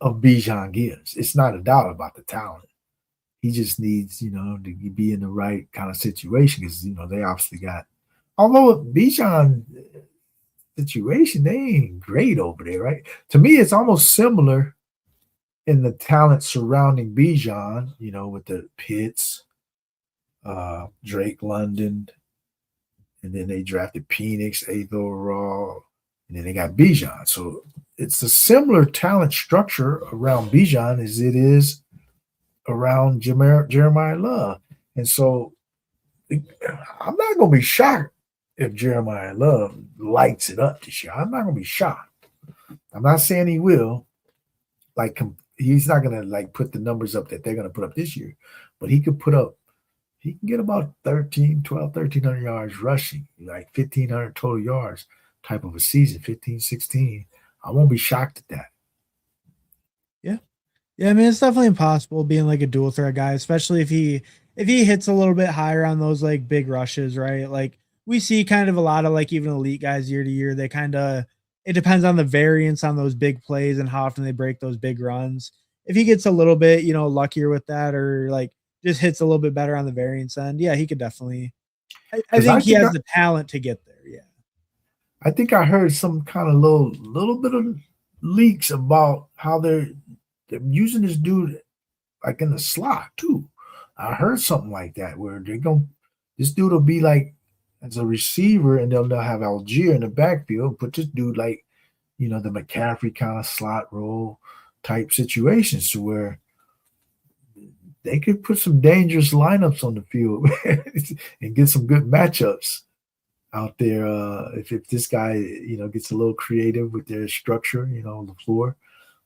of Bijan Gibbs. It's not a doubt about the talent. He just needs, to be in the right kind of situation because, they obviously got. Although Bijan, situation, they ain't great over there, right? To me, it's almost similar in the talent surrounding Bijan, with the Pitts, Drake London, and then they drafted Penix 8th overall, and then they got Bijan. So it's a similar talent structure around Bijan as it is around Jeremiah Love. And so I'm not going to be shocked if Jeremiah Love lights it up this year. I'm not going to be shocked. I'm not saying he will. Like, he's not going to like put the numbers up that they're going to put up this year, but he can get about 1,300 yards rushing, like 1,500 total yards type of a season, 15, 16. I won't be shocked at that. Yeah. Yeah, I mean, it's definitely impossible being like a dual threat guy, especially if he hits a little bit higher on those like big rushes, right? Like we see kind of a lot of like even elite guys year to year, they kind of, it depends on the variance on those big plays and how often they break those big runs. If he gets a little bit, luckier with that, or like just hits a little bit better on the variance end, yeah, he could definitely. I think he has the talent to get there. Yeah, I think I heard some kind of little bit of leaks about how they're using this dude like in the slot too. I heard something like that where this dude will be like as a receiver, and they'll have Algier in the backfield, put this dude like, the McCaffrey kind of slot role type situations to where they could put some dangerous lineups on the field and get some good matchups out there. If this guy, gets a little creative with their structure, on the floor.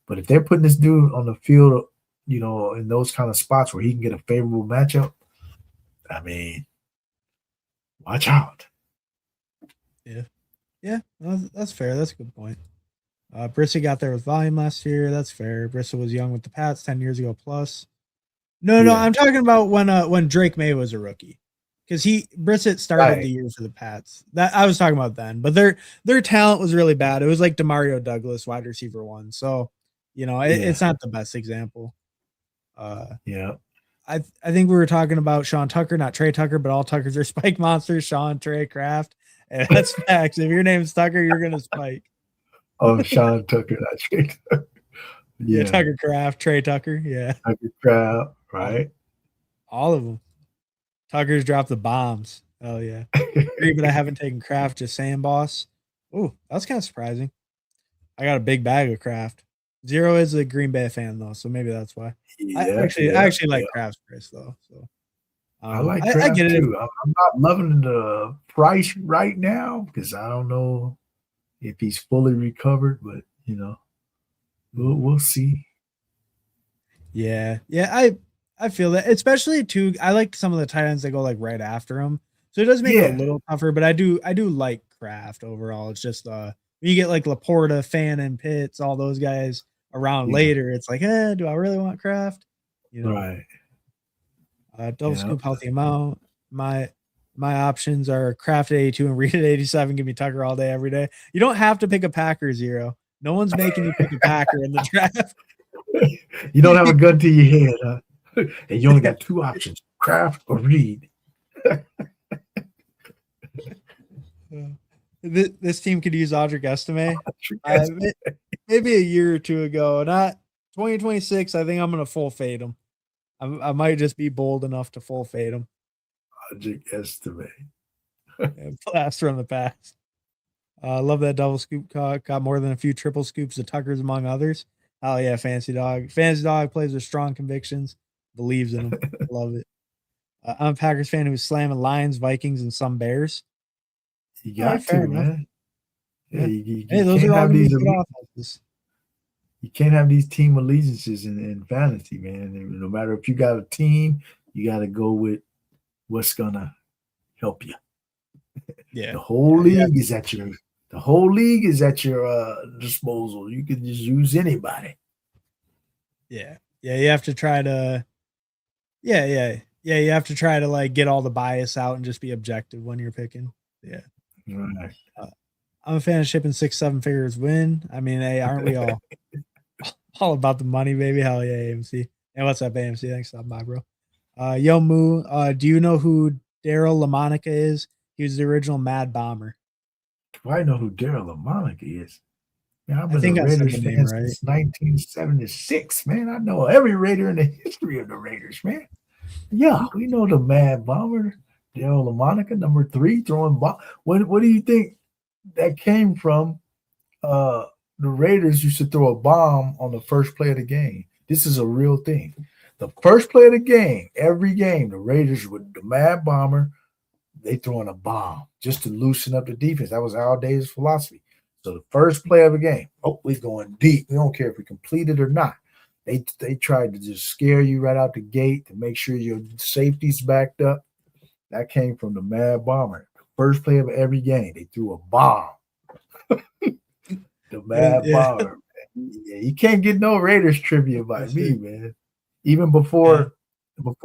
But if they're putting this dude on the field, in those kind of spots where he can get a favorable matchup, I mean, watch out. Yeah. Yeah, that's fair. That's a good point. Brissett got there with volume last year. That's fair. Brissett was young with the Pats 10 years ago plus. No, I'm talking about when Drake May was a rookie. Because Brissett started the year for the Pats. That I was talking about then. But their talent was really bad. It was like Demario Douglas, wide receiver 1. So, it's not the best example. Yeah. I think we were talking about Sean Tucker, not Trey Tucker, but all Tuckers are spike monsters. Sean, Trey, Kraft. And that's facts. If your name's Tucker, you're gonna spike. Oh, Sean Tucker, not Trey Tucker. Yeah, Tucker Kraft, Trey Tucker. Yeah. Tucker Kraft, right? All of them. Tucker's dropped the bombs. Oh yeah. Agree, but I haven't taken Kraft, just saying, boss. Oh, that's kind of surprising. I got a big bag of Kraft. Zero is a Green Bay fan though, so maybe that's why. Yeah, I actually like Kraft's price though. So I like Kraft I get too. I'm not loving the price right now because I don't know if he's fully recovered, but we'll see. Yeah, I feel that, especially too. I like some of the tight ends that go like right after him, so it does make it a little tougher. But I do like Kraft overall. It's just you get like Laporta, Fan, and Pitts, all those guys around later. It's like, do I really want Kraft? Right. Double scoop, healthy amount. My options are Kraft at 82 and Reed at 87. Give me Tucker all day, every day. You don't have to pick a Packer, Zero. No one's making you pick a Packer in the draft. You don't have a gun to your head, huh? And you only got 2 options: Kraft or Reed. This team could use Audric Estime. Maybe a year or two ago. Not 2026. I think I'm going to full fade him. I might just be bold enough to full fade him. Audric Estime. Blast from the past. Love that double scoop. Got more than a few triple scoops of Tuckers among others. Oh yeah, Fancy Dog. Fancy Dog plays with strong convictions. Believes in them. Love it. I'm a Packers fan who's slamming Lions, Vikings, and some Bears. You got to, man. Yeah, you those are all these offenses. You can't have these team allegiances in fantasy, man. No matter if you got a team, you got to go with what's gonna help you. Yeah, the whole league is at your disposal. You can just use anybody. Yeah. You have to try to. Yeah. You have to try to like get all the bias out and just be objective when you're picking. Yeah. Right. I'm a fan of shipping 6-7 figures win. I mean, hey, aren't we all all about the money, baby? Hell yeah, AMC. And what's up, AMC? Thanks, stop by, bro. YungMoolah, do you know who Daryl LaMonica is? He was the original Mad Bomber. I know who Daryl LaMonica is. Man, I've I been a think I said Raiders the name fan right. since 1976, man. I know every Raider in the history of the Raiders, man. Yeah, we know the Mad Bomber, Daryl LaMonica, number 3, throwing bomb. What do you think that came from? The Raiders used to throw a bomb on the first play of the game. This is a real thing. The first play of the game, every game, the Raiders with the Mad Bomber, they throwing a bomb just to loosen up the defense. That was Al Davis' philosophy. So the first play of a game, we're going deep. We don't care if we complete it or not. They tried to just scare you right out the gate to make sure your safety's backed up. That came from the Mad Bomber. First play of every game, they threw a bomb. The Mad Bomber. Yeah, you can't get no Raiders trivia by me, man. Even before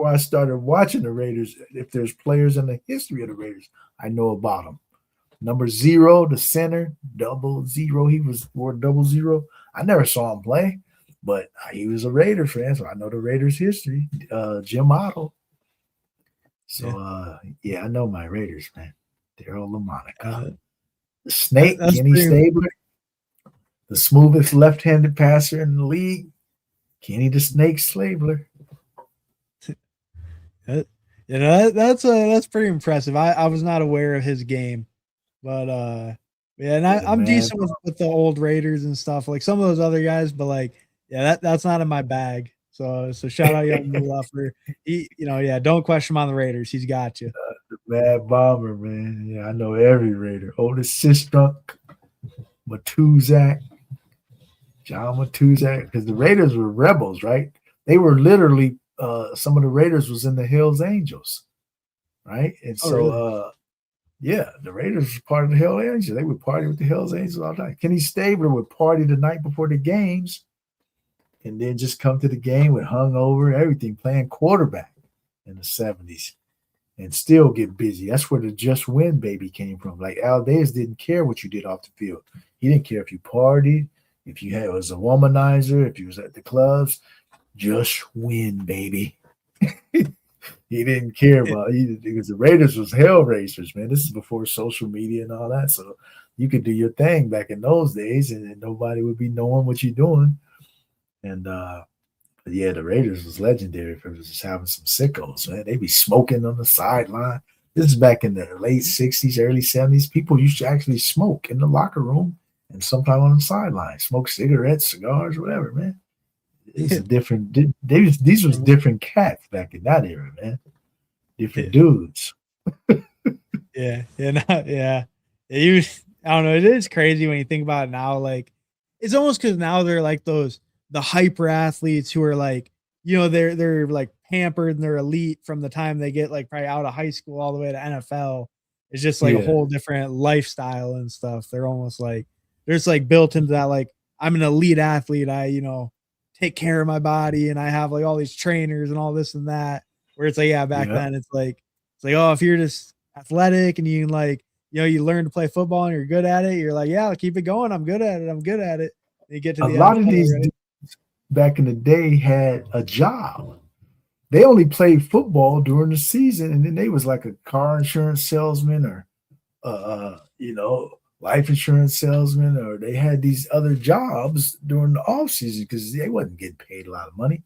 I started watching the Raiders, if there's players in the history of the Raiders, I know about them. Number 0, the center, 00. He wore 00. I never saw him play, but he was a Raider fan, so I know the Raiders history. Jim Otto. So I know my Raiders, man. Daryl LaMonica. The Snake, Kenny Stabler. The smoothest left-handed passer in the league, Kenny the Snake Stabler. That's pretty impressive. I was not aware of his game, but and I'm decent with the old Raiders and stuff, like some of those other guys, but like that's not in my bag. So shout out YungMoolah for don't question him on the Raiders. He's got you. The Mad Bomber, man. Yeah, I know every Raider. Otis Sistrunk, Matuzak. John Matuzak, because the Raiders were rebels, right? They were literally some of the Raiders was in the Hells Angels, right? And the Raiders were part of the Hells Angels. They would party with the Hells Angels all night. Kenny Stabler would party the night before the games and then just come to the game with hungover, everything, playing quarterback in the 70s and still get busy. That's where the just win baby came from. Like Al Davis didn't care what you did off the field. He didn't care if you partied, if you was a womanizer, if you was at the clubs, just win, baby. He didn't care about it because the Raiders was hell racers, man. This is before social media and all that. So you could do your thing back in those days and nobody would be knowing what you're doing. And the Raiders was legendary for just having some sickos, man. They be smoking on the sideline. This is back in the late 60s, early 70s. People used to actually smoke in the locker room and sometimes on the sideline, smoke cigarettes, cigars, whatever, man. It's a different. These was different cats back in that era, man. Different dudes. I don't know. It is crazy when you think about it now. Like, it's almost because now they're like the hyper athletes who are like, they're like pampered and they're elite from the time they get like probably out of high school all the way to NFL. It's just like a whole different lifestyle and stuff. They're almost like they're just like built into that. Like, I'm an elite athlete. I take care of my body and I have like all these trainers and all this and that. Where it's like back then it's like if you're just athletic and you like you learn to play football and you're good at it, you're like I'll keep it going. I'm good at it. And you get to a lot of these dudes back in the day had a job. They only played football during the season, and then they was like a car insurance salesman or life insurance salesman, or they had these other jobs during the off season because they wasn't getting paid a lot of money.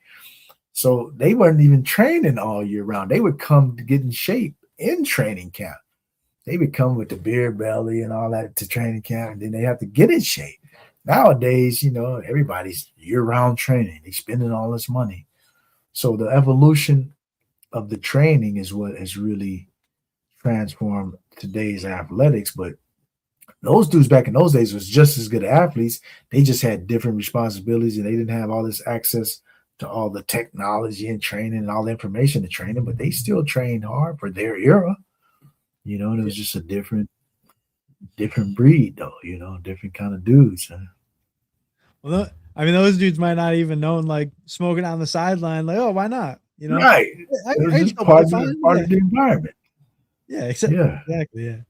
So they weren't even training all year round. They would come to get in shape in training camp. They would come with the beer belly and all that to training camp, and then they have to get in shape. Nowadays, everybody's year-round training. They're spending all this money. So the evolution of the training is what has really transformed today's athletics. But those dudes back in those days was just as good athletes. They just had different responsibilities, and they didn't have all this access to all the technology and training and all the information to training, but they still trained hard for their era. And it was just a different breed, though, different kind of dudes. Huh? Well, I mean, those dudes might not even known like smoking on the sideline. Like, oh, why not? Right. It was just part of the environment. Yeah, exactly. Yeah.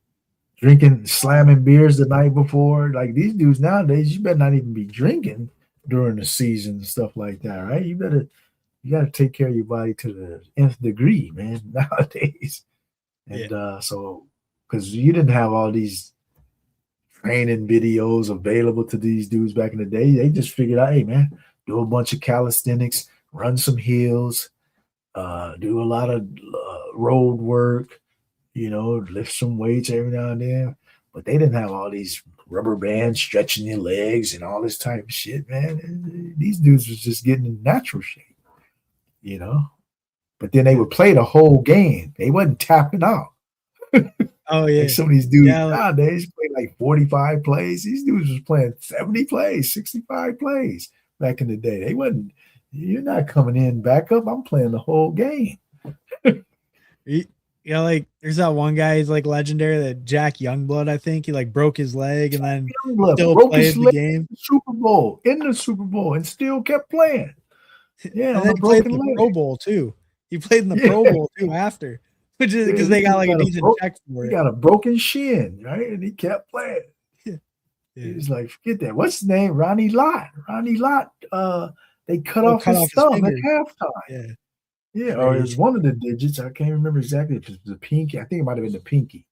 Drinking, slamming beers the night before. Like these dudes nowadays, you better not even be drinking during the season and stuff like that, right? You got to take care of your body to the nth degree, man, nowadays. And so, because you didn't have all these training videos available to these dudes back in the day. They just figured out, hey man, do a bunch of calisthenics, run some hills, do a lot of road work, lift some weights every now and then. But they didn't have all these rubber bands stretching your legs and all this type of shit, man. These dudes was just getting in natural shape, But then they would play the whole game. They wasn't tapping out. Oh yeah. Like some of these dudes nowadays play like 45 plays. These dudes was playing 70 plays, 65 plays back in the day. They wasn't, you're not coming in back up. I'm playing the whole game. Yeah, like there's that one guy, he's like legendary, that Jack Youngblood, I think. He like broke his leg and then still played the game. In the Super Bowl, and still kept playing. Yeah, and then he played in the Pro Bowl too. He played in the Pro Bowl too after, which is because they got like a decent check for it. He got a broken shin, right? And he kept playing. Yeah. He was like, forget that. What's his name? Ronnie Lott. They cut off his thumb at halftime. Yeah, or it was one of the digits. I can't remember exactly if it was the pinky. I think it might have been the pinky.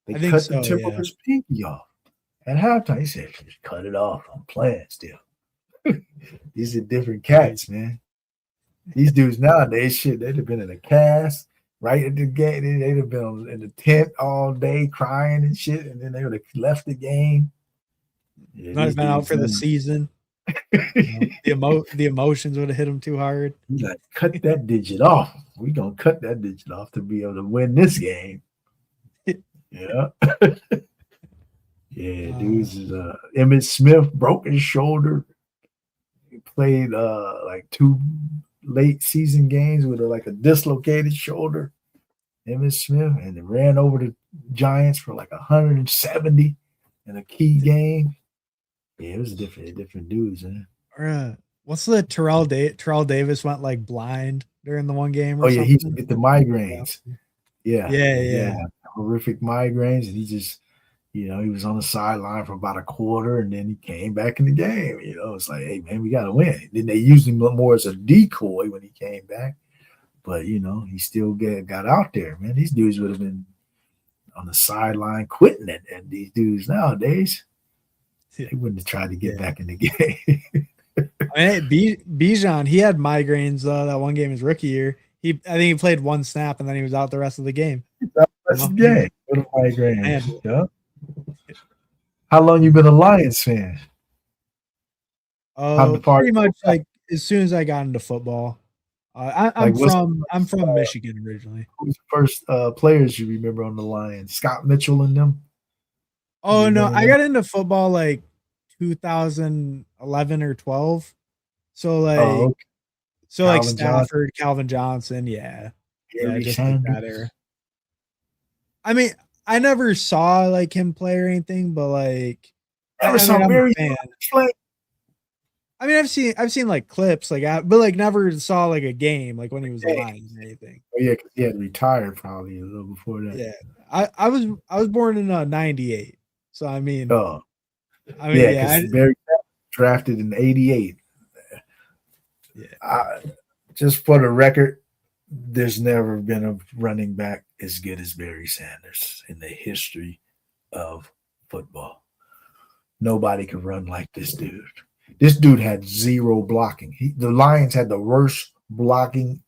They cut the tip of his pinky off at halftime. He said, just cut it off. I'm playing still. These are different cats, man. These dudes nowadays, shit, they'd have been in a cast right at the game. They'd have been in the tent all day crying and shit, and then they would have left the game. Yeah, might have been out for the season. The emotions would have hit him too hard. He's like, cut that digit off. We're going to cut that digit off to be able to win this game. Yeah. Dudes is Emmitt Smith broke his shoulder. He played like 2 late season games with a dislocated shoulder. Emmitt Smith, and they ran over the Giants for like 170 in a key game. Yeah, it was different dudes, man. What's the Terrell Davis went like blind during the one game? He used to get the migraines. Yeah. Horrific migraines, and he just, he was on the sideline for about a quarter, and then he came back in the game. It's like, hey man, we got to win. Then they used him more as a decoy when he came back, but he still got out there, man. These dudes would have been on the sideline quitting it, and these dudes nowadays, they wouldn't have tried to get back in the game. I mean, Bijan, he had migraines that one game his rookie year. I think he played one snap and then he was out the rest of the game. That's the game. What a migraine. Yeah. How long you been a Lions fan? Pretty much like as soon as I got into football. I'm from Michigan originally. Who's the first players you remember on the Lions? Scott Mitchell and them? Oh no, I got into football like 2011 or 12. So like, Stafford, Calvin Johnson, just like that era. I mean, I never saw like him play or anything, but like, I'm a fan. I mean, I've seen like clips, but like never saw like a game like when he was alive or anything. Oh yeah, because he had retired probably a little before that. Yeah, I was born in '98, so I mean, Barry drafted in '88. Yeah, just for the record, there's never been a running back as good as Barry Sanders in the history of football. Nobody could run like this dude. This dude had zero blocking. The Lions had the worst blocking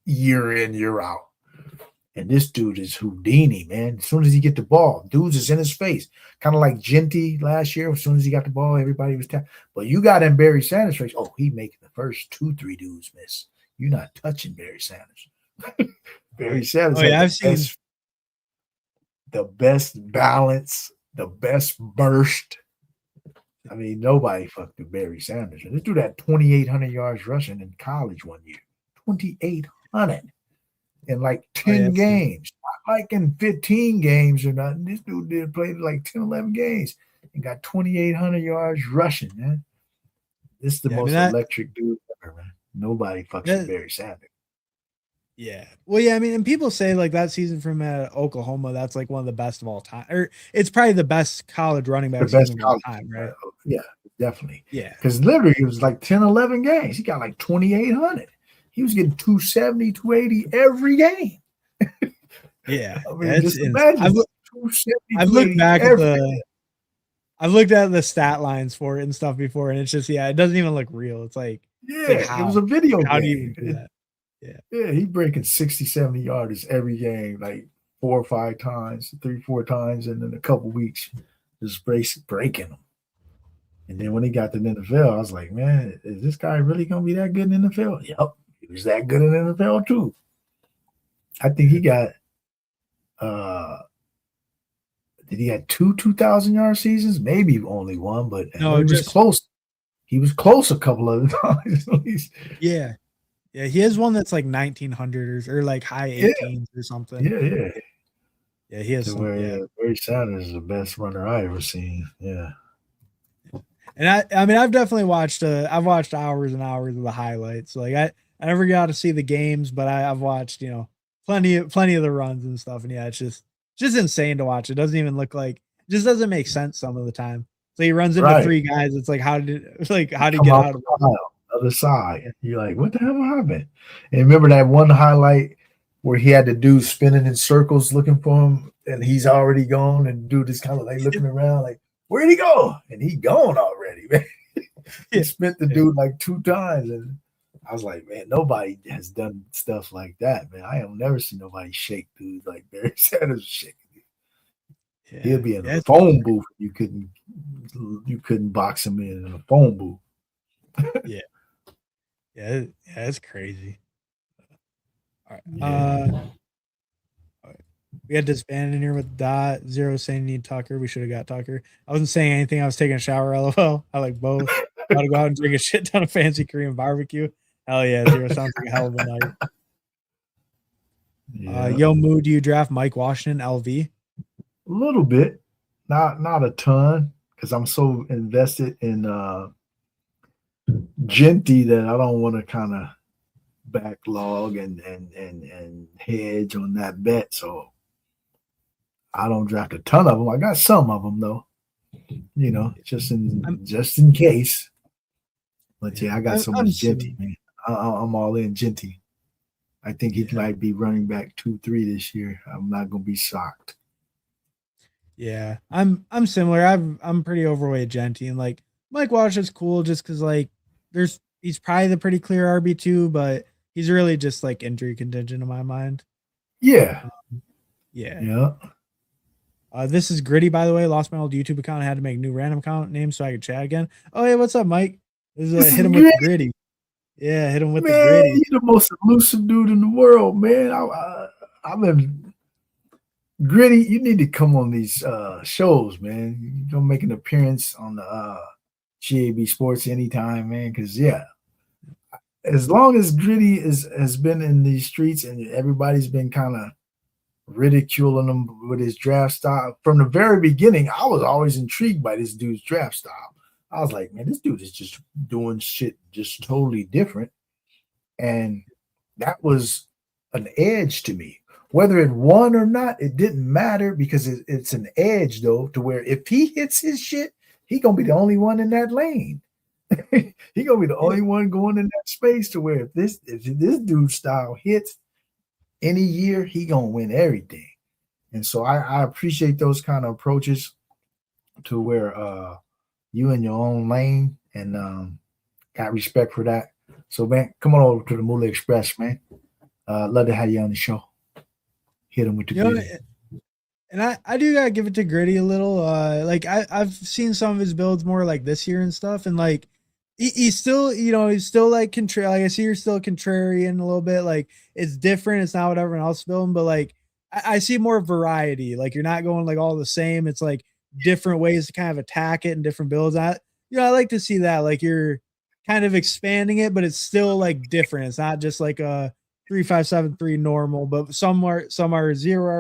year in, year out. And this dude is Houdini, man. As soon as he get the ball, dudes is in his face. Kind of like Genty last year. As soon as he got the ball, everybody was tapping. But you got in Barry Sanders' face. Oh, he making the first 2-3 dudes miss. You're not touching Barry Sanders. Barry Sanders I've seen the best balance, the best burst. I mean, nobody fucked with Barry Sanders. And this dude had 2,800 yards rushing in college one year. 2,800 in like 10 games. Not like in 15 games or nothing. This dude did play like 10, 11 games and got 2,800 yards rushing, man. This is the most electric dude ever, man. Nobody fucks with Barry Sanders. Yeah. Well, yeah, I mean, and people say like that season from Oklahoma, that's like one of the best of all time. Or it's probably the best college running back season of all time, right? Yeah, definitely. Yeah. Because literally it was like 10, 11 games. He got like 2,800. He was getting 270, 280 every game. Yeah. I mean, just imagine I've looked back at I've looked at the stat lines for it and stuff before, and it's just it doesn't even look real. It's like it was a video game. How do you even do that? Yeah, he breaking 60, 70 yards every game, like 4 or 5 times, 3, 4 times, and in a couple weeks, just breaking them. And then when he got to the NFL, I was like, man, is this guy really going to be that good in the NFL? Yep, he was that good in the NFL too. I think he got, did he have 2 2,000-yard seasons? Maybe only one, but no, he was close. He was close a couple of times at least. Yeah. Yeah, he has one that's like 1900s or like high 18s or something. Yeah, he has some. Barry Sanders is the best runner I ever seen. Yeah. And I mean, I've definitely watched hours and hours of the highlights. Like I never got to see the games, but I've watched, plenty of the runs and stuff. And it's just insane to watch. It doesn't even look like, it just doesn't make sense some of the time. So he runs into 3 guys. It's like, how did he get out of the other side? You're like, what the hell happened? And remember that one highlight where he had the dude spinning in circles looking for him, and he's already gone, and dude is kind of like looking around like, where'd he go? And he gone already, man. He spent the dude like 2 times, and I was like, man, nobody has done stuff like that, man. I have never seen nobody shake dudes like Barry Sanders shaking. He'll be in a phone booth. You couldn't box him in a phone booth. Yeah, it's crazy. All right. We had disbanded in here with Dot Zero saying need Tucker. We should have got Tucker. I wasn't saying anything. I was taking a shower. LOL. I like both. Got to go out and drink a shit ton of fancy Korean barbecue. Hell yeah, Zero sounds like a hell of a night. YungMoolah, do you draft Mike Washington LV? A little bit, not a ton, because I'm so invested in Genty that I don't want to kind of backlog and hedge on that bet. So I don't draft a ton of them. I got some of them though, just in case. But yeah, I got so much Genty, man. I'm all in Genty. I think he might be running back 2-3 this year. I'm not gonna be shocked. Yeah, I'm similar. I'm pretty overweight Genty, and like Mike Walsh is cool just because like he's probably the pretty clear RB2, but he's really just like injury contingent in my mind. Yeah. Yeah. This is Gritty, by the way. Lost my old YouTube account. I had to make a new random account name so I could chat again. Oh, hey, what's up, Mike? This is hit him with the Gritty. Yeah, hit him with the Gritty. You're the most elusive dude in the world, man. I've been Gritty. You need to come on these shows, man. You're gonna make an appearance on the GABSports anytime, man. Because as long as Gritty has been in these streets and everybody's been kind of ridiculing him with his draft style from the very beginning, I was always intrigued by this dude's draft style. I was like, man, this dude is just doing shit just totally different. And that was an edge to me. Whether it won or not, it didn't matter because it's an edge, though, to where if he hits his shit, he going to be the only one in that lane. He going to be the only one going in that space to where if this dude's style hits any year, he going to win everything. And so I appreciate those kind of approaches to where you in your own lane and got respect for that. So, man, come on over to the Moolah Express, man. Love to have you on the show. Hit him with the Gritty. And I do gotta give it to Gritty a little. Like I've seen some of his builds more like this year and stuff, and like he's still, he's still like contrary. Like I see you're still contrarian a little bit. Like it's different. It's not what everyone else is building, but like I see more variety. Like you're not going like all the same. It's like different ways to kind of attack it and different builds. I like to see that. Like you're kind of expanding it, but it's still like different. It's not just like a 3-5-7-3 normal, but some are 0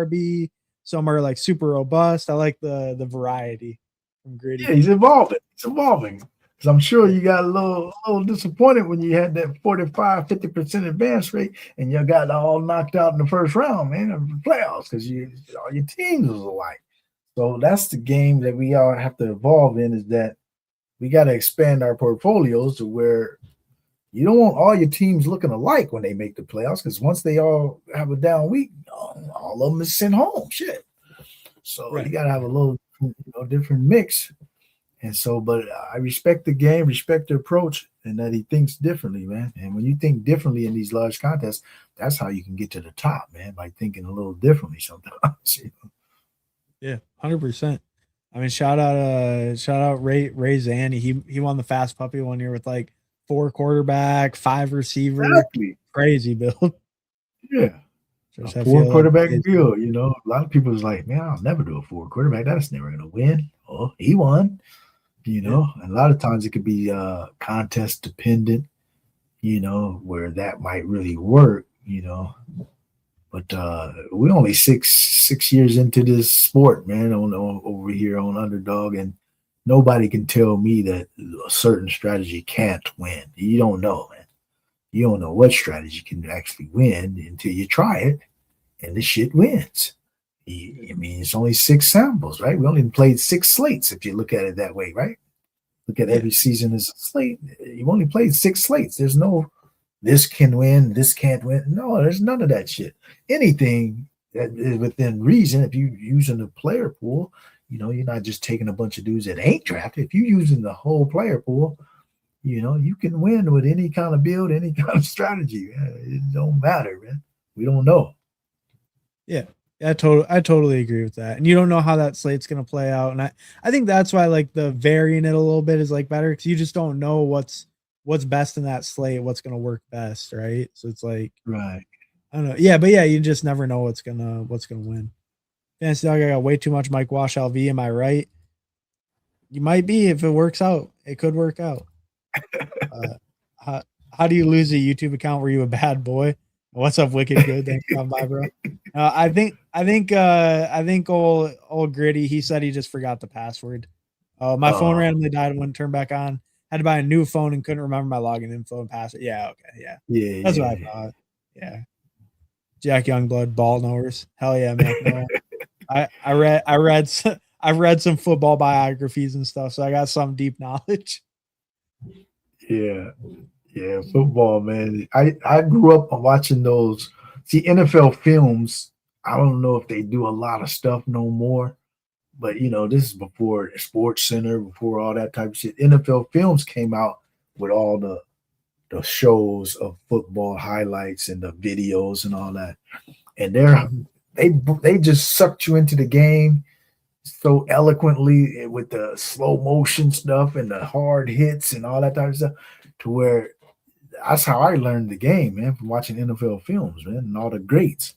RB, some are like super robust. I like the variety from Gritty. Yeah, he's evolving. Because I'm sure you got a little disappointed when you had that 45-50% advance rate and you got all knocked out in the first round, man, of the playoffs because all your teams was alike. So that's the game that we all have to evolve in, is that we got to expand our portfolios to where you don't want all your teams looking alike when they make the playoffs, because once they all have a down week, all of them is sent home. Shit. So You got to have a little different mix. And so, but I respect the game, respect the approach, and that he thinks differently, man. And when you think differently in these large contests, that's how you can get to the top, man, by thinking a little differently sometimes. Yeah, 100%. I mean, shout out Ray Zanny. He won the Fast Puppy one year with like 4 quarterback, 5 receiver, Exactly. crazy build. Yeah. Just A I 4 feel quarterback like build, a lot of people was like, man, I'll never do a 4 quarterback. That's never going to win. Oh, he won, and a lot of times it could be contest dependent, where that might really work, But we're only six years into this sport, man, on over here on Underdog, and nobody can tell me that a certain strategy can't win. You don't know, man. You don't know what strategy can actually win until you try it, and the shit wins. I mean, it's only 6 samples, right? We only played 6 slates if you look at it that way, right? Look at every season as a slate. You've only played 6 slates. There's no this can win, this can't win. No, there's none of that shit. Anything that is within reason, if you're using the player pool, you're not just taking a bunch of dudes that ain't drafted. If you're using the whole player pool, you can win with any kind of build, any kind of strategy. Man. It don't matter, man. We don't know. Yeah. I totally agree with that. And you don't know how that slate's going to play out. And I think that's why like the varying it a little bit is like better because you just don't know what's best in that slate, what's going to work best. Right. So it's like, right. I don't know. Yeah. But yeah, you just never know what's going to win. Fantasy Dog, I got way too much Mike Wash LV. Am I right? You might be if it works out. It could work out. How do you lose a YouTube account? Were you a bad boy? What's up, Wicked Good? Thanks for coming by, bro. I think old Gritty. He said he just forgot the password. My phone randomly died and wouldn't turn back on. Had to buy a new phone and couldn't remember my login info and password. Yeah, okay, yeah. That's what I thought. Yeah. Jack Youngblood, ball knowers. Hell yeah, Mac Noah. I've read some football biographies and stuff, so I got some deep knowledge. Yeah, football, man. I grew up watching those. See, NFL films, I don't know if they do a lot of stuff no more, but this is before Sports Center, before all that type of shit. NFL films came out with all the shows of football highlights and the videos and all that, and they just sucked you into the game so eloquently with the slow motion stuff and the hard hits and all that type of stuff, to where that's how I learned the game, man, from watching NFL films, man, and all the greats.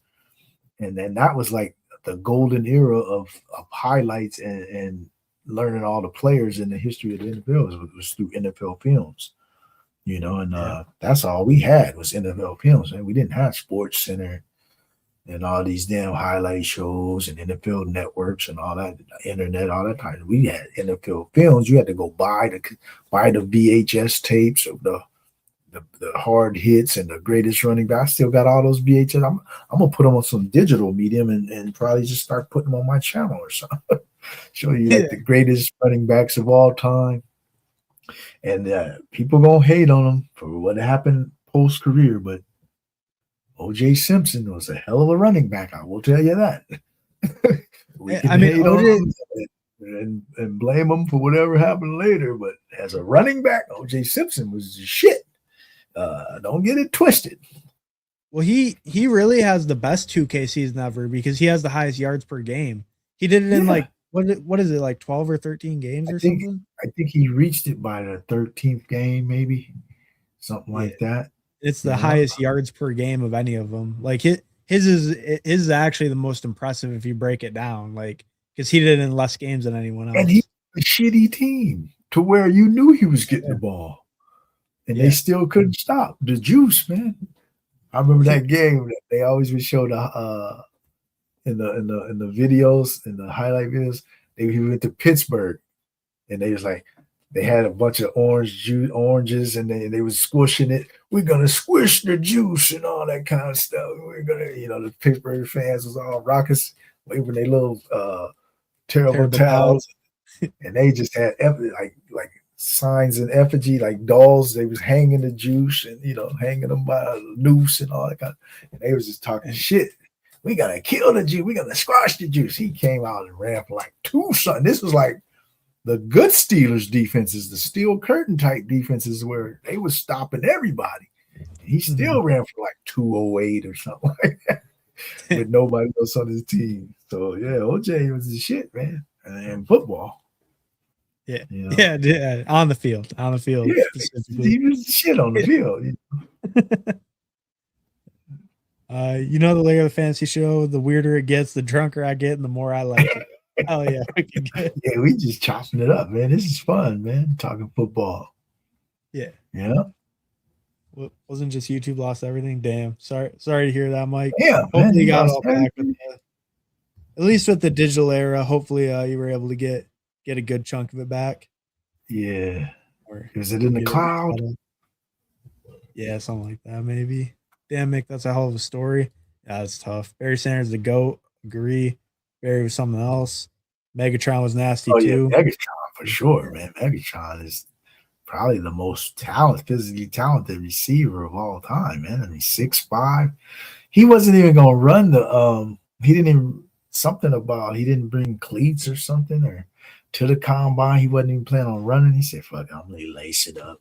And then that was like the golden era of highlights and learning all the players in the history of the NFL was through NFL films, and that's all we had was NFL films, man. We didn't have Sports Center and all these damn highlight shows and NFL networks and all that, internet, all that time. We had NFL films. You had to go buy the VHS tapes of the hard hits and the greatest running back. I still got all those VHS. I'm gonna put them on some digital medium and probably just start putting them on my channel or something. Show you like the greatest running backs of all time. And people gonna hate on them for what happened post career, but O.J. Simpson was a hell of a running back. I will tell you that. We can hate on him and blame him for whatever happened later, but as a running back, O.J. Simpson was just shit. Don't get it twisted. Well, he really has the best 2K season ever because he has the highest yards per game. He did it in like what is it, like 12 or 13 games or something? I think he reached it by the 13th game, maybe something like that. It's the highest yards per game of any of them. Like his is actually the most impressive if you break it down, like because he did it in less games than anyone else. And he was a shitty team to where you knew he was getting the ball. And they still couldn't stop the juice, man. I remember that game that they always would show the in the videos, in the highlight videos. He went to Pittsburgh, and they was like they had a bunch of oranges, and they was squishing it. We're gonna squish the juice and all that kind of stuff. We're gonna, the Pittsburgh fans was all raucous, waving their little terrible towels, and they just had like signs in effigy, like dolls. They was hanging the juice and hanging them by a noose and all that kind of, and they was just talking shit. We gotta kill the juice. We gotta squash the juice. He came out and ran for like 2 something. This was like The good Steelers defenses, the steel curtain type defenses, where they was stopping everybody. He still ran for like 208 or something like that with nobody else on his team. So yeah, OJ was the shit, man. And football. Yeah. You know? Yeah. On the field. Yeah, he was the shit on the field. You know the later of the fantasy show, the weirder it gets, the drunker I get, and the more I like it. Oh yeah, yeah, we just chopping it up, man. This is fun, man. Talking football. Yeah. Wasn't just YouTube lost everything? Damn. Sorry to hear that, Mike. Yeah. Hopefully you got all back with at least with the digital era. Hopefully you were able to get a good chunk of it back. Yeah. Or is it in the cloud? Yeah, something like that, maybe. Damn, Mick, that's a hell of a story. Yeah, that's tough. Barry Sanders, the GOAT. Agree. Barry was something else. Megatron was nasty too. Yeah, Megatron for sure, man. Megatron is probably the most physically talented receiver of all time, man. I mean, 6'5". He wasn't even gonna run the he didn't bring cleats or something or to the combine. He wasn't even planning on running. He said, fuck, I'm gonna lace it up.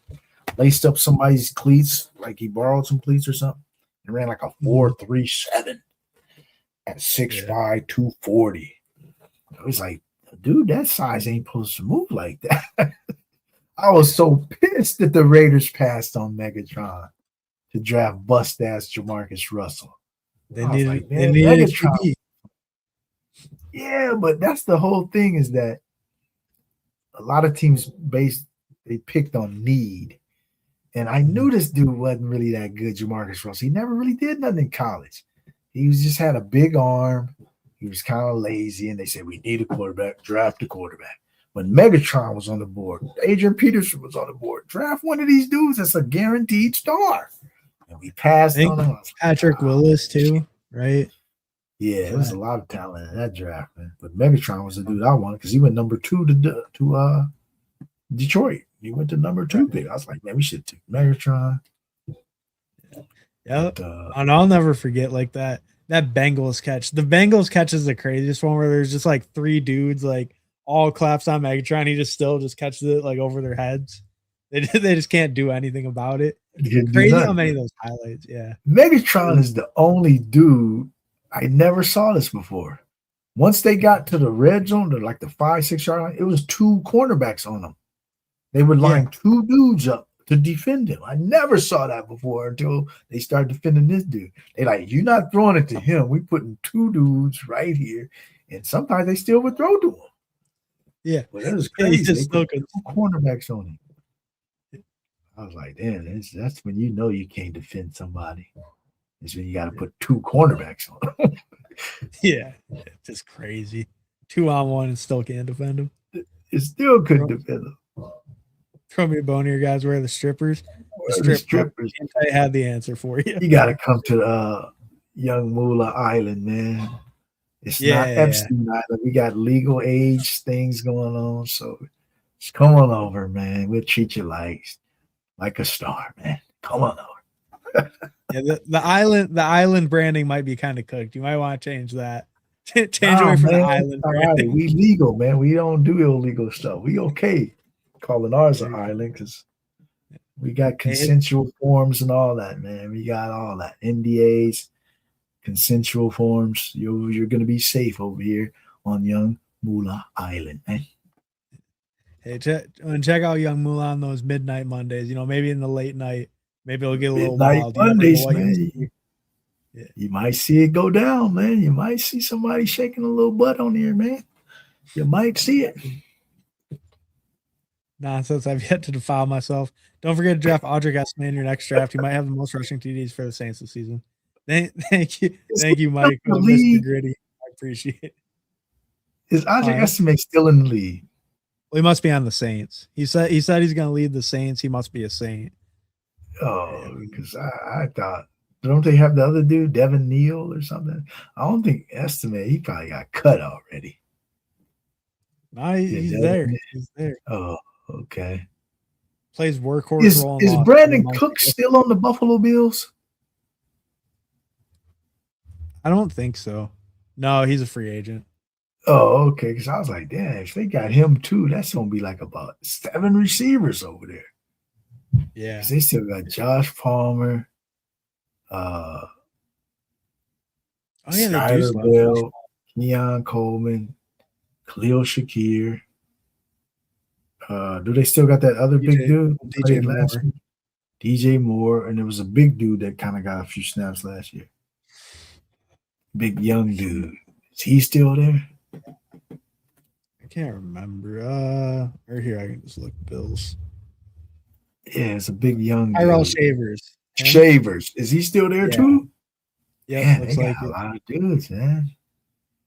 Laced up somebody's cleats, like he borrowed some cleats or something, and ran like a 4.37 at 6'5", 240. I was like, dude, that size ain't supposed to move like that. I was so pissed that the Raiders passed on Megatron to draft bust-ass Jamarcus Russell. They needed Megatron. Yeah, but that's the whole thing is that a lot of teams they picked on need. And I knew this dude wasn't really that good, Jamarcus Russell. He never really did nothing in college. He just had a big arm. He was kind of lazy, and they said, we need a quarterback, draft a quarterback. When Megatron was on the board, Adrian Peterson was on the board, draft one of these dudes that's a guaranteed star. And we passed on him. Patrick Willis too, right? Yeah, there was a lot of talent in that draft, man. But Megatron was the dude I wanted because he went number 2 to Detroit. He went to number 2 pick. I was like, man, we should take Megatron. Yeah, and I'll never forget like that Bengals catch. The Bengals catch is the craziest one where there's just like 3 dudes like all claps on Megatron. He still catches it like over their heads. They just can't do anything about it. Crazy how many of those highlights. Yeah, Megatron is the only dude. I never saw this before. Once they got to the red zone, to like the 5-6 yard line, it was 2 cornerbacks on them. They would line 2 dudes up to defend him. I never saw that before until they started defending this dude. They like, you're not throwing it to him. We putting 2 dudes right here, and sometimes they still would throw to him. Yeah, but it was crazy. They put 2 cornerbacks on him. I was like, damn, that's when you know you can't defend somebody. It's when you got to put 2 cornerbacks on them. Yeah, it's just crazy. 2-on-1 and still can't defend him. It still couldn't defend him. Throw me a bone here, guys. Where are the strippers? The strippers. I had the answer for you. You got to come to YungMoolah Island, man. It's not Epstein Island. We got legal age things going on. So just come on over, man. We'll treat you like a star, man. Come on over. Yeah, the island branding might be kind of cooked. You might want to change that. Change away from the island branding. Right. We legal, man. We don't do illegal stuff. We okay calling ours an island because we got consensual forms and all that, man. We got all that. NDAs, consensual forms. You're going to be safe over here on YungMoolah Island, man. Hey, check out YungMoolah on those midnight Mondays. You know, maybe in the late night, maybe it'll get a little wild. Mondays, man. You might see it go down, man. You might see somebody shaking a little butt on here, man. You might see it. Nonsense. I've yet to defile myself. Don't forget to draft Audric Esme in your next draft. You might have the most rushing TDs for the Saints this season. Thank you, Mike. Mr. Gritty. I appreciate it. Is Audric Esme still in the league? Well, he must be on the Saints. He said he's going to lead the Saints. He must be a Saint. Oh, because I thought, don't they have the other dude, Devin Neal or something? I don't think Estimate. He probably got cut already. No, he's there. He's there. Oh, okay. Plays workhorse role. Is Brandon Cook still on the Buffalo Bills? I don't think so. No, he's a free agent. Oh, okay. Because I was like, damn, if they got him too, that's gonna be like about 7 receivers over there. Yeah. Because they still got Josh Palmer, uh, Oh yeah, they do Skyler still have Josh. Bell, Keon Coleman, Khalil Shakir. Do they still got that other big dude who DJ played last Moore. year? DJ Moore, and there was a big dude that kind of got a few snaps last year. Big young dude. Is he still there? I can't remember. Or here I can just look Bills. Yeah, it's a big young Tyrell dude. Shavers. Him? Shavers. Is he still there Yeah. too? Yeah, Man, looks they like got a it. lot of dudes, man.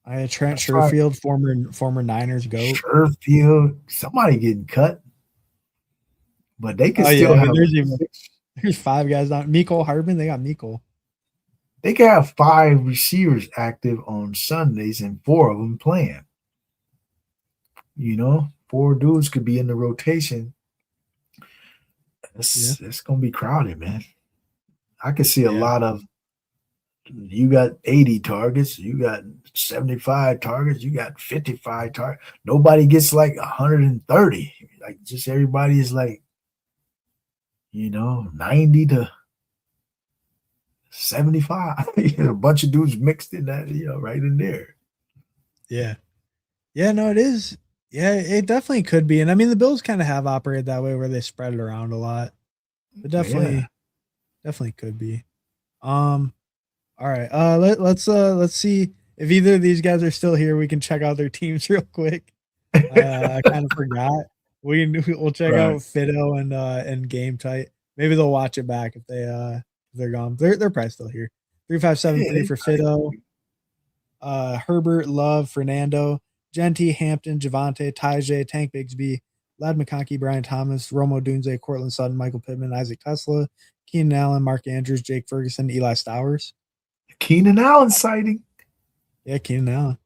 I had Trent That's right. Sherfield, former Niners GOAT. Sherfield. Somebody getting cut. But they can Oh still yeah, have there's 5 guys down. Mecole Hardman, they got Mecole. they can have 5 receivers active on Sundays and 4 of them playing. 4 dudes could be in the rotation. It's gonna be crowded, man. I could see a lot of you got 80 targets, you got 75 targets, you got 55 targets. Nobody gets like 130. Like just everybody is like 90 to 75. A bunch of dudes mixed in that, right in there. Yeah. Yeah, no, it is. Yeah, it definitely could be. And I mean, the Bills kind of have operated that way where they spread it around a lot. But definitely could be. All right. Let's see if either of these guys are still here. We can check out their teams real quick. I kind of forgot. We'll check out Fido and Game Tight. Maybe they'll watch it back if they're gone. They're probably still here. 3573 for Fido. Herbert, Love, Fernando, Genty, Hampton, Javante, Tajay, Tank Bigsby, Lad McConkey, Brian Thomas, Romo Dunze, Cortland Sutton, Michael Pittman, Isaac Tesla, Keenan Allen, Mark Andrews, Jake Ferguson, Eli Stowers. Keenan Allen sighting. Yeah, Keenan Allen.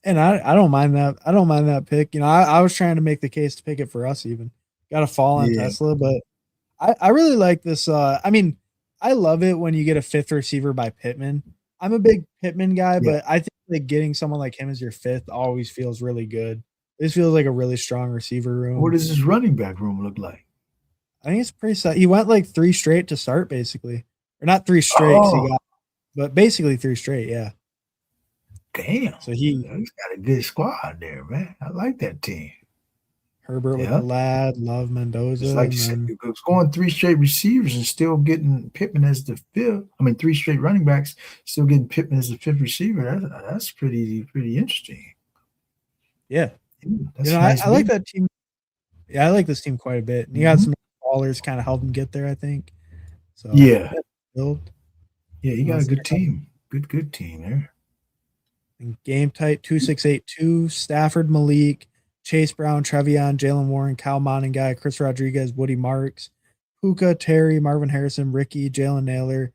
And I don't mind that. I don't mind that pick. I was trying to make the case to pick it for us even. Got a fall on Tesla, but I really like this. I mean, I love it when you get a 5th receiver by Pittman. I'm a big Pittman guy, but I think like getting someone like him as your 5th always feels really good. This feels like a really strong receiver room. What does his running back room look like? I think it's pretty set. He went like 3 straight to start, basically. Or not 3 straight, but basically 3 straight, yeah. Damn. So he's got a good squad there, man. I like that team. Herbert with the Lad, Love, Mendoza. It's like it's going 3 straight receivers and still getting Pittman as the 5th. I mean, 3 straight running backs, still getting Pittman as the 5th receiver. That's pretty interesting. Yeah. That's I like that team. Yeah, I like this team quite a bit. And you got some ballers kind of help him get there, I think. So build. Yeah, you got a good team. Good team there. And Game Tight 2682, Stafford, Malik, Chase Brown, Trevion, Jalen Warren, Kyle Monangai, Chris Rodriguez, Woody Marks, Puka, Terry, Marvin Harrison, Ricky, Jalen Naylor,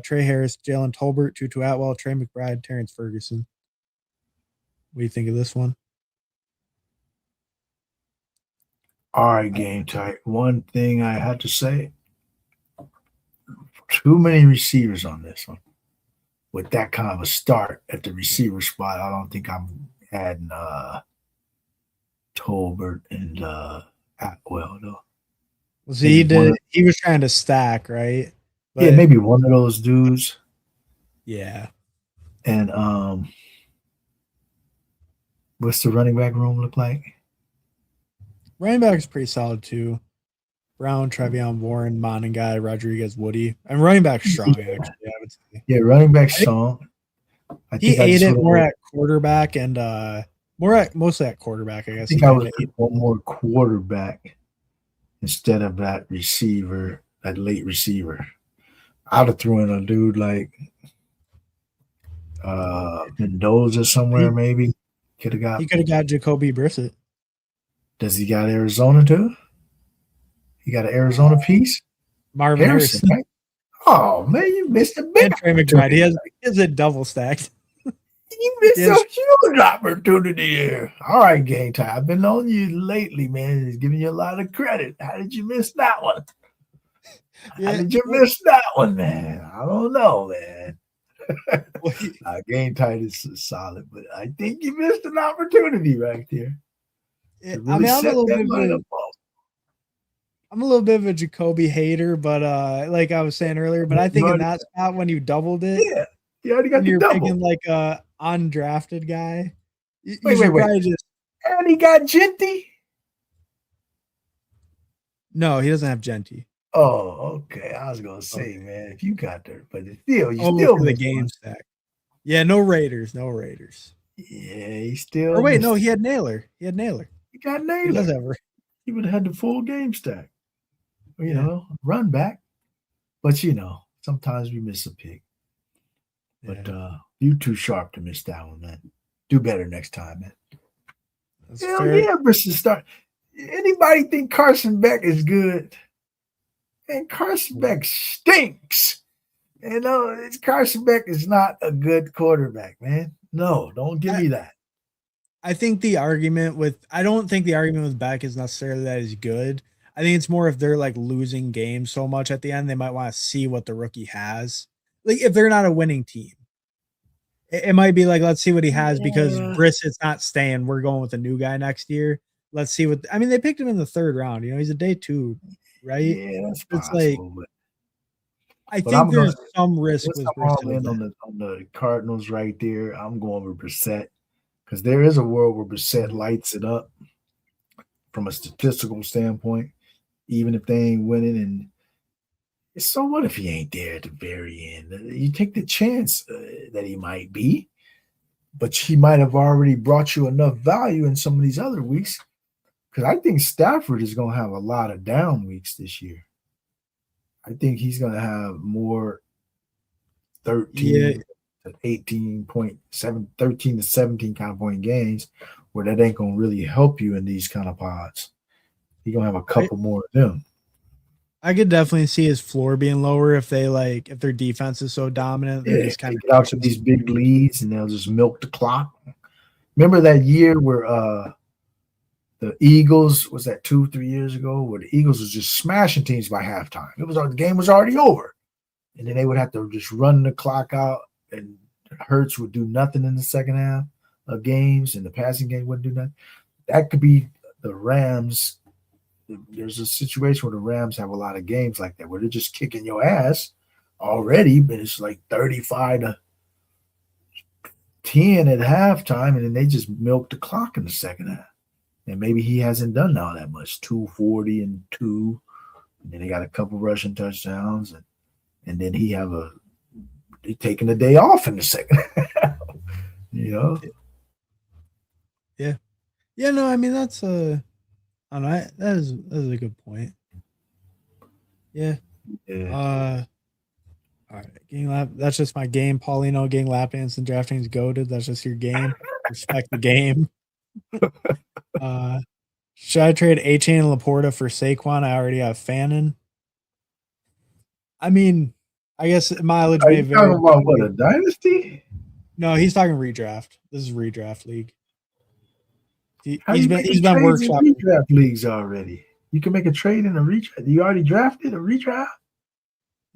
Trey Harris, Jalen Tolbert, Tutu Atwell, Trey McBride, Terrence Ferguson. What do you think of this one? All right, Game Tight. One thing I had to say, too many receivers on this one. With that kind of a start at the receiver spot, I don't think I'm adding Tolbert and Atwell though. Well, see, he was trying to stack, right? But, yeah, maybe one of those dudes. Yeah. And what's the running back room look like? Running back is pretty solid too. Brown, Trevion, Warren, Monangai, Rodriguez, Woody. And running back strong, actually, I would say. Yeah, running back strong. He ate it more at quarterback and mostly at quarterback, I guess. I think I would pick one more quarterback instead of that receiver, that late receiver. I'd have thrown in a dude like Mendoza somewhere, maybe. He could have got Jacoby Brissett. Does he got Arizona too? He got an Arizona piece? Marvin Harrison. Right? Oh, man, you missed a big opportunity. He has a double stacked. You missed a huge opportunity here. All right, Game Time. I've been on you lately, man. It's giving you a lot of credit. How did you miss that one? How did you miss that one, man? I don't know, man. Game tight is solid, but I think you missed an opportunity right there. I mean, I'm a little bit of a Jacoby hater, but like I was saying earlier, but I think in that spot when you doubled it, yeah, you already got and the you're double. picking like a undrafted guy. Wait. And he got Genty? No, he doesn't have Genty. Oh, okay. I was gonna say, man, if you got there, but still, you still the game stack. Yeah, no Raiders. Yeah, he still. Or wait, no, he had Naylor. He got Naylor. He would have had the full game stack. You know, run back. But sometimes we miss a pick. But you too sharp to miss that one, man. Do better next time, man. Hell yeah, Bristol start. Anybody think Carson Beck is good? And Carson Beck stinks. Carson Beck is not a good quarterback, man. No, don't give me that. I don't think the argument with Beck is necessarily that he's good. I think it's more if they're like losing games so much at the end, they might want to see what the rookie has. Like if they're not a winning team, it might be like, let's see what he has because Brissett's not staying. We're going with a new guy next year. Let's see they picked him in the 3rd round. He's a day 2, right? Yeah, that's possible. I think there's some risk with Brissett. On the Cardinals right there, I'm going with Brissett because there is a world where Brissett lights it up from a statistical standpoint, even if they ain't winning. And so what if he ain't there at the very end? You take the chance that he might be, but he might have already brought you enough value in some of these other weeks because I think Stafford is going to have a lot of down weeks this year. I think he's going to have more 13 to 18.7, 13 to 17 kind of point games where that ain't going to really help you in these kind of pods. He's going to have a couple more of them. I could definitely see his floor being lower if their defense is so dominant. They just kind of get out to these big leads and they'll just milk the clock. Remember that year where the Eagles, was that 2-3 years ago, where the Eagles was just smashing teams by halftime. The game was already over. And then they would have to just run the clock out and Hurts would do nothing in the second half of games and the passing game wouldn't do nothing. That could be the Rams. There's a situation where the Rams have a lot of games like that where they're just kicking your ass already, but it's like 35-10 at halftime, and then they just milk the clock in the second half. And maybe he hasn't done all that much, 240 and 2, and then they got a couple rushing touchdowns, and then he taking a day off in the second half. Yeah. No, I mean that's that is a good point. Yeah. All right, Gang Lap. That's just my game. Paulino, Gang Lap Dance, and Drafting is goated. That's just your game. Respect the game. Should I trade A-Chain and Laporta for Saquon? I already have Fannin. I mean, I guess mileage may vary. Are you talking about what, a dynasty? No, he's talking redraft. This is redraft league. He's been workshopping redraft leagues already. You can make a trade in a redraft. You already drafted a redraft?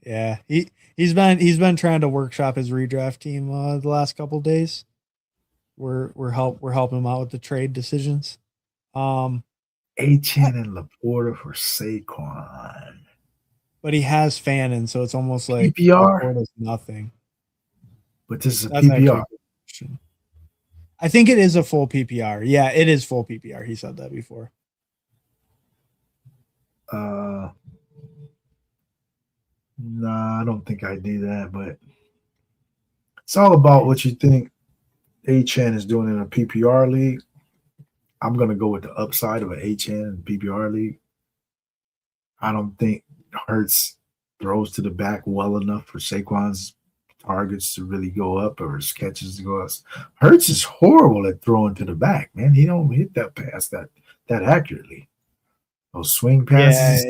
Yeah, he's been trying to workshop his redraft team the last couple of days. We're helping him out with the trade decisions. A-Chain and Laporta for Saquon. But he has Fannin, so it's almost like PPR. Laporta's nothing. But this is a PPR. I think it is a full PPR. Yeah, it is full PPR. He said that before. No, I don't think I do that, but it's all about what you think A-Chain is doing in a PPR league. I'm going to go with the upside of an A-Chain in PPR league. I don't think Hurts throws to the back well enough for Saquon's targets to really go up or his catches to go up. Hurts is horrible at throwing to the back, man. He don't hit that pass that accurately. Those swing passes.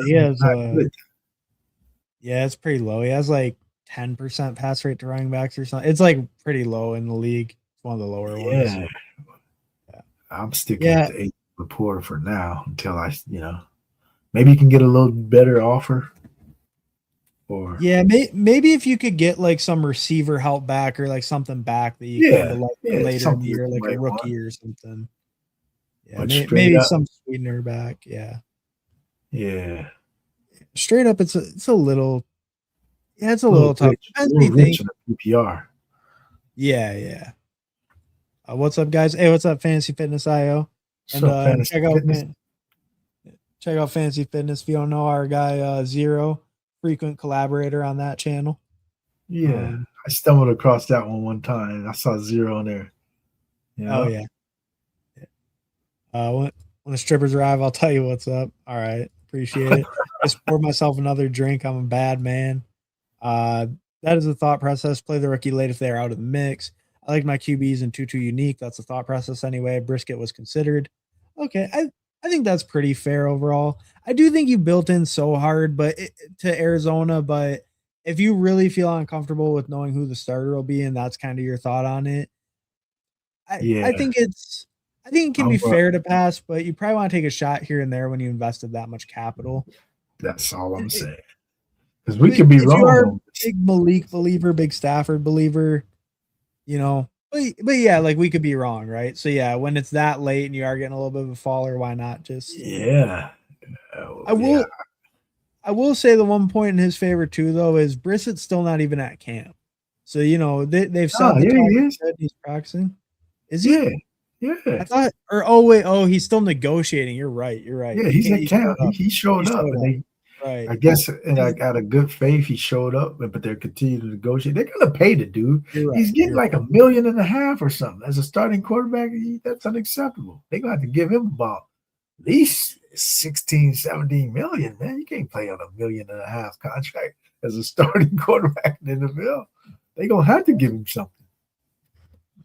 Yeah, it's pretty low. He has like 10% pass rate to running backs or something. It's like pretty low in the league. It's one of the lower ones. Yeah. I'm sticking with the Laporta for now until maybe you can get a little better offer. Or Yeah, maybe if you could get like some receiver help back or like something back that you kind of like later in the something that year, you like a might want. rookie or something. Yeah, But straight maybe up, some sweetener back. Yeah, yeah, straight up, it's a little. Yeah, it's a a little tough. Depends what little you think. rich in the PPR. Yeah, yeah. What's up, guys? Hey, what's up, Fantasy Fitness IO? And So fantasy fitness, check out Fantasy Fitness if you don't know our guy Zero, frequent collaborator on that channel. yeah, I stumbled across that one time. And I saw zero on there. Oh Yeah, yeah. When the strippers arrive, I'll tell you what's up. All right, appreciate it. Just pour myself another drink. I'm a bad man. Uh, that is the thought process. Play the rookie late if they're out of the mix. I like my QBs and 2-2 unique. That's the thought process anyway. Brisket was considered. Okay, I think that's pretty fair overall. I do think you built in so hard, to Arizona. But if you really feel uncomfortable with knowing who the starter will be, and that's kind of your thought on it, yeah. I think it can be I'm, fair to pass, but you probably want to take a shot here and there when you invested that much capital. that's all I'm And saying. Because we could be if you wrong are a on this. big Malik believer, big Stafford believer, but yeah, like we could be wrong, right? So yeah, when it's that late and you are getting a little bit of a faller, why not just Yeah, I yeah. will say the one point in his favor too, though, is Brissett's still not even at camp. So they've Oh, said the here he 12 is. he's practicing. Is he? Yeah, yeah, I thought, or oh wait, he's still negotiating. You're right. You're right. yeah. He's at He camp. showed up. He showed He up, showed and up. they, Right. I guess, and I got a good faith. He showed up, but they're continuing to negotiate. They're gonna pay the dude. You're right. He's getting You're like right. $1.5 million or something as a starting quarterback. That's unacceptable. They're gonna have to give him about at least 16, 17 million. Man, you can't play on $1.5 million contract as a starting quarterback in the NFL. They're gonna have to give him something.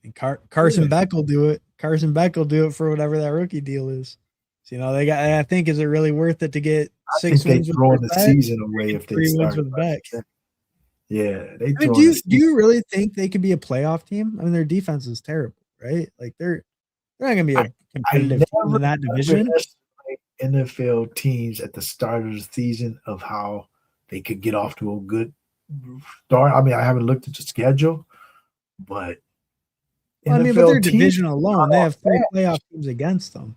And Carson Yeah. Beck will do it. Carson Beck will do it for whatever that rookie deal is. So, they got. I think is it really worth it to get I 6 think they wins with throwing the Beck, season away if they 3 wins start. with Beck? Yeah, they I mean, throwing the do season. you really think they could be a playoff team? I mean, their defense is terrible, right? Like they're not gonna be a I competitive team in that division. underestimate NFL teams at the start of the season of how they could get off to a good start. I mean, I haven't looked at the schedule, but Well, I mean, but NFL their teams division alone, they have 3 playoff teams against them,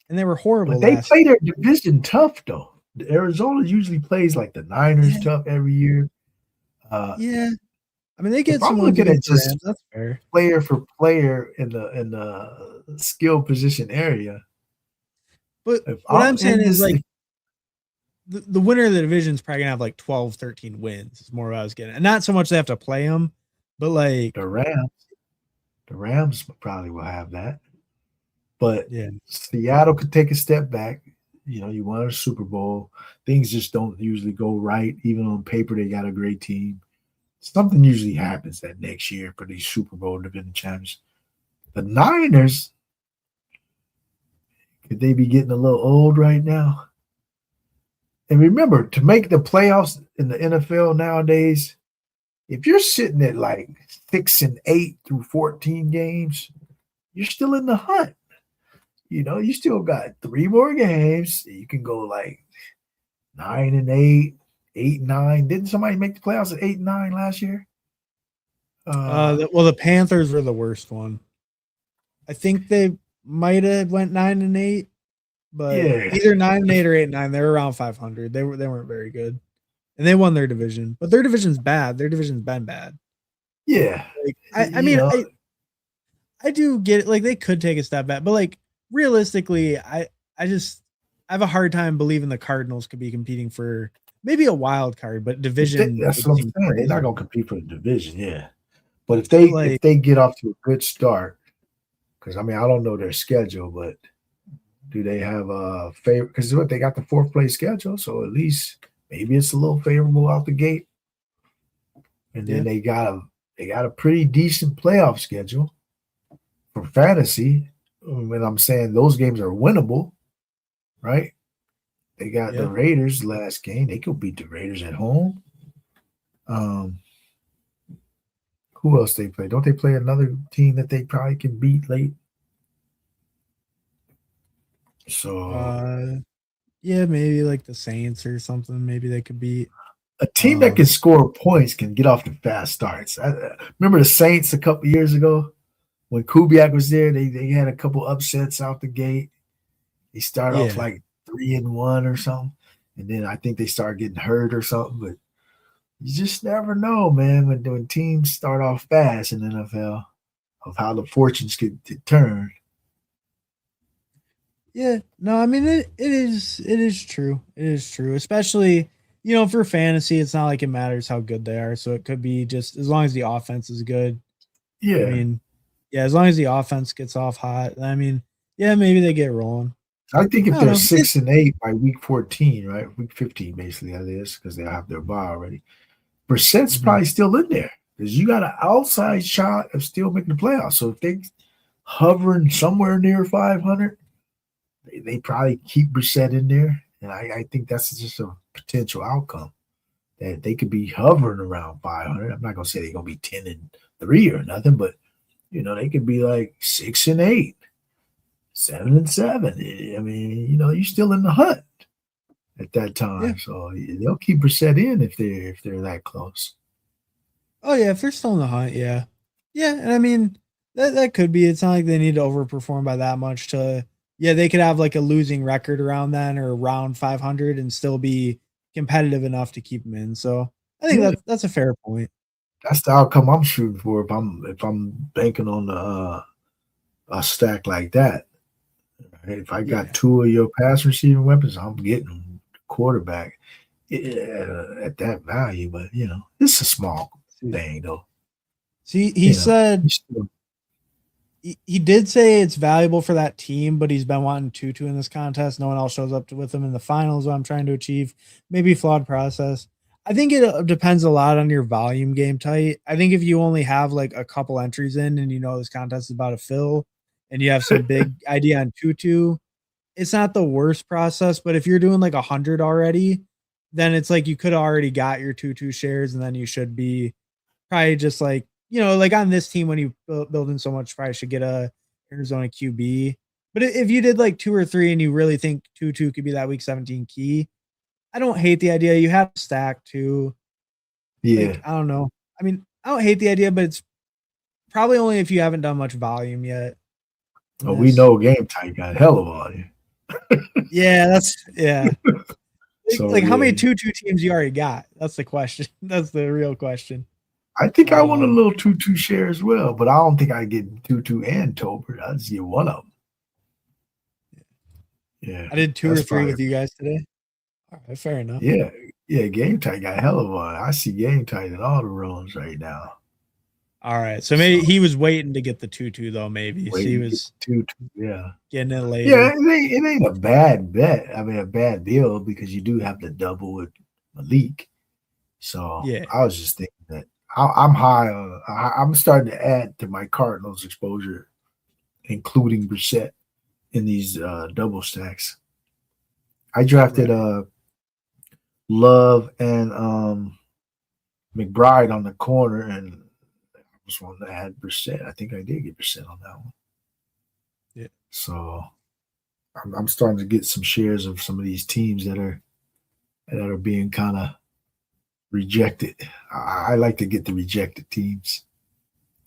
and they were horrible but they last play their division tough though. Arizona usually plays like the Niners year. tough every year. Yeah. I mean, they If get I'm some wins looking at against the just Rams. That's fair. player for player in the skill position area, But if what I'm I'm saying in is this, like the winner of the division is probably gonna have like 12, 13 wins. Is more what I was getting, and not so much they have to play them, but like the Rams probably will have that. But yeah, Seattle could take a step back. You won a Super Bowl. Things just don't usually go right. Even on paper, they got a great team. Something usually happens that next year for these Super Bowl division champions. The Niners, could they be getting a little old right now? And remember, to make the playoffs in the NFL nowadays, if you're sitting at like 6-8 through 14 games, you're still in the hunt. You still got 3 more games. You can go like 9-8, 8-9. Didn't somebody make the playoffs at 8-9 last year? the Panthers were the worst one. I think they might have went 9-8, but Yeah, either 9-8 or 8-9. They were around 500. They weren't very good, and they won their division. But their division's bad. Their division's been bad. yeah. Like I mean, I do get it. Like they could take a step back, but like realistically, I have a hard time believing the Cardinals could be competing for maybe a wild card, but division. That's what I'm saying. They're not gonna compete for the division, yeah. But if Like they get off to a good start, because I mean I don't know their schedule, but do they have a favor? Because what they got the 4th place schedule, so at least maybe it's a little favorable out the gate. And then they got a pretty decent playoff schedule for fantasy. When I'm saying those games are winnable, right? They got the Raiders last game. They could beat the Raiders at home. Who else they play? Don't they play another team that they probably can beat late? So yeah, maybe like the Saints or something. Maybe they could beat. A team that can score points can get off to fast starts. I remember the Saints a couple years ago when Kubiak was there. They had a couple upsets out the gate. They started off like 3-1 or something, and then I think they started getting hurt or something. But you just never know, man, when teams start off fast in the NFL, of how the fortunes could turn. Yeah, no, I mean it is true. It is true, especially for fantasy. It's not like it matters how good they are, so it could be just as long as the offense is good. Yeah, I mean, yeah, as long as the offense gets off hot. I mean, yeah, maybe they get rolling. I think if I don't they're know. 6-8 by week 14, right, week 15 basically that is, because they'll have their bye already. Percent's probably still in there because you got an outside shot of still making the playoffs. So if they hovering somewhere near 500. They probably keep Brissett in there, and I think that's just a potential outcome that they could be hovering around 500. I'm not gonna say they're gonna be 10-3 or nothing, but they could be like 6-8, 7-7. I mean, you're still in the hunt at that time, Yeah. so they'll keep Brissett in if they're that close. Oh yeah, if they're still in the hunt, yeah, and I mean that could be. It's not like they need to overperform by that much to. Yeah, they could have like a losing record around then or around 500 and still be competitive enough to keep them in. So I think that's a fair point. That's the outcome I'm shooting for if I'm banking on a stack like that. If I got two of your pass receiving weapons, I'm getting quarterback at that value. But it's a small thing though. See, he said. He did say it's valuable for that team, but he's been wanting Tutu in this contest. No one else shows up with him in the finals. What I'm trying to achieve, maybe flawed process. I think it depends a lot on your volume game type. I think if you only have like a couple entries in and this contest is about a fill and you have some big idea on Tutu, it's not the worst process. But if you're doing like 100 already, then it's like you could have already got your Tutu shares and then you should be probably just like, like on this team when you building so much, probably should get a Arizona QB. But if you did like 2 or 3 and you really think 2 could be that week 17 key, I don't hate the idea. You have to stack too. Yeah. Like, I don't know. I mean, I don't hate the idea, but it's probably only if you haven't done much volume yet. Oh, we know game type got hell of volume. Yeah. So, like how many 2 teams you already got? That's the question. That's the real question. I think I want a little 2 share as well, but I don't think I get 2 and Tolbert. I just get one of them. Yeah, I did 2 or 3 with you guys today. All right, fair enough. Yeah, game tight got hell of one. I see game tight in all the rooms right now. All right, so maybe he was waiting to get the 2 though. Maybe so he was 2, yeah, getting it later. Yeah, it ain't a bad bet. I mean, a bad deal because you do have to double with Malik. So I was just thinking that. I'm high on. I'm starting to add to my Cardinals exposure, including Brissett in these double stacks. I drafted Love and McBride on the corner, and I just wanted to add Brissett. I think I did get Brissett on that one. Yeah. So I'm starting to get some shares of some of these teams that are being kind of rejected. I like to get the rejected teams.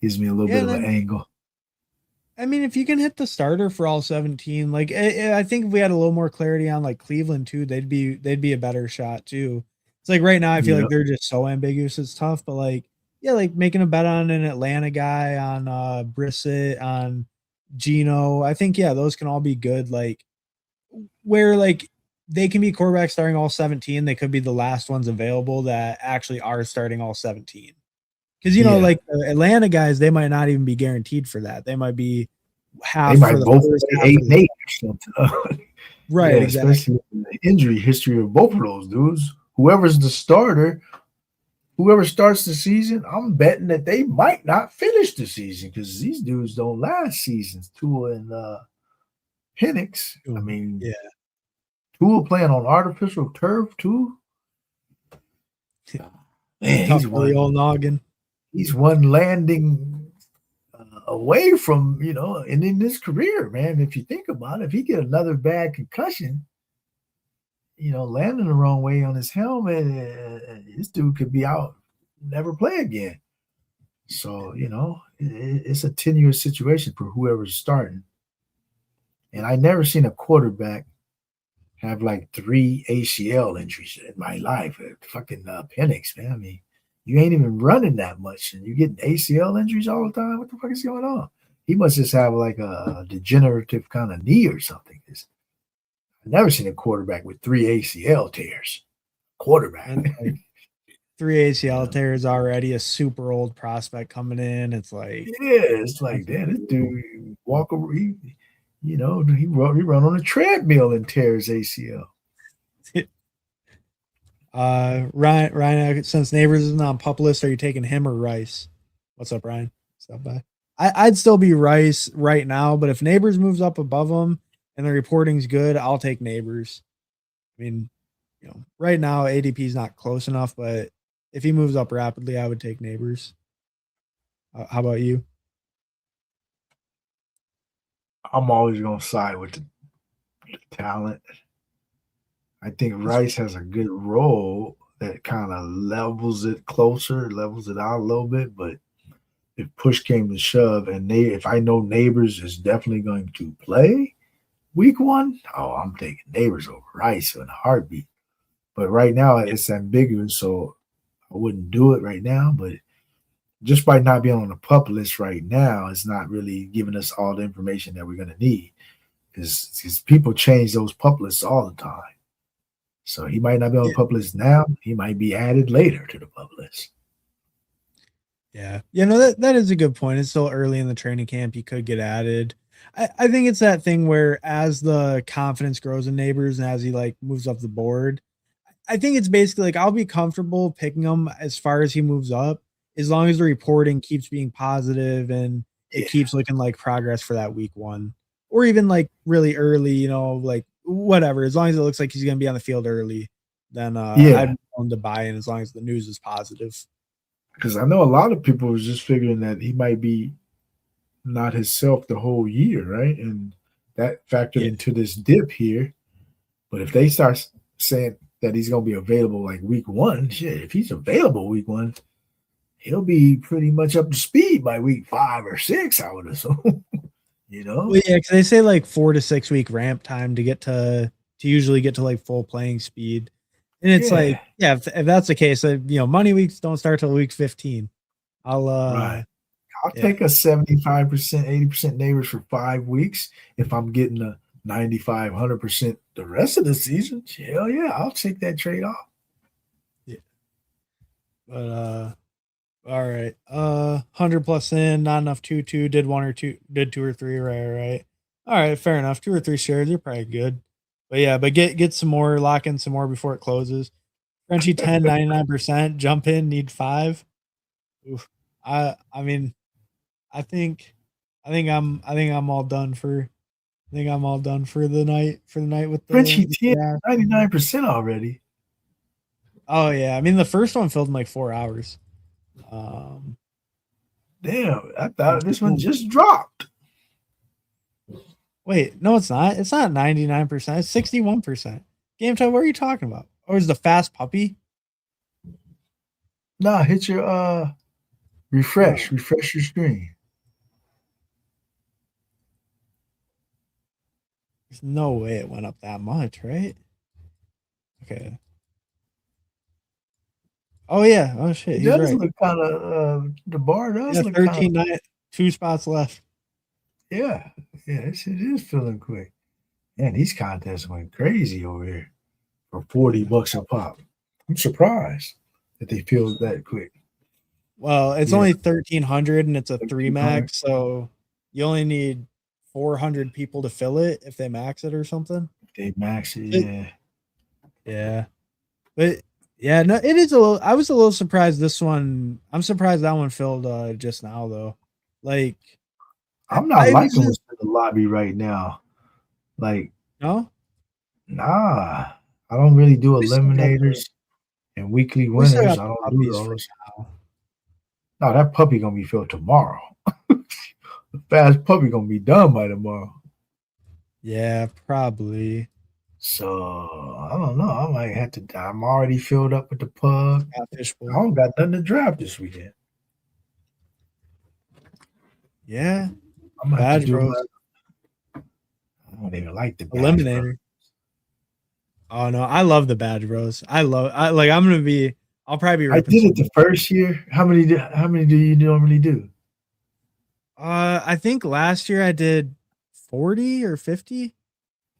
Gives me a little bit of an angle. I mean, if you can hit the starter for all 17, like I think if we had a little more clarity on like Cleveland too, they'd be a better shot too. It's like right now I feel like they're just so ambiguous. It's tough, but like like making a bet on an Atlanta guy, on Brissett, on Geno. I think those can all be good. Like where like they can be quarterbacks starting all 17. They could be the last ones available that actually are starting all 17. Because like the Atlanta guys, they might not even be guaranteed for that. They might be half. They might both be 8-8 or something. Right, exactly. Especially the injury history of both of those dudes. Whoever's the starter, whoever starts the season, I'm betting that they might not finish the season because these dudes don't last seasons. Tua and Penix. I mean, Tua playing on artificial turf too. Man, he's the old noggin. He's one landing away from, and in his career, man, if you think about it, if he get another bad concussion, landing the wrong way on his helmet, this dude could be out, never play again. So, it's a tenuous situation for whoever's starting. And I never seen a quarterback have like 3 ACL injuries in my life. Fucking Penix, man. I mean, you ain't even running that much, and you getting ACL injuries all the time. What the fuck is going on? He must just have like a degenerative kind of knee or something. I've never seen a quarterback with 3 ACL tears. Quarterback. And like 3 ACL tears already, a super old prospect coming in. It's like, it's like that. This dude walk over. He run on a treadmill and tear his ACL. Ryan, since Neighbors isn't on pup list, are you taking him or Rice? What's up, Ryan? Stop by. I'd still be Rice right now, but if Neighbors moves up above him and the reporting's good, I'll take Neighbors. I mean, right now ADP is not close enough, but if he moves up rapidly, I would take Neighbors. How about you? I'm always going to side with the talent. I think Rice has a good role that kind of levels it closer, levels it out a little bit. But if push came to shove, and if I know Neighbors is definitely going to play week 1, I'm taking Neighbors over Rice in a heartbeat. But right now it's ambiguous, so I wouldn't do it right now. But just by not being on the pup list right now, it's not really giving us all the information that we're going to need, because people change those pup lists all the time. So he might not be on the pup list now. He might be added later to the pup list. Yeah. That is a good point. It's still early in the training camp. You could get added. I think it's that thing where as the confidence grows in Neighbors and as he like moves up the board, I think it's basically like I'll be comfortable picking him as far as he moves up, as long as the reporting keeps being positive and it keeps looking like progress for that week 1, or even like really early, like whatever. As long as it looks like he's going to be on the field early, then I'd be willing to buy in as long as the news is positive. Because I know a lot of people was just figuring that he might be not himself the whole year, right? And that factored into this dip here. But if they start saying that he's going to be available like week 1, shit, if he's available week 1, he'll be pretty much up to speed by week 5 or 6, I would assume. Well, yeah, because they say like 4 to 6 week ramp time to usually get to like full playing speed. And it's like, if that's the case, money weeks don't start till week 15. I'll take a 75%, 80% Neighbors for 5 weeks if I'm getting a 95, 100% the rest of the season. Hell yeah, I'll take that trade off. Yeah. But all right. 100 plus in, not enough 2-2, did 1 or 2, did 2 or 3, right. All right, fair enough. 2 or 3 shares, you're probably good. But get some more, lock in some more before it closes. Frenchie 10, 99%, jump in, need 5. Oof. I mean, I think I'm all done for the night with the Frenchie 10, 99% already. Oh yeah. I mean the first one filled in like 4 hours. Damn, I thought this one just dropped. Wait, no, it's not. It's not 99%. It's 61%. Game time, what are you talking about? Or is the fast puppy? Nah, hit your refresh your screen. There's no way it went up that much, right? Okay. Oh yeah. Oh shit. It He's does right. look kind of the bar does look 13-9, 2 spots left. Yeah, it is filling quick. Man, these contests went crazy over here for $40 a pop. I'm surprised that they filled that quick. Well, it's only 1,300 and it's a 3 max, so you only need 400 people to fill it if they max it or something. They max it, yeah. But yeah, no, it is a little. I was a little surprised this one. I'm surprised that one filled just now though. Like, I'm not liking what's in the lobby right now. Like, no, nah, I don't really do eliminators and weekly winners. I don't do those. No, that puppy gonna be filled tomorrow. The fast puppy gonna be done by tomorrow. Yeah, probably. So I don't know. I might have to. I'm already filled up with the pub. I Fishbowl. don't got nothing to draft this weekend. Yeah. I'm gonna have to Badge do Bros. my. I don't even like the Badge Eliminator. Bros. Oh no, I love the Badge Bros. I'm gonna be. I'll probably be. I did it the first year. How many do you normally do? I think last year I did 40 or 50.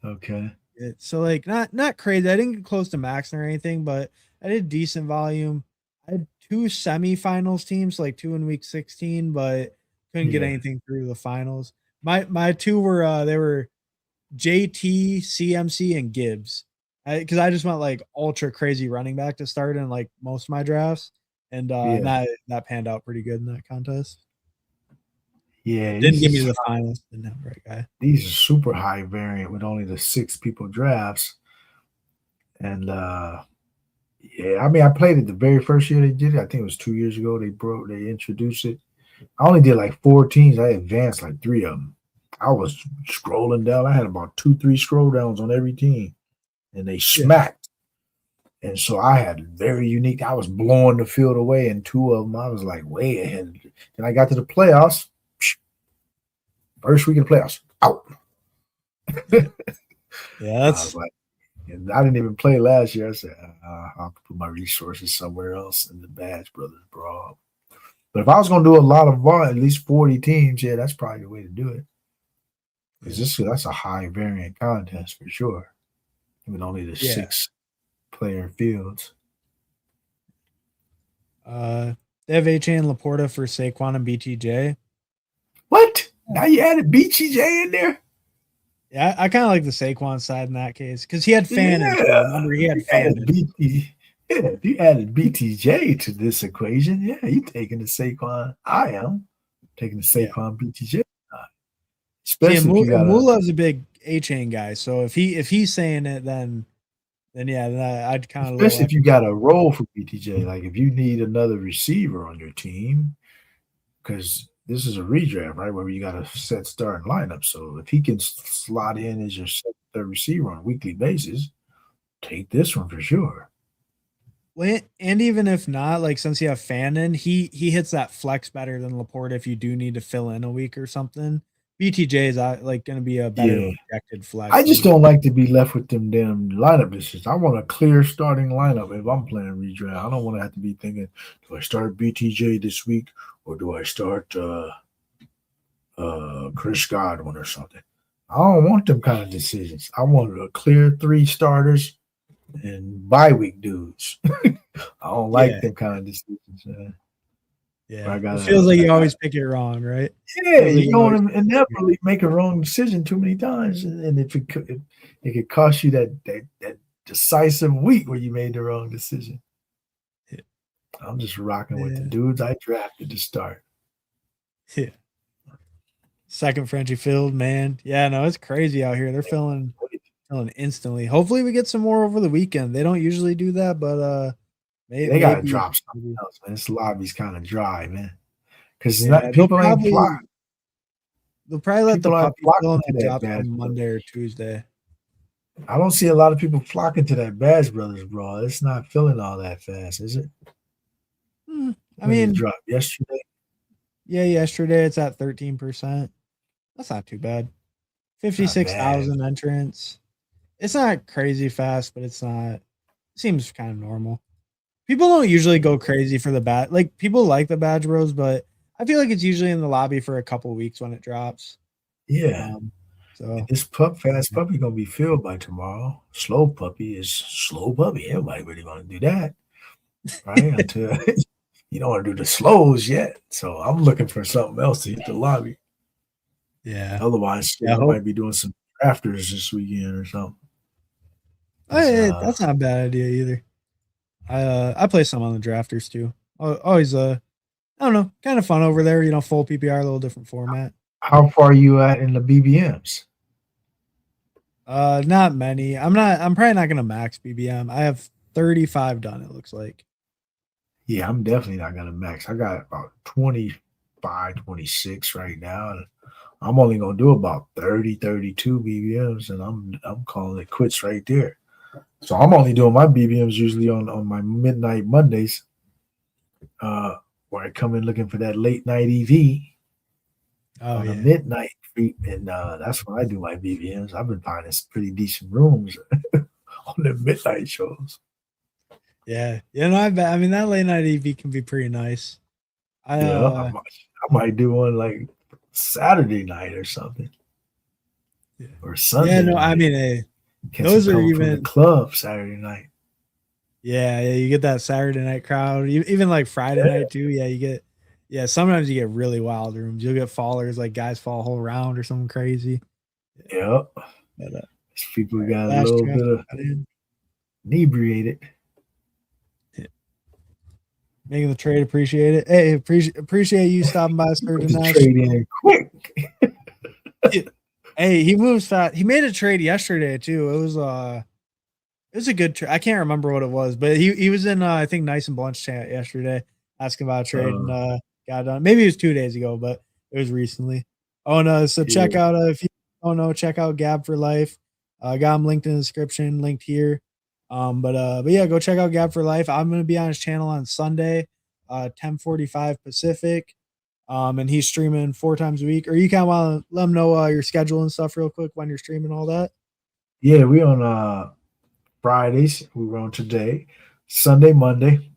Okay. So like not crazy. I didn't get close to max or anything, but I did decent volume. I had 2 semifinals teams, like 2 in week 16, but couldn't get Yeah. anything through the finals. My 2 were they were JT, CMC, and Gibbs. Because I just went like ultra crazy running back to start in like most of my drafts, and that panned out pretty good in that contest. Yeah. Didn't give me the finals. Didn't have the right guy. These are super high variant with only the 6 people drafts. And yeah, I mean, I played it the very first year they did it. I think it was 2 years ago. They introduced it. I only did like 4 teams. I advanced like 3 of them. I was scrolling down. I had about 2-3 scroll downs on every team, and they smacked. Yeah. And so I had very unique. I was blowing the field away in 2 of them. I was like way ahead. Then I got to the playoffs. First week of the playoffs, out. Yeah, that's like, and I didn't even play last year. I said I'll put my resources somewhere else in the Badge Brothers brawl. But if I was going to do a lot of at least 40 teams, yeah, that's probably the way to do it. Because that's a high variant contest for sure. With only the 6 player fields. They have H.A. and Laporta for Saquon and BTJ. What? Now you added BTJ in there? Yeah, I kind of like the Saquon side in that case because he had fan. Yeah. Remember, he had fan. If you added BTJ to this equation, yeah, you taking the Saquon. I am taking the Saquon BTJ. Especially if you got YungMoolah's a big A-chain guy, so if he's saying it, then yeah, I'd kind of. Especially if you got a role for BTJ, like if you need another receiver on your team, because this is a redraft, right, where you got a set starting lineup. So if he can slot in as your third receiver on a weekly basis, take this one for sure. Well, and even if not, like since you have Fannin, he hits that flex better than Laporta if you do need to fill in a week or something. BTJ is like going to be a better projected flex. I just don't like to be left with them damn lineup decisions. I want a clear starting lineup if I'm playing redraft. I don't want to have to be thinking, do I start BTJ this week or do I start Chris Godwin or something? I don't want them kind of decisions. I want a clear 3 starters and bye week dudes. I don't like them kind of decisions, man. Yeah, it feels like you always pick it wrong, right? Yeah, you don't inevitably make a wrong decision too many times, and if it could cost you that decisive week where you made the wrong decision. Yeah. I'm just rocking with the dudes I drafted to start. Yeah. Second Frenchie Field, man. Yeah, no, it's crazy out here. They're filling instantly. Hopefully, we get some more over the weekend. They don't usually do that, but they got to drop something else, man. This lobby's kind of dry, man. Because people ain't flocking. They'll probably let the puppy fill and drop on Monday or Tuesday. I don't see a lot of people flocking to that Badge Brothers brawl. It's not filling all that fast, is it? I mean, it dropped yesterday. Yeah, yesterday it's at 13%. That's not too bad. 56,000 entrants. It's not crazy fast, but it's not. It seems kind of normal. People don't usually go crazy for the badge. Like people like the Badge Bros, but I feel like it's usually in the lobby for a couple weeks when it drops. Yeah. So this fast puppy gonna be filled by tomorrow. Slow puppy is slow puppy. Everybody really want to do that, right? Until you don't want to do the slows yet. So I'm looking for something else to hit the lobby. Yeah. Otherwise, I might be doing some drafters this weekend or something. That's not a bad idea either. I play some on the drafters too. Always I don't know, kind of fun over there. You know, full PPR, a little different format. How far are you at in the BBMs? Not many. I'm probably not gonna max BBM. I have 35 done. It looks like. Yeah, I'm definitely not gonna max. I got about 25, 26 right now. I'm only gonna do about 30, 32 BBMs, and I'm calling it quits right there. So I'm only doing my BBMs usually on my midnight Mondays, where I come in looking for that late night EV on a midnight treat, and that's when I do my BBMs. I've been finding some pretty decent rooms on the midnight shows. Yeah, no, I bet. I mean, that late night EV can be pretty nice. I might do one like Saturday night or something, or Sunday. Yeah, no, night. I mean, those are even from the club Saturday night. Yeah, you get that Saturday night crowd, even like Friday night too. Yeah, you get. Yeah, sometimes you get really wild rooms. You'll get fallers, like guys fall a whole round or something crazy. Yep. But, people got a little bit of inebriated. Making the trade, appreciate it. Hey, appreciate you stopping by, Sir Dinesh. Trade in quick. Hey, he moves fast. He made a trade yesterday too. It was a good trade. I can't remember what it was, but he was in I think Nice and Blunt's chat yesterday asking about a trade and got done. Maybe it was 2 days ago, but it was recently. Oh no, so check out if you don't know, check out Gab for Life. Got him linked in the description, linked here. But yeah, go check out Gab for Life. I'm gonna be on his channel on Sunday, 10:45 Pacific. And he's streaming 4 times a week. Or you kind of want to let him know your schedule and stuff real quick when you're streaming all that. Yeah, we on Fridays. We were on today, Sunday, Monday,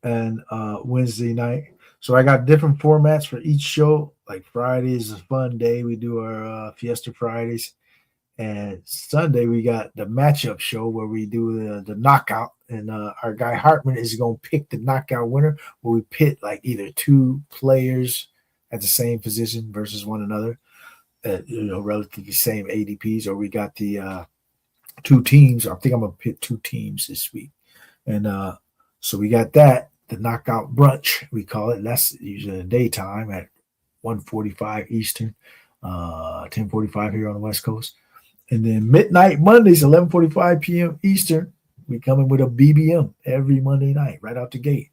and Wednesday night. So I got different formats for each show. Like Friday is a fun day. We do our Fiesta Fridays. And Sunday, we got the matchup show where we do the knockout. And our guy Hartman is going to pick the knockout winner, where we pit like either 2 players at the same position versus one another at relatively same ADPs, or we got the 2 teams. I think I'm going to pit 2 teams this week. And so we got that, the knockout brunch, we call it. That's usually in the daytime at 1:45 Eastern, 10:45 here on the West Coast. And then midnight Mondays, 11:45 p.m. Eastern, we come in with a BBM every Monday night, right out the gate.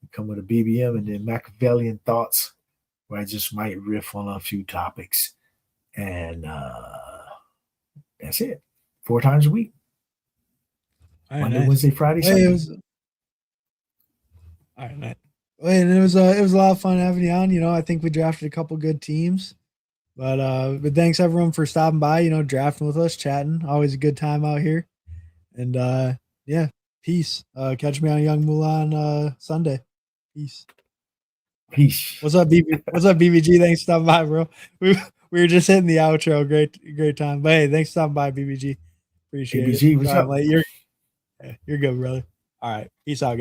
We come with a BBM and then Machiavellian Thoughts, where I just might riff on a few topics. And that's it. 4 times a week. Monday, Wednesday, Friday, Sunday. All right, nice. And it was a lot of fun having you on. I think we drafted a couple good teams. But thanks everyone for stopping by, drafting with us, chatting. Always a good time out here. And yeah, peace. Catch me on YungMoolah on Sunday. Peace. What's up, BBG? Thanks for stopping by, bro. We were just hitting the outro. Great time. But hey, thanks for stopping by, BBG. Appreciate it. What's up? You're good, brother. All right. Peace out, guys.